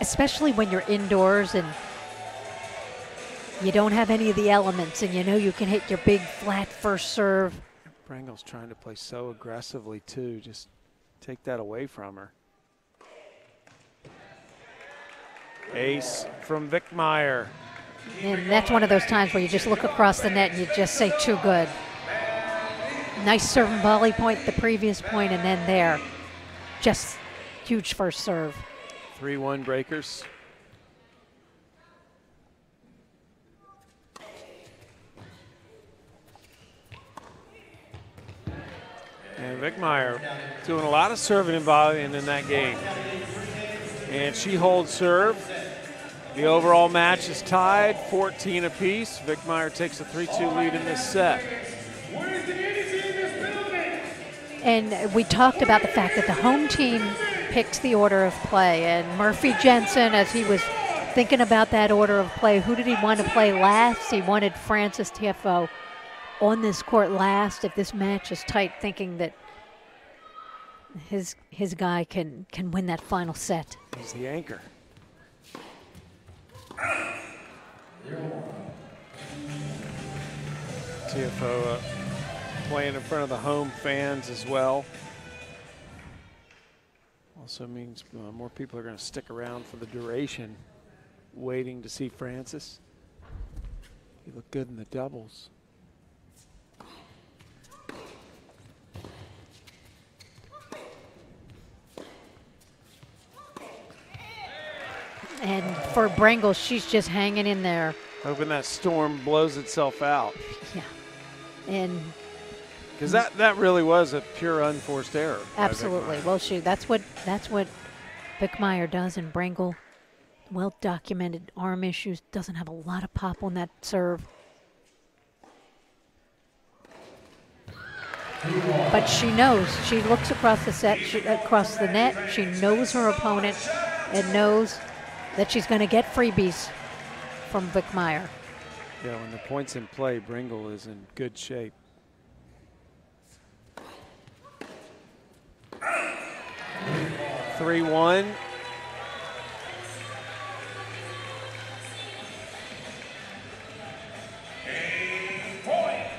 Especially when you're indoors and you don't have any of the elements and you know you can hit your big flat first serve. Bringle's trying to play so aggressively too. Just take that away from her. Ace from Wickmeyer. And that's one of those times where you just look across the net and you just say too good. Nice serve and volley point, the previous point, and then there. Just huge first serve. 3-1 breakers. Wickmeyer doing a lot of serving and volleying in that game. And she holds serve. The overall match is tied, 14 apiece. Wickmeyer takes a 3-2 lead in this set. And we talked about the fact that the home team picks the order of play. And Murphy Jensen, as he was thinking about that order of play, who did he want to play last? He wanted Frances Tiafoe on this court last if this match is tight, thinking that his guy can win that final set. He's the anchor. Tiafoe playing in front of the home fans as well. Also means more people are going to stick around for the duration, waiting to see Frances. He looked good in the doubles. And for Brangle, she's just hanging in there. Hoping that storm blows itself out. Yeah. And because that really was a pure unforced error. Absolutely. Well, that's what Wickmeyer does, and Brangle, well documented arm issues, doesn't have a lot of pop on that serve. But she knows. She looks across the set, across the net. She knows her opponent and knows that she's going to get freebies from Wickmeyer. Yeah, when the point's in play, Brangle is in good shape. – 3-1.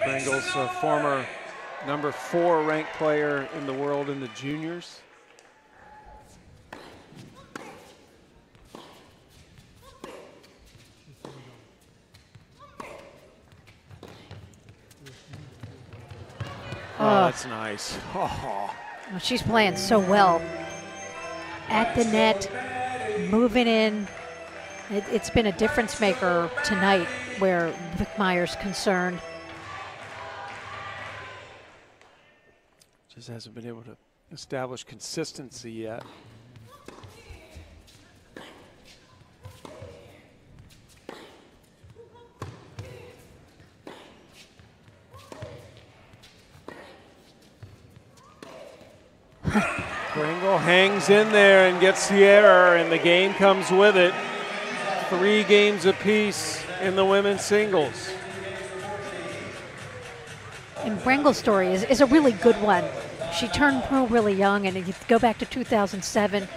Brangle's a former number 4 ranked player in the world in the juniors. Oh, that's nice. Oh. Well, she's playing so well. At the net, moving in. It's been a difference maker tonight where Wickmeyer's concerned. Just hasn't been able to establish consistency yet. Brangle hangs in there and gets the error, and the game comes with it. 3 games apiece in the women's singles. And Brangle's story is a really good one. She turned pro really young, and if you go back to 2007,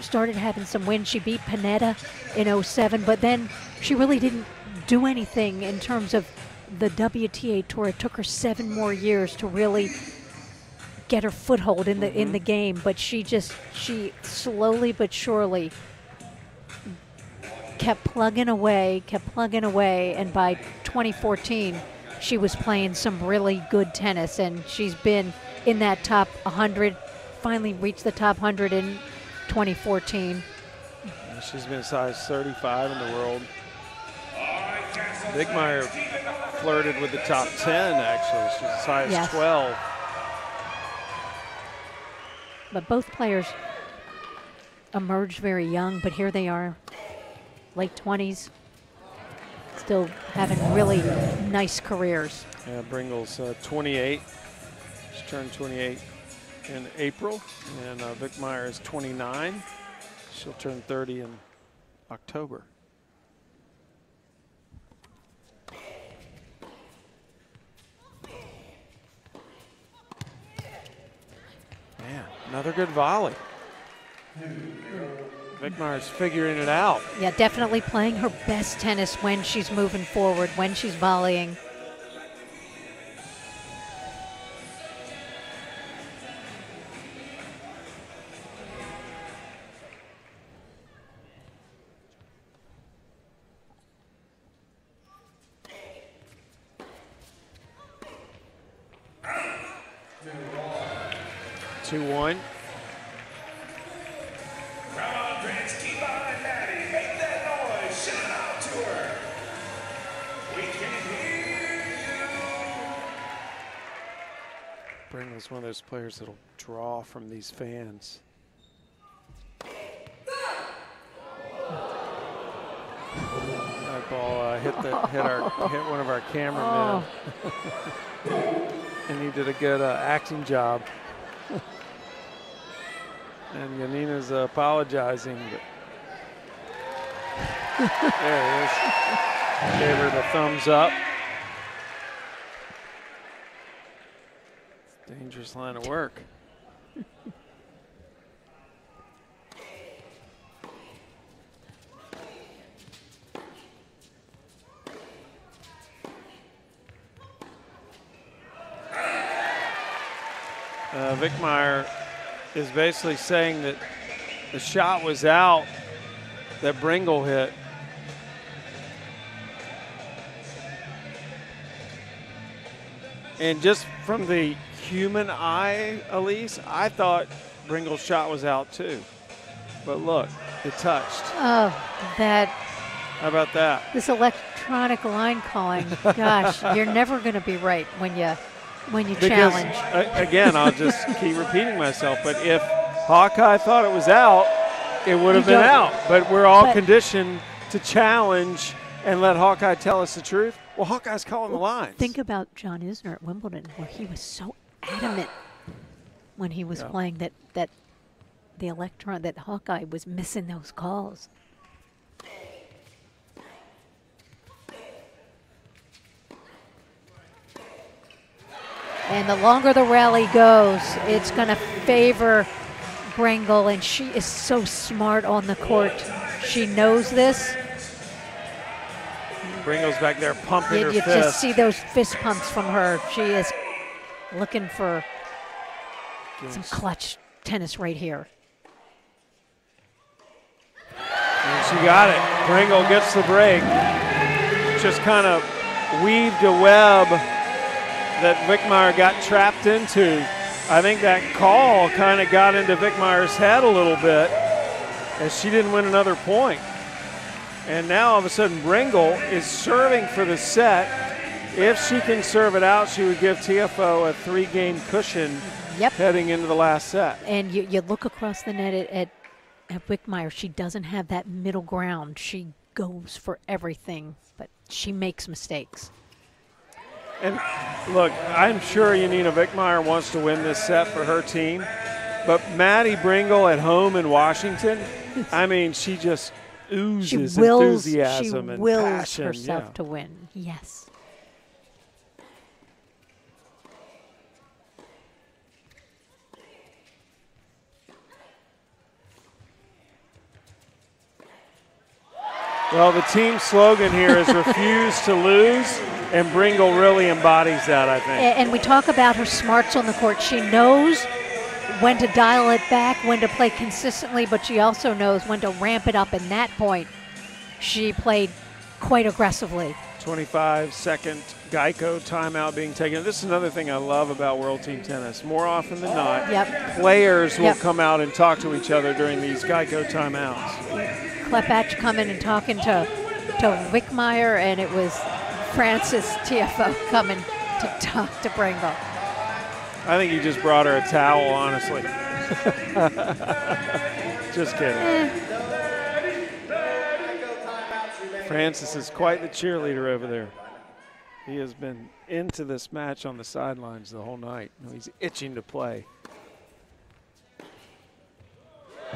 started having some wins. She beat Panetta in 07, but then she really didn't do anything in terms of the WTA Tour. It took her 7 more years to really get her foothold in the game, but she slowly but surely kept plugging away, and by 2014 she was playing some really good tennis, and she's been in that top 100, finally reached the top 100 in 2014. She's been size 35 in the world. Wickmeyer flirted with the top 10 actually. She's a size 12. But both players emerged very young, but here they are, late 20s, still having really nice careers. Yeah, Brangle's 28. She turned 28 in April, and Wickmeyer is 29. She'll turn 30 in October. Man, another good volley. Wickmeyer's figuring it out. Yeah, definitely playing her best tennis when she's moving forward, when she's volleying. Two, 2-1. Bringle's one of those players that'll draw from these fans. That ball hit one of our cameramen, and he did a good acting job. And Janina's apologizing, but there it is. Gave her the thumbs up. Dangerous line of work. Wickmeyer is basically saying that the shot was out that Bringle hit. And just from the human eye, Elise, I thought Bringle's shot was out too. But look, it touched. Oh, that. How about that? This electronic line calling, gosh, you're never going to be right when you challenge. Again, I'll just keep repeating myself, but if Hawkeye thought it was out, it would have been out. But we're all conditioned to challenge and let Hawkeye tell us the truth. Well, Hawkeye's calling the lines. Think about John Isner at Wimbledon, where he was so adamant when he was playing that Hawkeye was missing those calls. And the longer the rally goes, it's going to favor Bringle, and she is so smart on the court. She knows this. Bringle's back there pumping her fist. You just see those fist pumps from her. She is looking for some clutch tennis right here. And she got it. Bringle gets the break. Just kind of weaved a web that Wickmeyer got trapped into. I think that call kind of got into Wickmeyer's head a little bit as she didn't win another point. And now all of a sudden Bringle is serving for the set. If she can serve it out, she would give TFO a 3-game cushion heading into the last set. And you look across the net at Wickmeyer, she doesn't have that middle ground. She goes for everything, but she makes mistakes. And look, I'm sure Janina Wickmeyer wants to win this set for her team, but Maddie Bringle at home in Washington, I mean, she just oozes enthusiasm and passion. She wills herself to win, yes. Well, the team slogan here is refuse to lose, and Bringle really embodies that, I think. And we talk about her smarts on the court. She knows when to dial it back, when to play consistently, but she also knows when to ramp it up. In that point, she played quite aggressively. 25-second Geico timeout being taken. This is another thing I love about World Team Tennis. More often than not, players will come out and talk to each other during these Geico timeouts. Klepach coming and talking to Wickmeyer, and it was Francis TFO coming to talk to Bringle. I think he just brought her a towel, honestly. Just kidding. Francis is quite the cheerleader over there. He has been into this match on the sidelines the whole night. He's itching to play.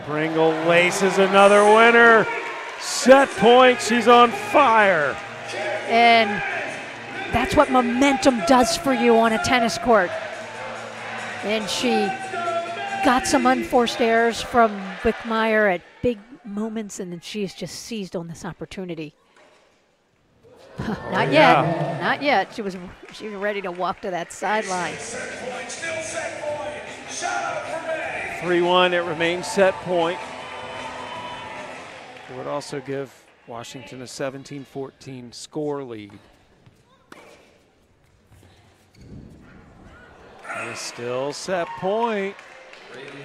Bringle laces another winner. Set point, she's on fire. And that's what momentum does for you on a tennis court. And she got some unforced errors from Wickmeyer at big moments, and then she's just seized on this opportunity. Not yet, not yet. She was ready to walk to that sideline. 3-1, it remains set point. It would also give Washington a 17-14 score lead. It's still set point.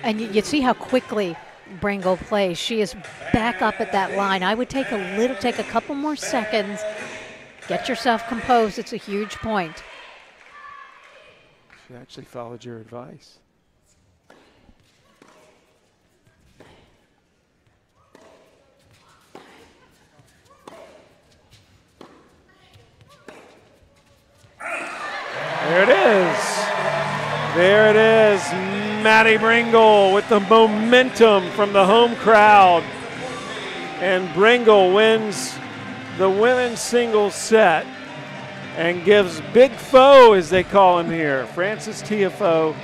And you see how quickly Bringle plays. She is back up at that line. I would take a couple more seconds. Get yourself composed. It's a huge point. She actually followed your advice. There it is. There it is. Maddie Bringle with the momentum from the home crowd. And Bringle wins the women's singles set and gives Big Foe, as they call him here, Frances Tiafoe,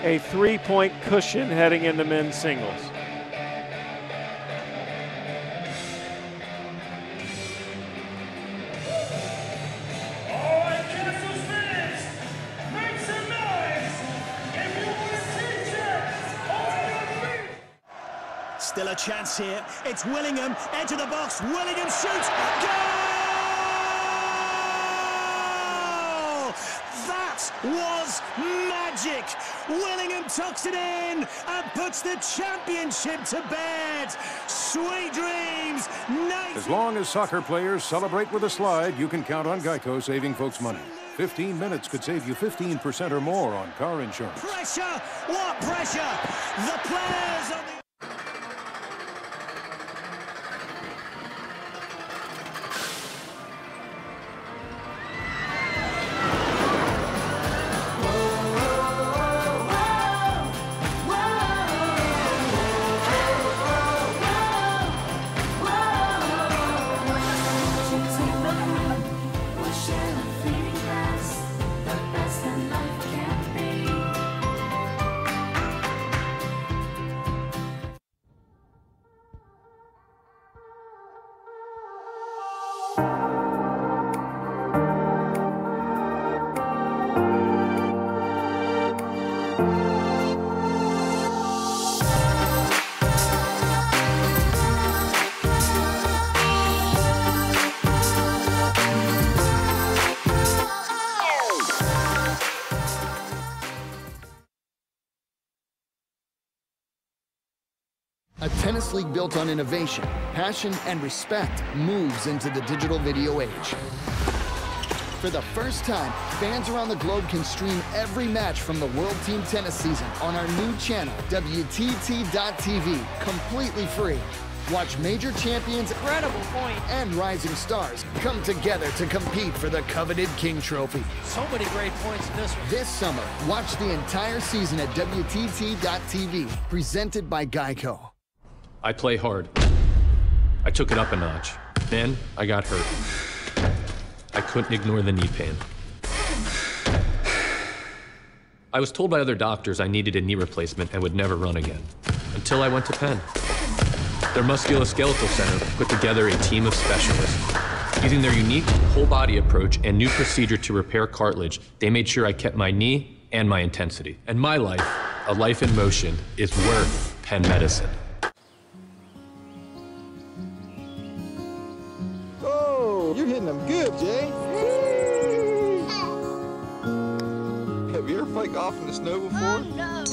a 3-point cushion heading into men's singles. Still a chance here. It's Willingham, edge of the box. Willingham shoots. Goal! That was magic. Willingham tucks it in and puts the championship to bed. Sweet dreams. As long as soccer players celebrate with a slide, you can count on Geico saving folks money. 15 minutes could save you 15% or more on car insurance. Pressure. What pressure? The players on the... A tennis league built on innovation, passion, and respect moves into the digital video age. For the first time, fans around the globe can stream every match from the World Team Tennis season on our new channel, WTT.tv, completely free. Watch major champions, incredible point, and rising stars come together to compete for the coveted King Trophy. So many great points in this one. This summer, watch the entire season at WTT.tv, presented by Geico. I play hard. I took it up a notch. Then I got hurt. I couldn't ignore the knee pain. I was told by other doctors I needed a knee replacement and would never run again. Until I went to Penn. Their musculoskeletal center put together a team of specialists. Using their unique whole-body approach and new procedure to repair cartilage, they made sure I kept my knee and my intensity. And my life, a life in motion, is worth Penn Medicine. Oh, you're hitting them good, Jay. Have you ever played golf in the snow before? Oh, no.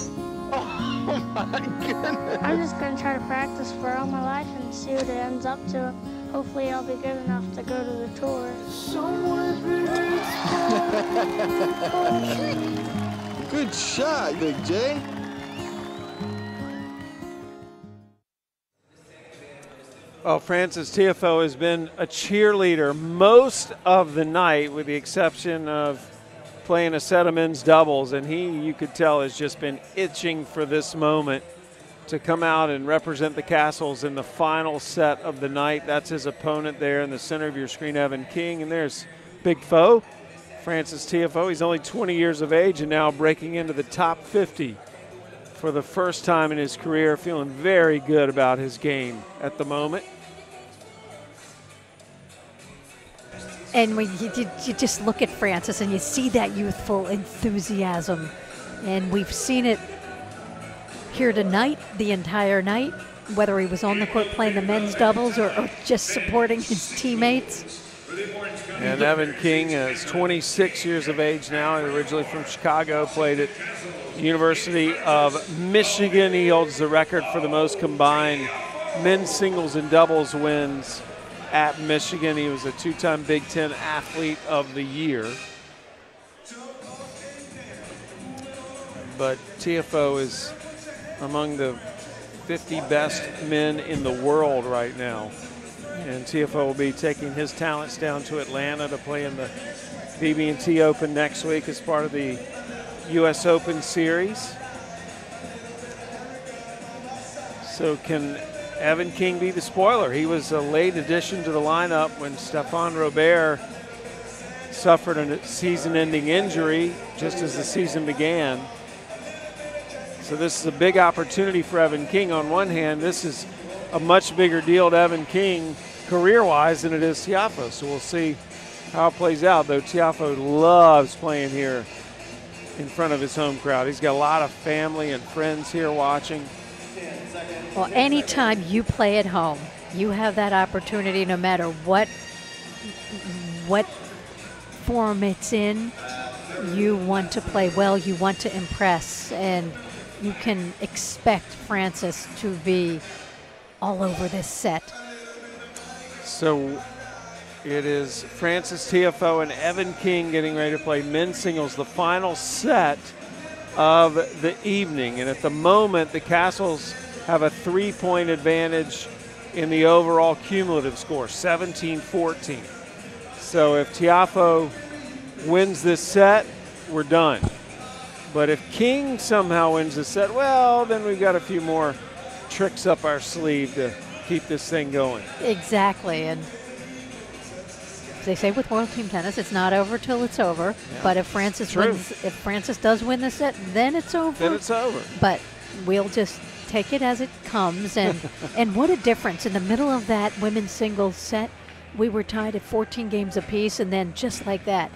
Oh, my goodness. I'm just going to try to practice for all my life and see what it ends up to. Hopefully I'll be good enough to go to the tour. Good shot, Big J. Well, Frances Tiafoe has been a cheerleader most of the night, with the exception of playing a set of men's doubles, and he, you could tell, has just been itching for this moment to come out and represent the Kastles in the final set of the night. That's his opponent there in the center of your screen, Evan King, and there's Big Foe, Frances Tiafoe. He's only 20 years of age and now breaking into the top 50 for the first time in his career, feeling very good about his game at the moment. And when you just look at Frances and you see that youthful enthusiasm, and we've seen it here tonight, the entire night, whether he was on the court playing the men's doubles or just supporting his teammates. And Evan King is 26 years of age now, originally from Chicago, played at the University of Michigan. He holds the record for the most combined men's singles and doubles wins at Michigan. He was a two-time Big Ten Athlete of the Year. but TFO is among the 50 best men in the world right now. And TFO will be taking his talents down to Atlanta to play in the BB&T Open next week as part of the U.S. Open Series. So can Evan King be the spoiler? He was a late addition to the lineup when Stéphane Robert suffered a season-ending injury just as the season began. So this is a big opportunity for Evan King. On one hand, this is a much bigger deal to Evan King career-wise than it is Tiafoe. So we'll see how it plays out, though Tiafoe loves playing here in front of his home crowd. He's got a lot of family and friends here watching. Well, anytime you play at home, you have that opportunity no matter what form it's in. You want to play well, you want to impress, and you can expect Francis to be all over this set. So it is Francis Tiafoe and Evan King getting ready to play men's singles, the final set of the evening. And at the moment, the Kastles have a 3-point advantage in the overall cumulative score, 17-14. So if Tiafoe wins this set, we're done. But if King somehow wins the set, well, then we've got a few more tricks up our sleeve to keep this thing going. Exactly, and they say with World Team Tennis, it's not over till it's over. Yeah. But if Francis does win the set, then it's over. Then it's over. But we'll just take it as it comes, and and what a difference in the middle of that women's singles set. We were tied at 14 games apiece, and then just like that,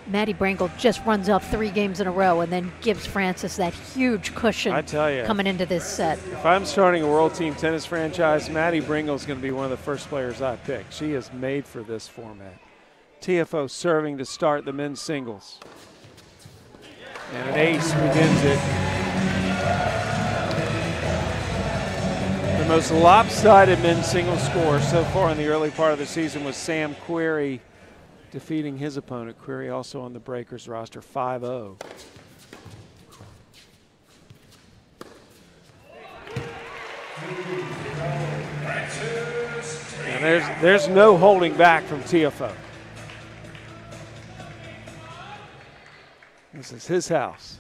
Maddie Brangle just runs up 3 games in a row and then gives Francis that huge cushion. I tell you, coming into this set. If I'm starting a World Team Tennis franchise, Maddie Brangle is going to be one of the first players I pick. She is made for this format. Tiafoe serving to start the men's singles. And an ace begins it. The most lopsided men's singles score so far in the early part of the season was Sam Querrey defeating his opponent. Querrey also on the Breakers roster, 5-0. And there's no holding back from Tiafoe. This is his house.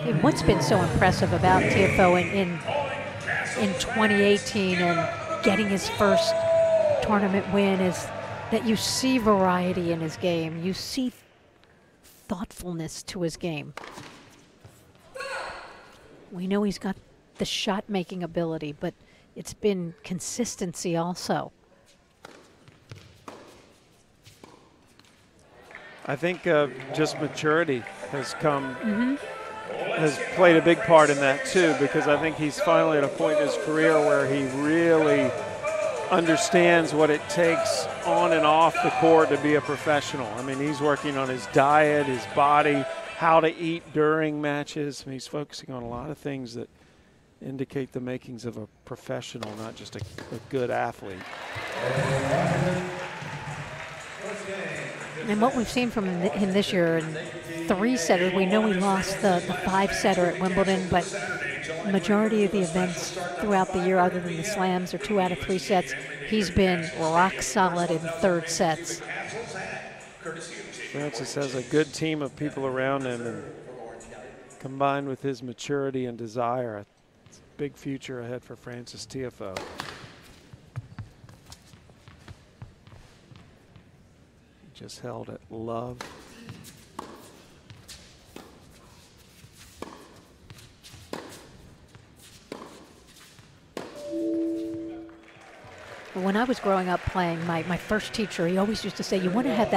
And what's been so impressive about Tiafoe in 2018 and getting his first tournament win is that you see variety in his game. You see thoughtfulness to his game. We know he's got the shot-making ability, but it's been consistency also. I think just maturity has come, has played a big part in that too, because I think he's finally at a point in his career where he really understands what it takes on and off the court to be a professional. I mean, he's working on his diet, his body, how to eat during matches. I mean, he's focusing on a lot of things that indicate the makings of a professional, not just a good athlete. And what we've seen from him this year in 3-setters, we know he lost the 5-setter at Wimbledon, but majority of the events throughout the year, other than the slams or 2 out of 3 sets, he's been rock solid in 3rd sets. Francis has a good team of people around him, and combined with his maturity and desire, it's a big future ahead for Francis Tiafoe. Just held at love. When I was growing up playing, my first teacher, he always used to say, you want to have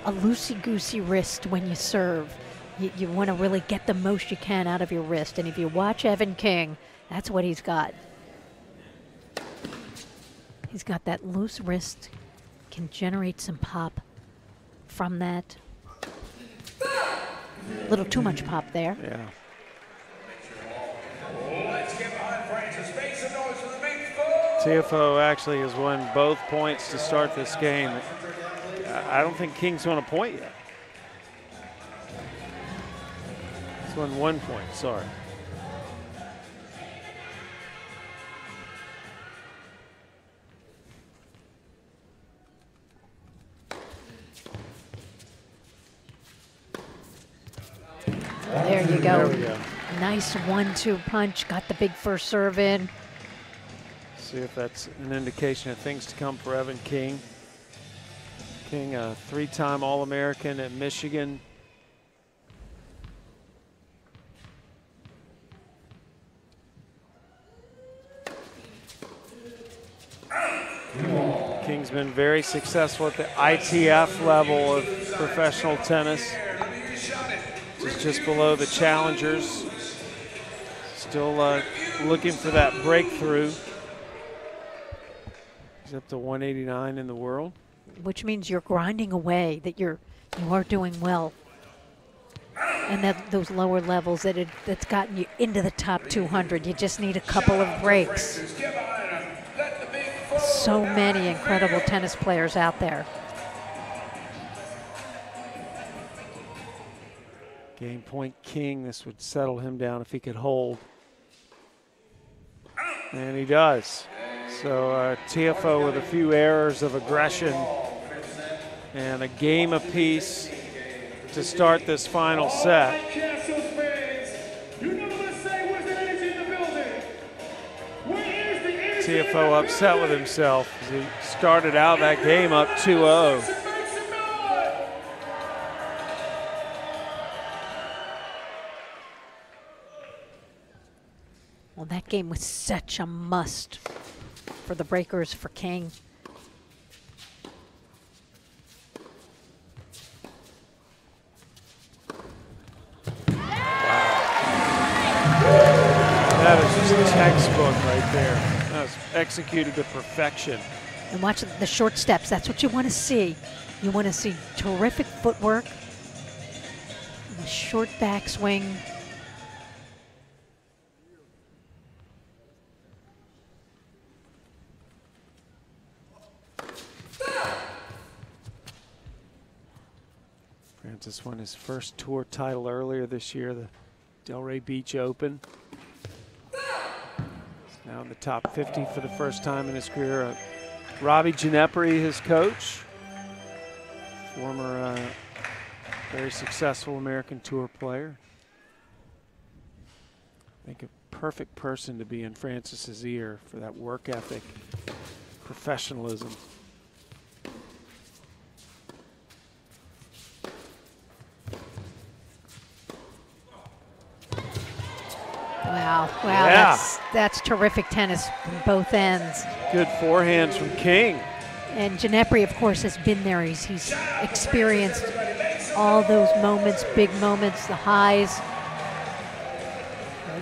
a loosey-goosey wrist when you serve. You want to really get the most you can out of your wrist. And if you watch Evan King, that's what he's got. He's got that loose wrist, can generate some pop from that. A little too much pop there. Yeah. Tiafoe actually has won both points to start this game. I don't think King's won a point yet. He's won 1 point, sorry. There you go. There we go. Nice 1-2 punch. Got the big first serve in. See if that's an indication of things to come for Evan King. King, a 3-time All-American at Michigan. King's been very successful at the ITF level of professional tennis. Just below the challengers. Still looking for that breakthrough. He's up to 189 in the world. Which means you're grinding away, that you are doing well. And that those lower levels that's gotten you into the top 200. You just need a couple of breaks. So many incredible tennis players out there. Game point King. This would settle him down if he could hold. And he does. So TFO with a few errors of aggression and a game apiece to start this final set. TFO upset with himself as he started out that game up 2-0. Well, that game was such a must for the breakers, for King. That is just a textbook right there. That was executed to perfection. And watch the short steps. That's what you want to see. You want to see terrific footwork, the short backswing. Francis won his first tour title earlier this year, the Delray Beach Open. He's now in the top 50 for the first time in his career. Robbie Ginepri, his coach, former very successful American Tour player. I think a perfect person to be in Francis's ear for that work ethic, professionalism. Wow, Yeah. that's terrific tennis from both ends. Good forehands from King. And Ginepri, of course, has been there. He's experienced all those moments, big moments, the highs,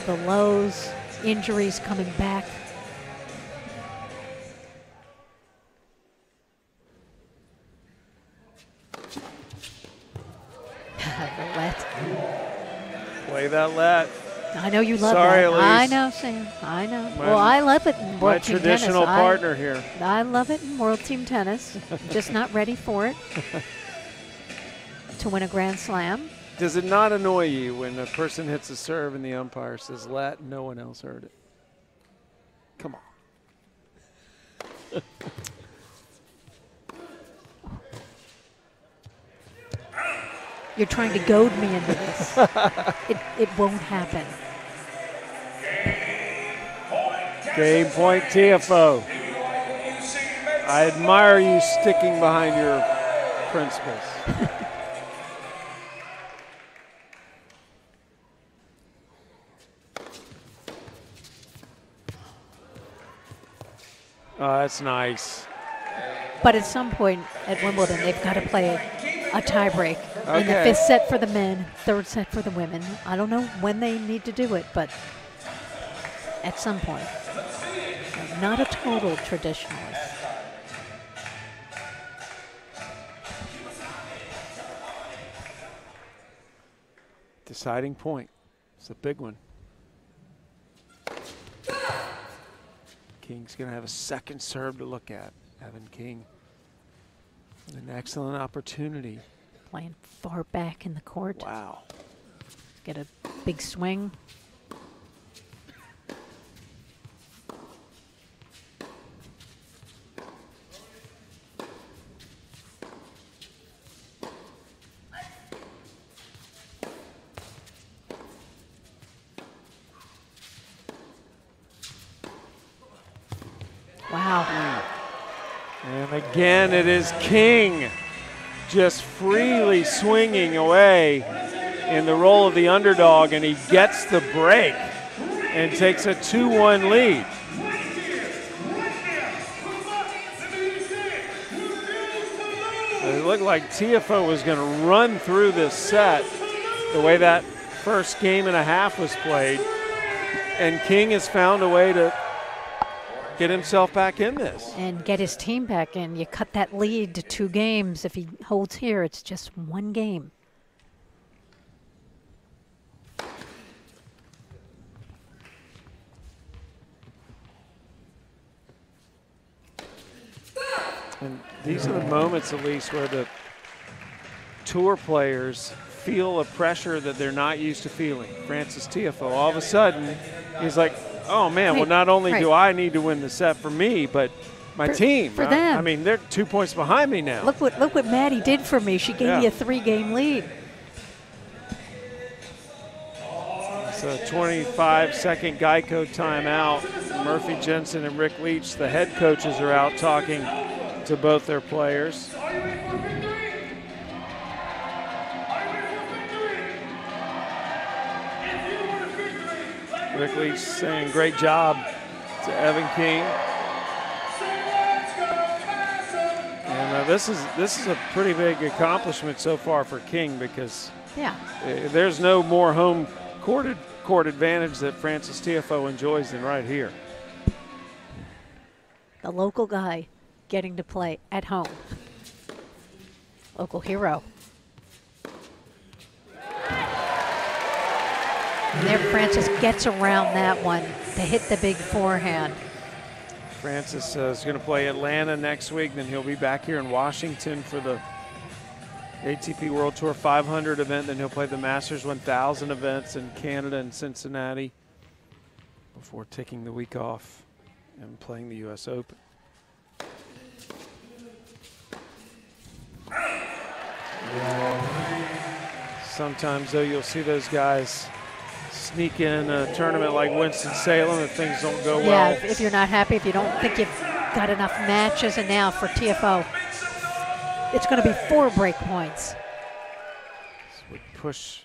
the lows, injuries coming back. The let. Play that let. I know you love Sorry, that. Elise. I know, Sam. I know. Well, I love it in World Team Tennis. My traditional partner here. I love it in World Team Tennis. Just not ready for it to win a Grand Slam. Does it not annoy you when a person hits a serve and the umpire says let and no one else heard it? Come on. You're trying to goad me into this. It won't happen. Game point TFO. I admire you sticking behind your principles. Oh, that's nice. But at some point at Wimbledon, they've got to play a tie break. Okay. In the fifth set for the men, third set for the women. I don't know when they need to do it, but at some point. I'm not a total traditionalist. Deciding point. It's a big one. King's going to have a second serve to look at. Evan King. An excellent opportunity. Playing far back in the court. Wow. Get a big swing. Wow. And again, it is King just freely swinging away in the role of the underdog, and he gets the break and takes a 2-1 lead. It looked like TFO was going to run through this set the way that first game and a half was played, and King has found a way to get himself back in this. And get his team back in. You cut that lead to 2 games. If he holds here, it's just 1 game. And these are the moments, at least, where the tour players feel a pressure that they're not used to feeling. Francis Tiafoe, all of a sudden, he's like, oh, man, well, not only do I need to win the set for me, but my team. For them. I mean, they're 2 points behind me now. Look what Maddie did for me. She gave me a 3-game lead. It's a 25-second Geico timeout. Murphy Jensen and Rick Leach, the head coaches, are out talking to both their players. Rick Leach saying great job to Evan King. And this is a pretty big accomplishment so far for King, because there's no more home court advantage that Francis Tiafoe enjoys than right here. The local guy getting to play at home. Local hero. And there Francis gets around that one to hit the big forehand. Francis is going to play Atlanta next week, then he'll be back here in Washington for the ATP World Tour 500 event, then he'll play the Masters 1000 events in Canada and Cincinnati before taking the week off and playing the US Open. Sometimes, though, you'll see those guys sneak in a tournament like Winston-Salem if things don't go well. Yeah, if you're not happy, if you don't think you've got enough matches, and now for TFO, it's going to be 4 break points. This would push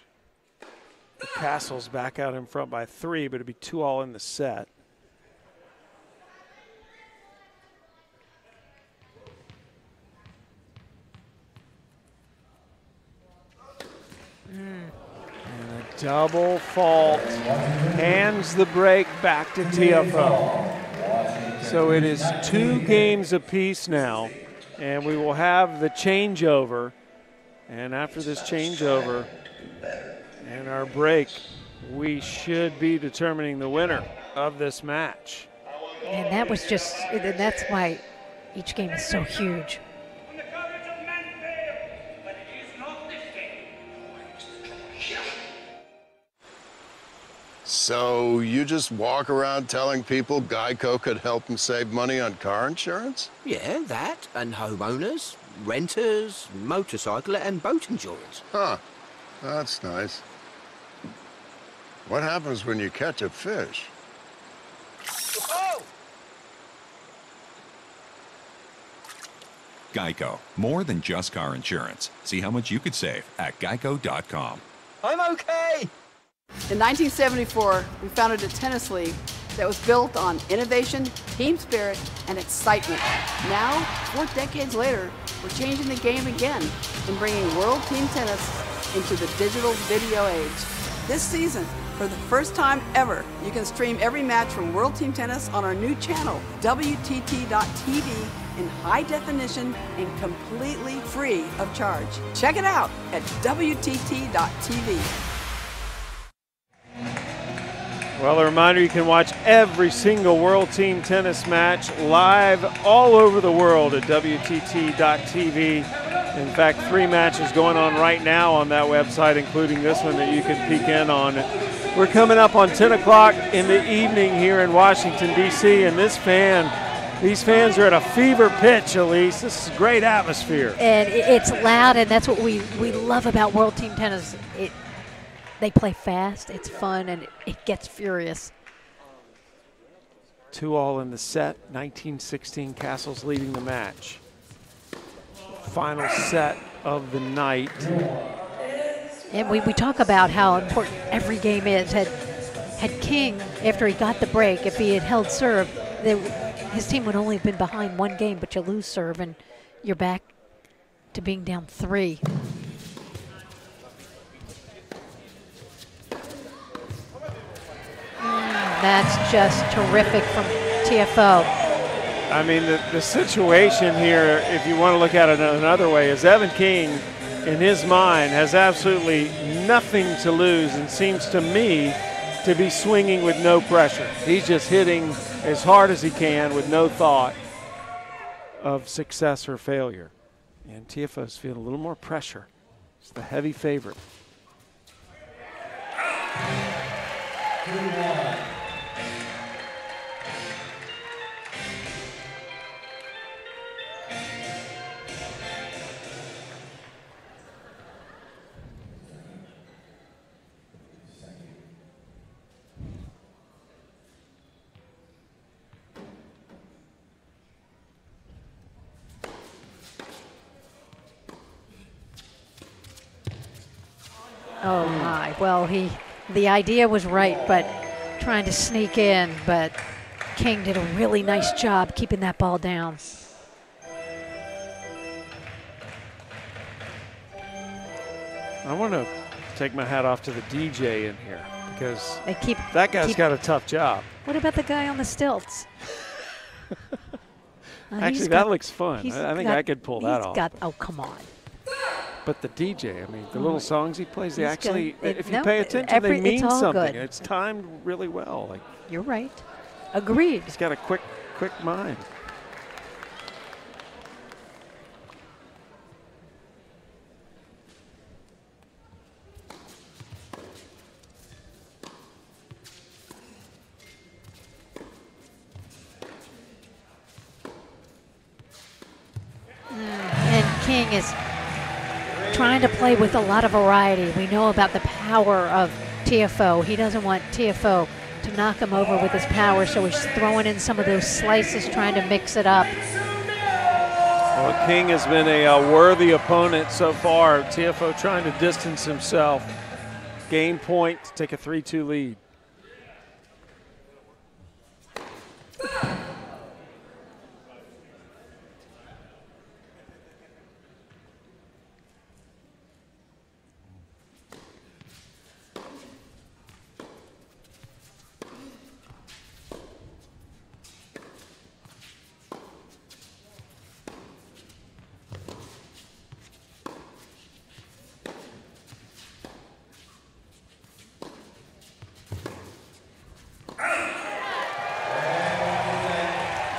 the Kastles back out in front by 3, but it'd be 2-all in the set. And a double fault hands the break back to TFO. So it is 2 games apiece now, and we will have the changeover. And after this changeover and our break, we should be determining the winner of this match. And that was just, that's why each game is so huge. So you just walk around telling people Geico could help them save money on car insurance? Yeah, that, and homeowners, renters, motorcycle and boat insurance. Huh, that's nice. What happens when you catch a fish? Geico, more than just car insurance. See how much you could save at geico.com. I'm okay. In 1974, we founded a tennis league that was built on innovation, team spirit, and excitement. Now, 4 decades later, we're changing the game again and bringing World Team Tennis into the digital video age. This season, for the first time ever, you can stream every match from World Team Tennis on our new channel, WTT.tv, in high definition and completely free of charge. Check it out at WTT.tv. Well, a reminder, you can watch every single World Team Tennis match live all over the world at WTT.tv. In fact, 3 matches going on right now on that website, including this one that you can peek in on. We're coming up on 10 o'clock in the evening here in Washington, D.C., and these fans are at a fever pitch, Elise. This is a great atmosphere. And it's loud, and that's what we love about World Team Tennis. They play fast, it's fun, and it gets furious. 2-all in the set, 19-16, Kastles leading the match. Final set of the night. And we talk about how important every game is. Had King, after he got the break, if he had held serve, his team would only have been behind 1 game, but you lose serve, and you're back to being down 3. That's just terrific from TFO. I mean, the situation here, if you want to look at it another way, is Evan King, in his mind, has absolutely nothing to lose and seems to me to be swinging with no pressure. He's just hitting as hard as he can with no thought of success or failure. And TFO's feeling a little more pressure. It's the heavy favorite. Oh my, well, the idea was right, but trying to sneak in, but King did a really nice job keeping that ball down. I want to take my hat off to the DJ in here because that guy's got a tough job. What about the guy on the stilts? Actually, that looks fun. I think I could pull that off. Oh, come on. But the DJ, I mean, the little songs he plays, they actually, if you pay attention, they mean something. Good. It's timed really well. Like, you're right. Agreed. He's got a quick mind. And King is trying to play with a lot of variety. We know about the power of TFO. He doesn't want TFO to knock him over with his power, so he's throwing in some of those slices, trying to mix it up. Well, King has been a worthy opponent so far. TFO trying to distance himself. Game point to take a 3-2 lead.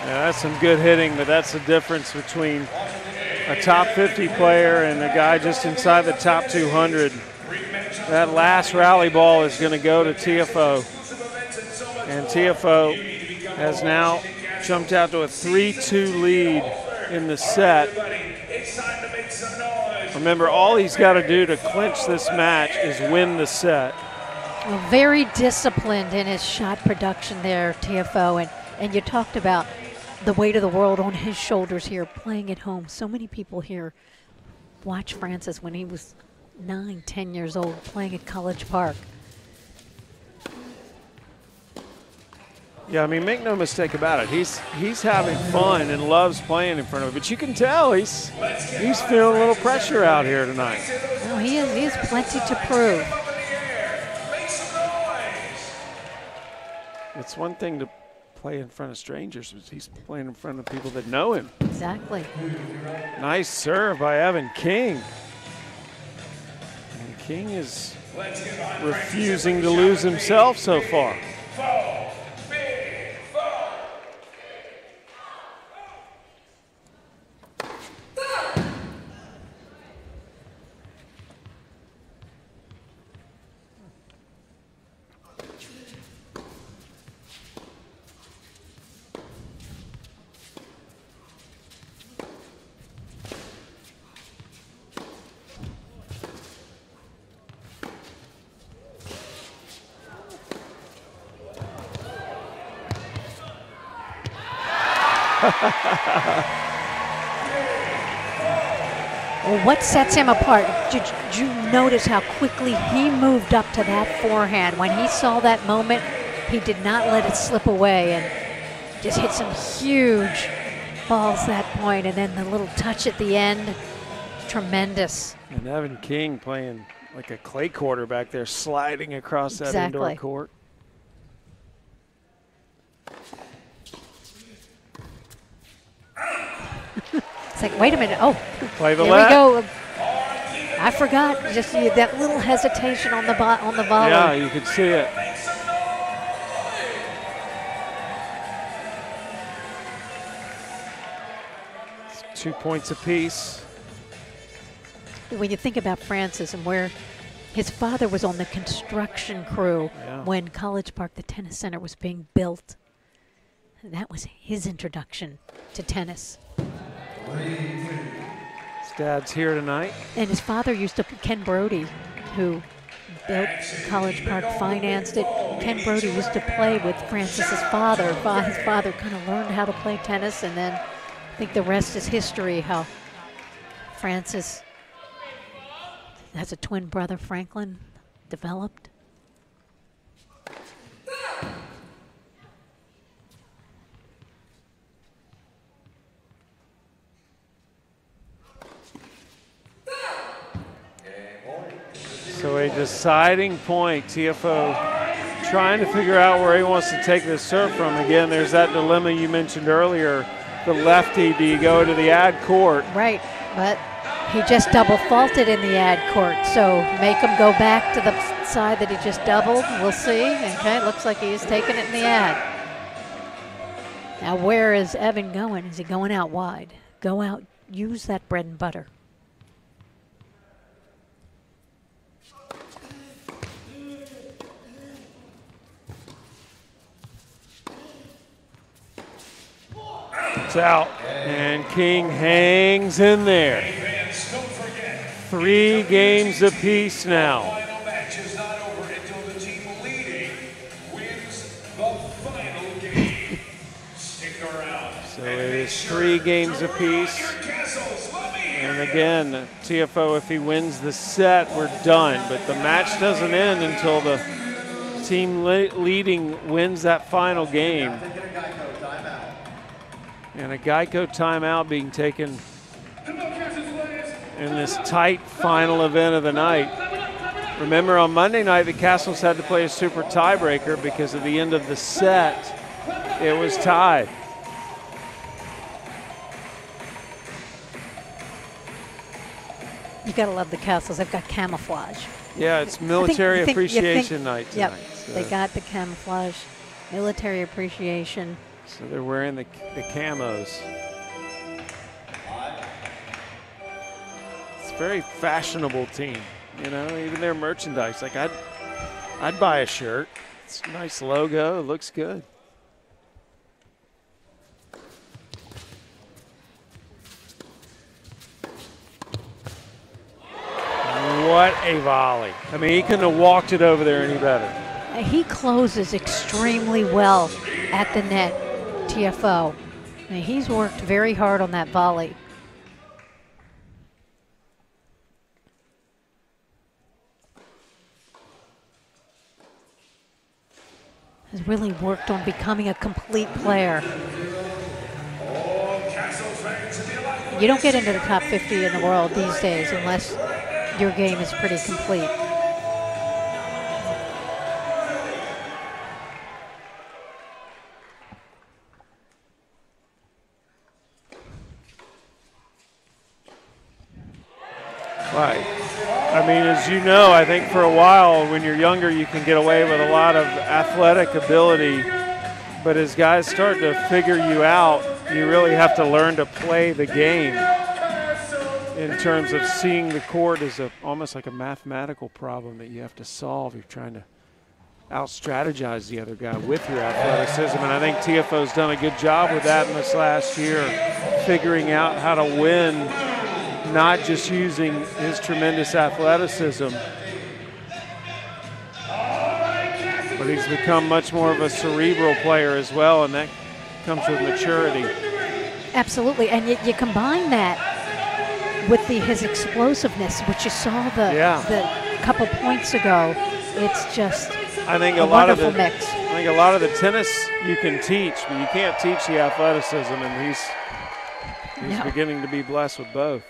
That's some good hitting, but that's the difference between a top 50 player and a guy just inside the top 200. That last rally ball is going to go to TFO. And TFO has now jumped out to a 3-2 lead in the set. Remember, all he's got to do to clinch this match is win the set. Well, very disciplined in his shot production there, TFO. And you talked about the weight of the world on his shoulders here, playing at home. So many people here watched Francis when he was 9, 10 years old, playing at College Park. Yeah, I mean, make no mistake about it. He's having fun and loves playing in front of it. But you can tell he's feeling a little pressure out here tonight. No, he has plenty to prove. It's one thing to play in front of strangers, but he's playing in front of people that know him. Exactly. Nice serve by Evan King. And King is refusing to lose himself so far. Well, what sets him apart? Did you notice how quickly he moved up to that forehand? When he saw that moment, he did not let it slip away and just hit some huge balls that point. And then the little touch at the end, tremendous. And Evan King playing like a clay quarterback there, sliding across that indoor court. It's like, wait a minute. Oh, play the there left. We go. I forgot just that little hesitation on the volley. Yeah, you could see it. It's 2 points apiece. When you think about Francis and where his father was on the construction crew when College Park, the tennis center, was being built. And that was his introduction to tennis. His dad's here tonight. And his father used to, Ken Brody, who built College Park, financed it. Ken Brody used to play with Francis's father. His father kind of learned how to play tennis, and then I think the rest is history, how Francis has a twin brother, Franklin, developed. So a deciding point. TFO trying to figure out where he wants to take this serve from. Again, there's that dilemma you mentioned earlier. The lefty, do you go to the ad court? Right, but he just double faulted in the ad court. So make him go back to the side that he just doubled. We'll see. Okay, looks like he is taking it in the ad. Now where is Evan going? Is he going out wide? Go out, use that bread and butter. It's out, and King hangs in there. 3 games apiece now. So it is 3 games apiece. And again, TFO, if he wins the set, we're done. But the match doesn't end until the team leading wins that final game. And a Geico timeout being taken in this tight final event of the night. Remember, on Monday night, the Kastles had to play a super tiebreaker because at the end of the set, it was tied. You gotta love the Kastles. They've got camouflage. Yeah, it's military appreciation night tonight. Yep, so they got the camouflage, military appreciation. So they're wearing the camos. It's a very fashionable team, you know, even their merchandise. Like I'd buy a shirt. It's a nice logo, it looks good. What a volley. I mean, he couldn't have walked it over there any better. He closes extremely well at the net, TFO. I mean, he's worked very hard on that volley. Has really worked on becoming a complete player. You don't get into the top 50 in the world these days unless your game is pretty complete. Right. I mean, as you know, I think for a while when you're younger you can get away with a lot of athletic ability, but as guys start to figure you out, you really have to learn to play the game in terms of seeing the court as almost like a mathematical problem that you have to solve. You're trying to out-strategize the other guy with your athleticism, and I think TFO's done a good job with that in this last year, figuring out how to win, not just using his tremendous athleticism, but he's become much more of a cerebral player as well, and that comes with maturity. Absolutely, and you combine that with his explosiveness, which you saw the couple points ago. It's just I think a wonderful mix. I think a lot of the tennis you can teach, but you can't teach the athleticism, and he's beginning to be blessed with both.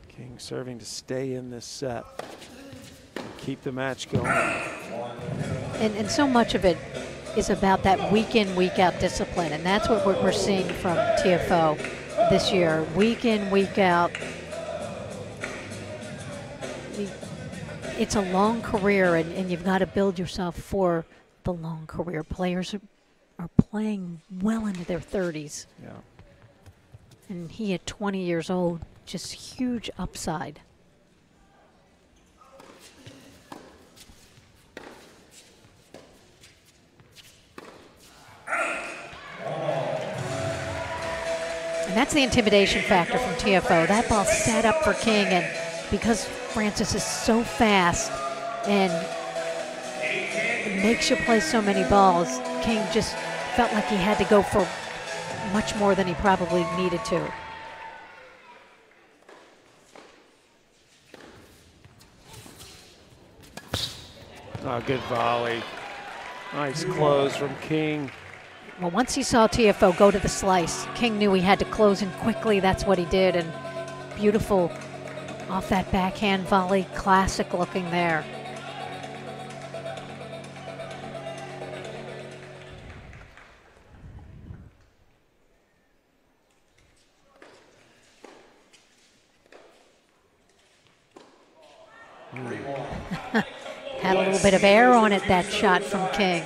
King serving to stay in this set, keep the match going. And so much of it is about that week in, week out discipline, and that's what we're seeing from TFO this year. Week in, week out. It's a long career, and you've got to build yourself for the long career. Players are playing well into their 30s. Yeah. And he at 20 years old, just huge upside. And that's the intimidation factor from TFO. That ball sat up for King, and because Francis is so fast and it makes you play so many balls, King just felt like he had to go for much more than he probably needed to. Oh, good volley. Nice close from King. Well, once he saw TFO go to the slice, King knew he had to close in quickly. That's what he did, and beautiful off that backhand volley. Classic looking there. Had a little bit of air on it, that shot from King.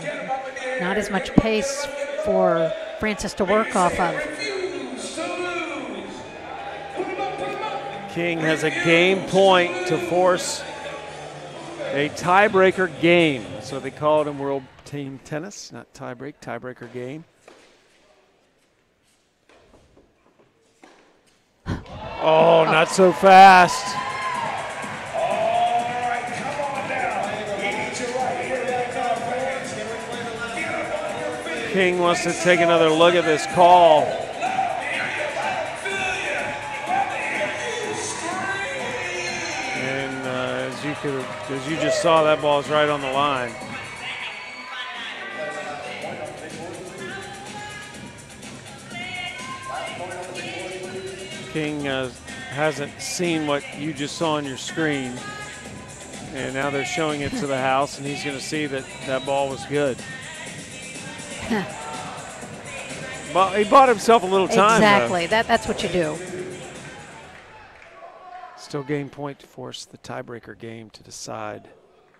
Not as much pace for Francis to work off of. King has a game point to force a tiebreaker game. That's what they call it in World Team Tennis, not tiebreak, tiebreaker game. Oh, not so fast. King wants to take another look at this call. And as you just saw, that ball's right on the line. King hasn't seen what you just saw on your screen, and now they're showing it to the house, and he's going to see that that ball was good. But he bought himself a little time. Exactly. That's what you do. Still game point to force the tiebreaker game to decide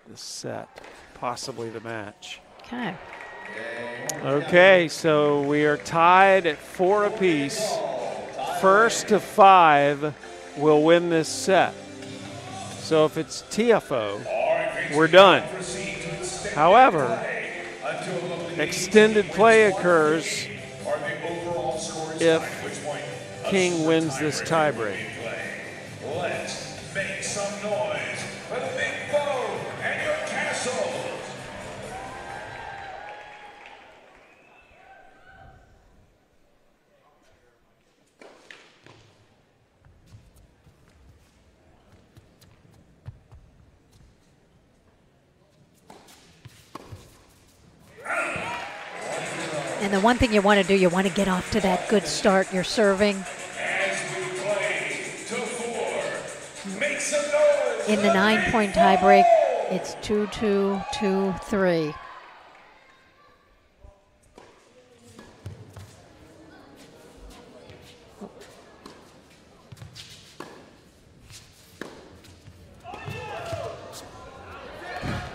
the set, possibly the match. Okay. Okay, so we are tied at 4 apiece. First to 5 will win this set. So if it's TFO, we're done. However, extended play occurs if King wins this tiebreak. Let's make some noise for the big foe and your Kastles. And the one thing you want to do, you want to get off to that good start. You're serving. In the 9-point tiebreak, it's 2-2, 2-3.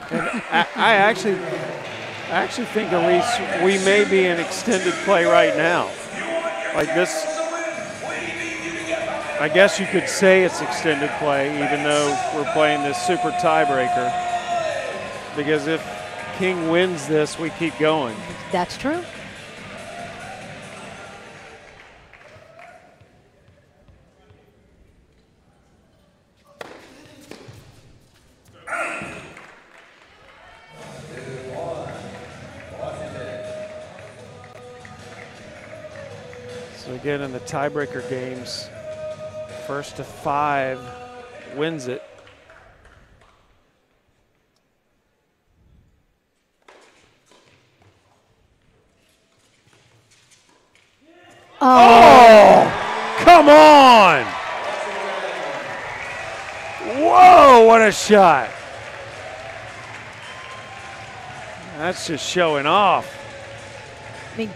And I actually think, Elise, we may be in extended play right now. Like this, I guess you could say it's extended play, even though we're playing this super tiebreaker. Because if King wins this, we keep going. That's true. So again, in the tiebreaker games, first to 5 wins it. Oh, come on! Whoa, what a shot. That's just showing off. I mean,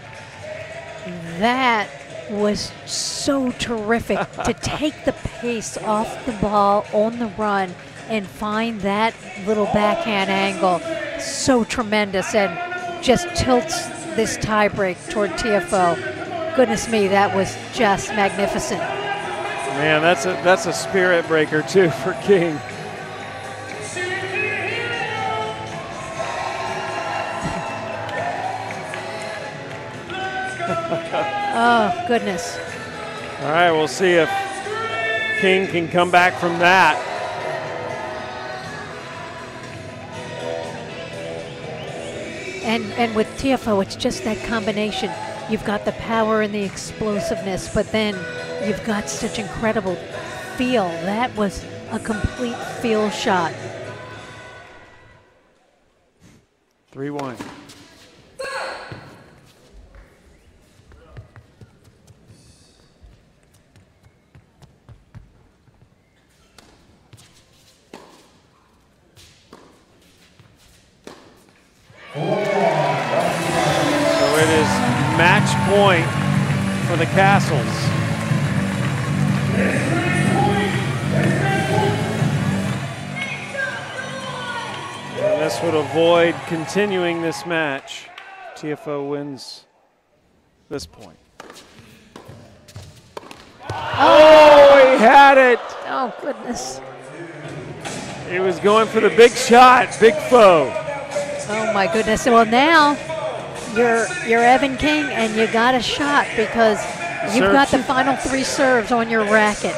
that was so terrific to take the pace off the ball on the run and find that little backhand angle. So tremendous, and just tilts this tiebreak toward TFO. Goodness me, that was just magnificent. Man, that's a spirit breaker too for King. Oh, goodness. All right, we'll see if King can come back from that. And with TFO, it's just that combination. You've got the power and the explosiveness, but then you've got such incredible feel. That was a complete feel shot. 3-1. So it is match point for the Kastles. And this would avoid continuing this match. TFO wins this point. Oh, he had it. Oh, goodness. He was going for the big shot, big foe. Oh, my goodness. Well, now you're Evan King, and you got a shot because you've got the final 3 serves on your racket.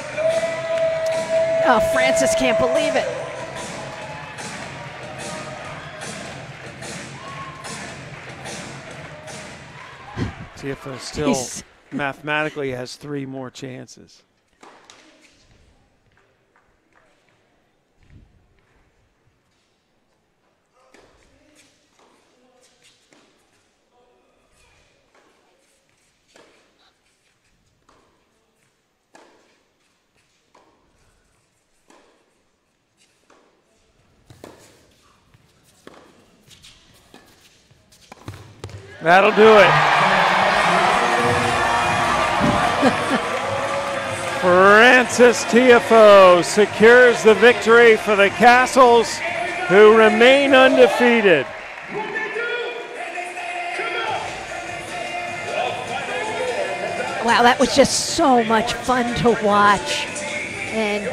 Oh, Francis can't believe it. TFO still mathematically has 3 more chances. That'll do it. Francis TFO secures the victory for the Kastles, who remain undefeated. Wow, that was just so much fun to watch. And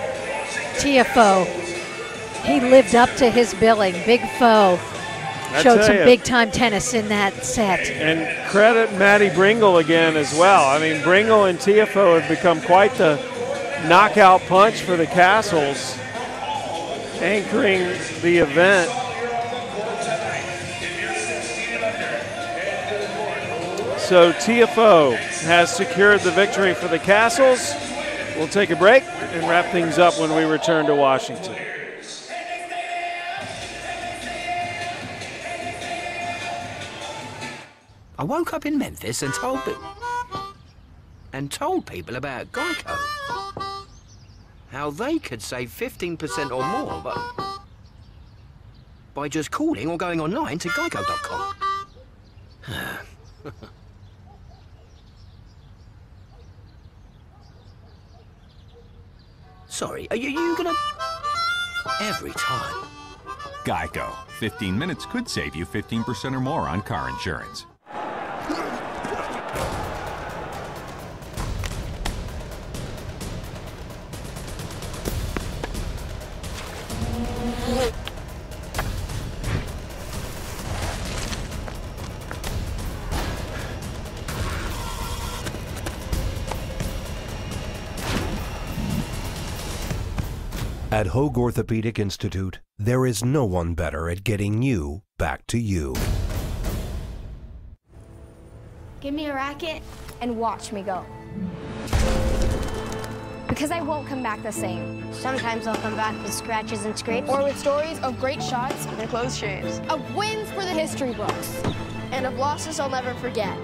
TFO, he lived up to his billing. Big foe. Showed some big-time tennis in that set. And credit Maddie Bringle again as well. I mean, Bringle and TFO have become quite the knockout punch for the Kastles, anchoring the event. So TFO has secured the victory for the Kastles. We'll take a break and wrap things up when we return to Washington. I woke up in Memphis and told people about Geico. How they could save 15% or more by just calling or going online to geico.com. Sorry, are you gonna... Every time. Geico. 15 minutes could save you 15% or more on car insurance. At Hoag Orthopedic Institute, there is no one better at getting you back to you. Give me a racket and watch me go. Because I won't come back the same. Sometimes I'll come back with scratches and scrapes. Or with stories of great shots and close shaves. Of wins for the history books. And of losses I'll never forget.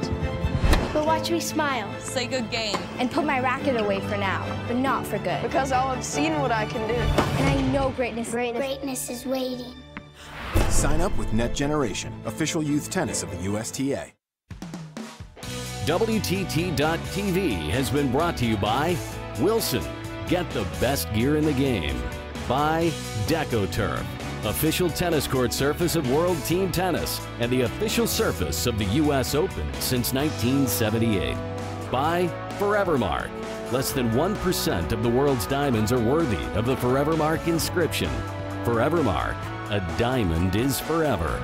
But watch me smile. Say good game. And put my racket away for now, but not for good. Because I'll have seen what I can do. And I know greatness is waiting. Sign up with Net Generation, official youth tennis of the USTA. WTT.TV has been brought to you by Wilson. Get the best gear in the game. By DecoTurf, official tennis court surface of World Team Tennis and the official surface of the U.S. Open since 1978. By Forevermark. Less than 1% of the world's diamonds are worthy of the Forevermark inscription. Forevermark, a diamond is forever.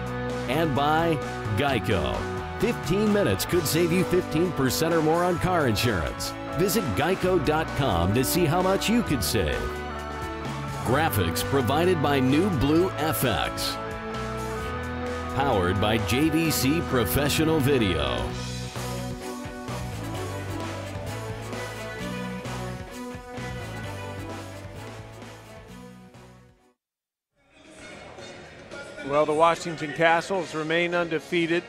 And by Geico. 15 minutes could save you 15% or more on car insurance. Visit geico.com to see how much you could save. Graphics provided by New Blue FX. Powered by JVC Professional Video. Well, the Washington Kastles remain undefeated,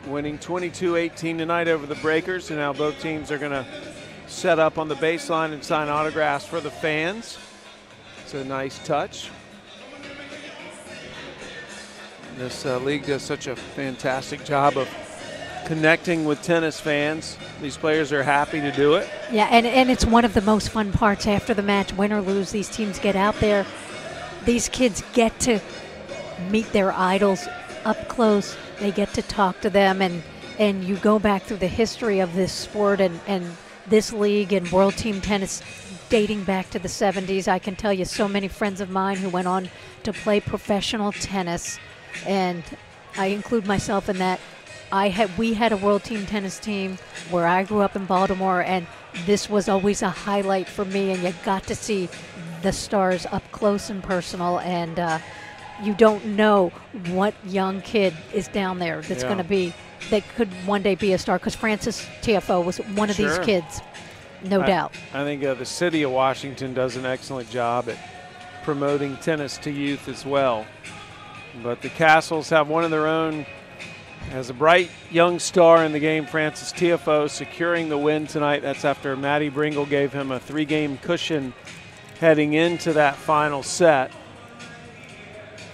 winning 22-18 tonight over the Breakers, and now both teams are going to set up on the baseline and sign autographs for the fans. It's a nice touch. This league does such a fantastic job of connecting with tennis fans. These players are happy to do it. Yeah, and it's one of the most fun parts after the match. Win or lose, these teams get out there. These kids get to meet their idols up close. They get to talk to them, and you go back through the history of this sport and this league and World Team Tennis dating back to the 70s. I can tell you so many friends of mine who went on to play professional tennis, and I include myself in that. We had a World Team Tennis team where I grew up in Baltimore, and this was always a highlight for me, and you got to see the stars up close and personal, and you don't know what young kid is down there that's going to be, that could one day be a star, because Francis TFO was one of these kids, no doubt. I think the city of Washington does an excellent job at promoting tennis to youth as well. But the Kastles have one of their own, as a bright young star in the game, Francis TFO, securing the win tonight. That's after Maddie Bringle gave him a 3-game cushion heading into that final set.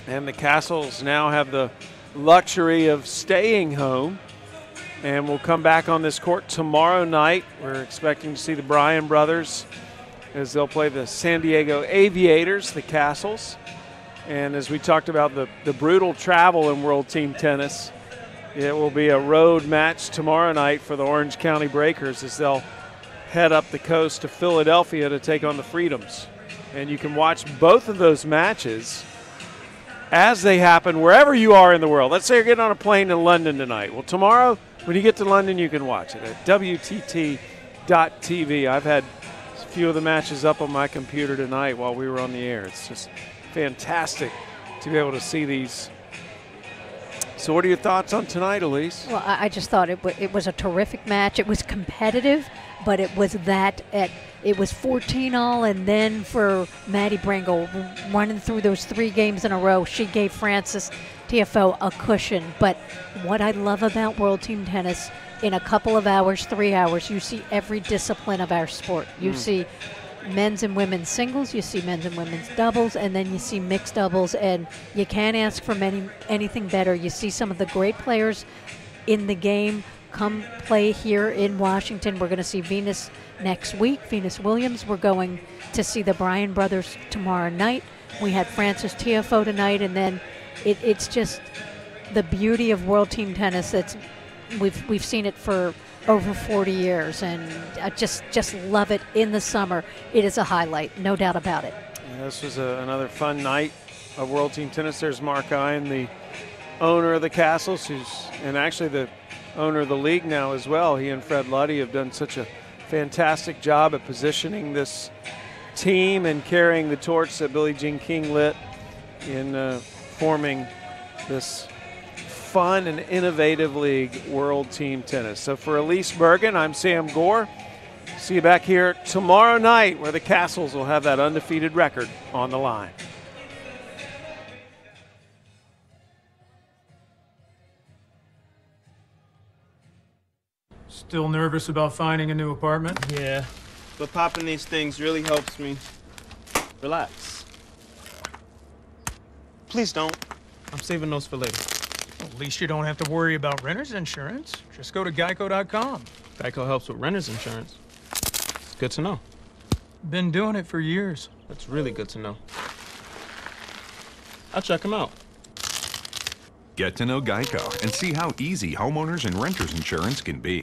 And the Kastles now have the luxury of staying home, and we'll come back on this court tomorrow night. We're expecting to see the Bryan brothers as they'll play the San Diego Aviators, the Kastles. And as we talked about the brutal travel in World Team Tennis, it will be a road match tomorrow night for the Orange County Breakers as they'll head up the coast to Philadelphia to take on the Freedoms. And you can watch both of those matches as they happen wherever you are in the world. Let's say you're getting on a plane in London tonight. Well, tomorrow when you get to London, you can watch it at WTT.TV. I've had a few of the matches up on my computer tonight while we were on the air. It's just fantastic to be able to see these. So what are your thoughts on tonight, Elise? Well, I just thought it was a terrific match. It was competitive, but it was it was 14-all, and then for Maddie Bringle running through those 3 games in a row, she gave Francis TFO a cushion. But what I love about World Team Tennis, in a couple of hours, 3 hours, you see every discipline of our sport. You see men's and women's singles, you see men's and women's doubles, and then you see mixed doubles, and you can't ask for anything better. You see some of the great players in the game come play here in Washington. We're going to see Venus next week, Venus Williams. We're going to see the Bryan brothers tomorrow night. We had Francis TFO tonight, and then it's just the beauty of World Team Tennis. We've seen it for over 40 years, and I just love it in the summer. It is a highlight, no doubt about it. Yeah, this was another fun night of World Team Tennis. There's Mark Ian, the owner of the Kastles, and actually the owner of the league now as well. He and Fred Luddy have done such a fantastic job at positioning this team and carrying the torch that Billie Jean King lit in forming this fun and innovative league, World Team Tennis. So for Elise Bergen, I'm Sam Gore. See you back here tomorrow night where the Kastles will have that undefeated record on the line. Still nervous about finding a new apartment? Yeah, but popping these things really helps me relax. Please don't. I'm saving those for later. Well, at least you don't have to worry about renter's insurance. Just go to geico.com. Geico helps with renter's insurance. It's good to know. Been doing it for years. That's really good to know. I'll check them out. Get to know Geico and see how easy homeowners and renters insurance can be.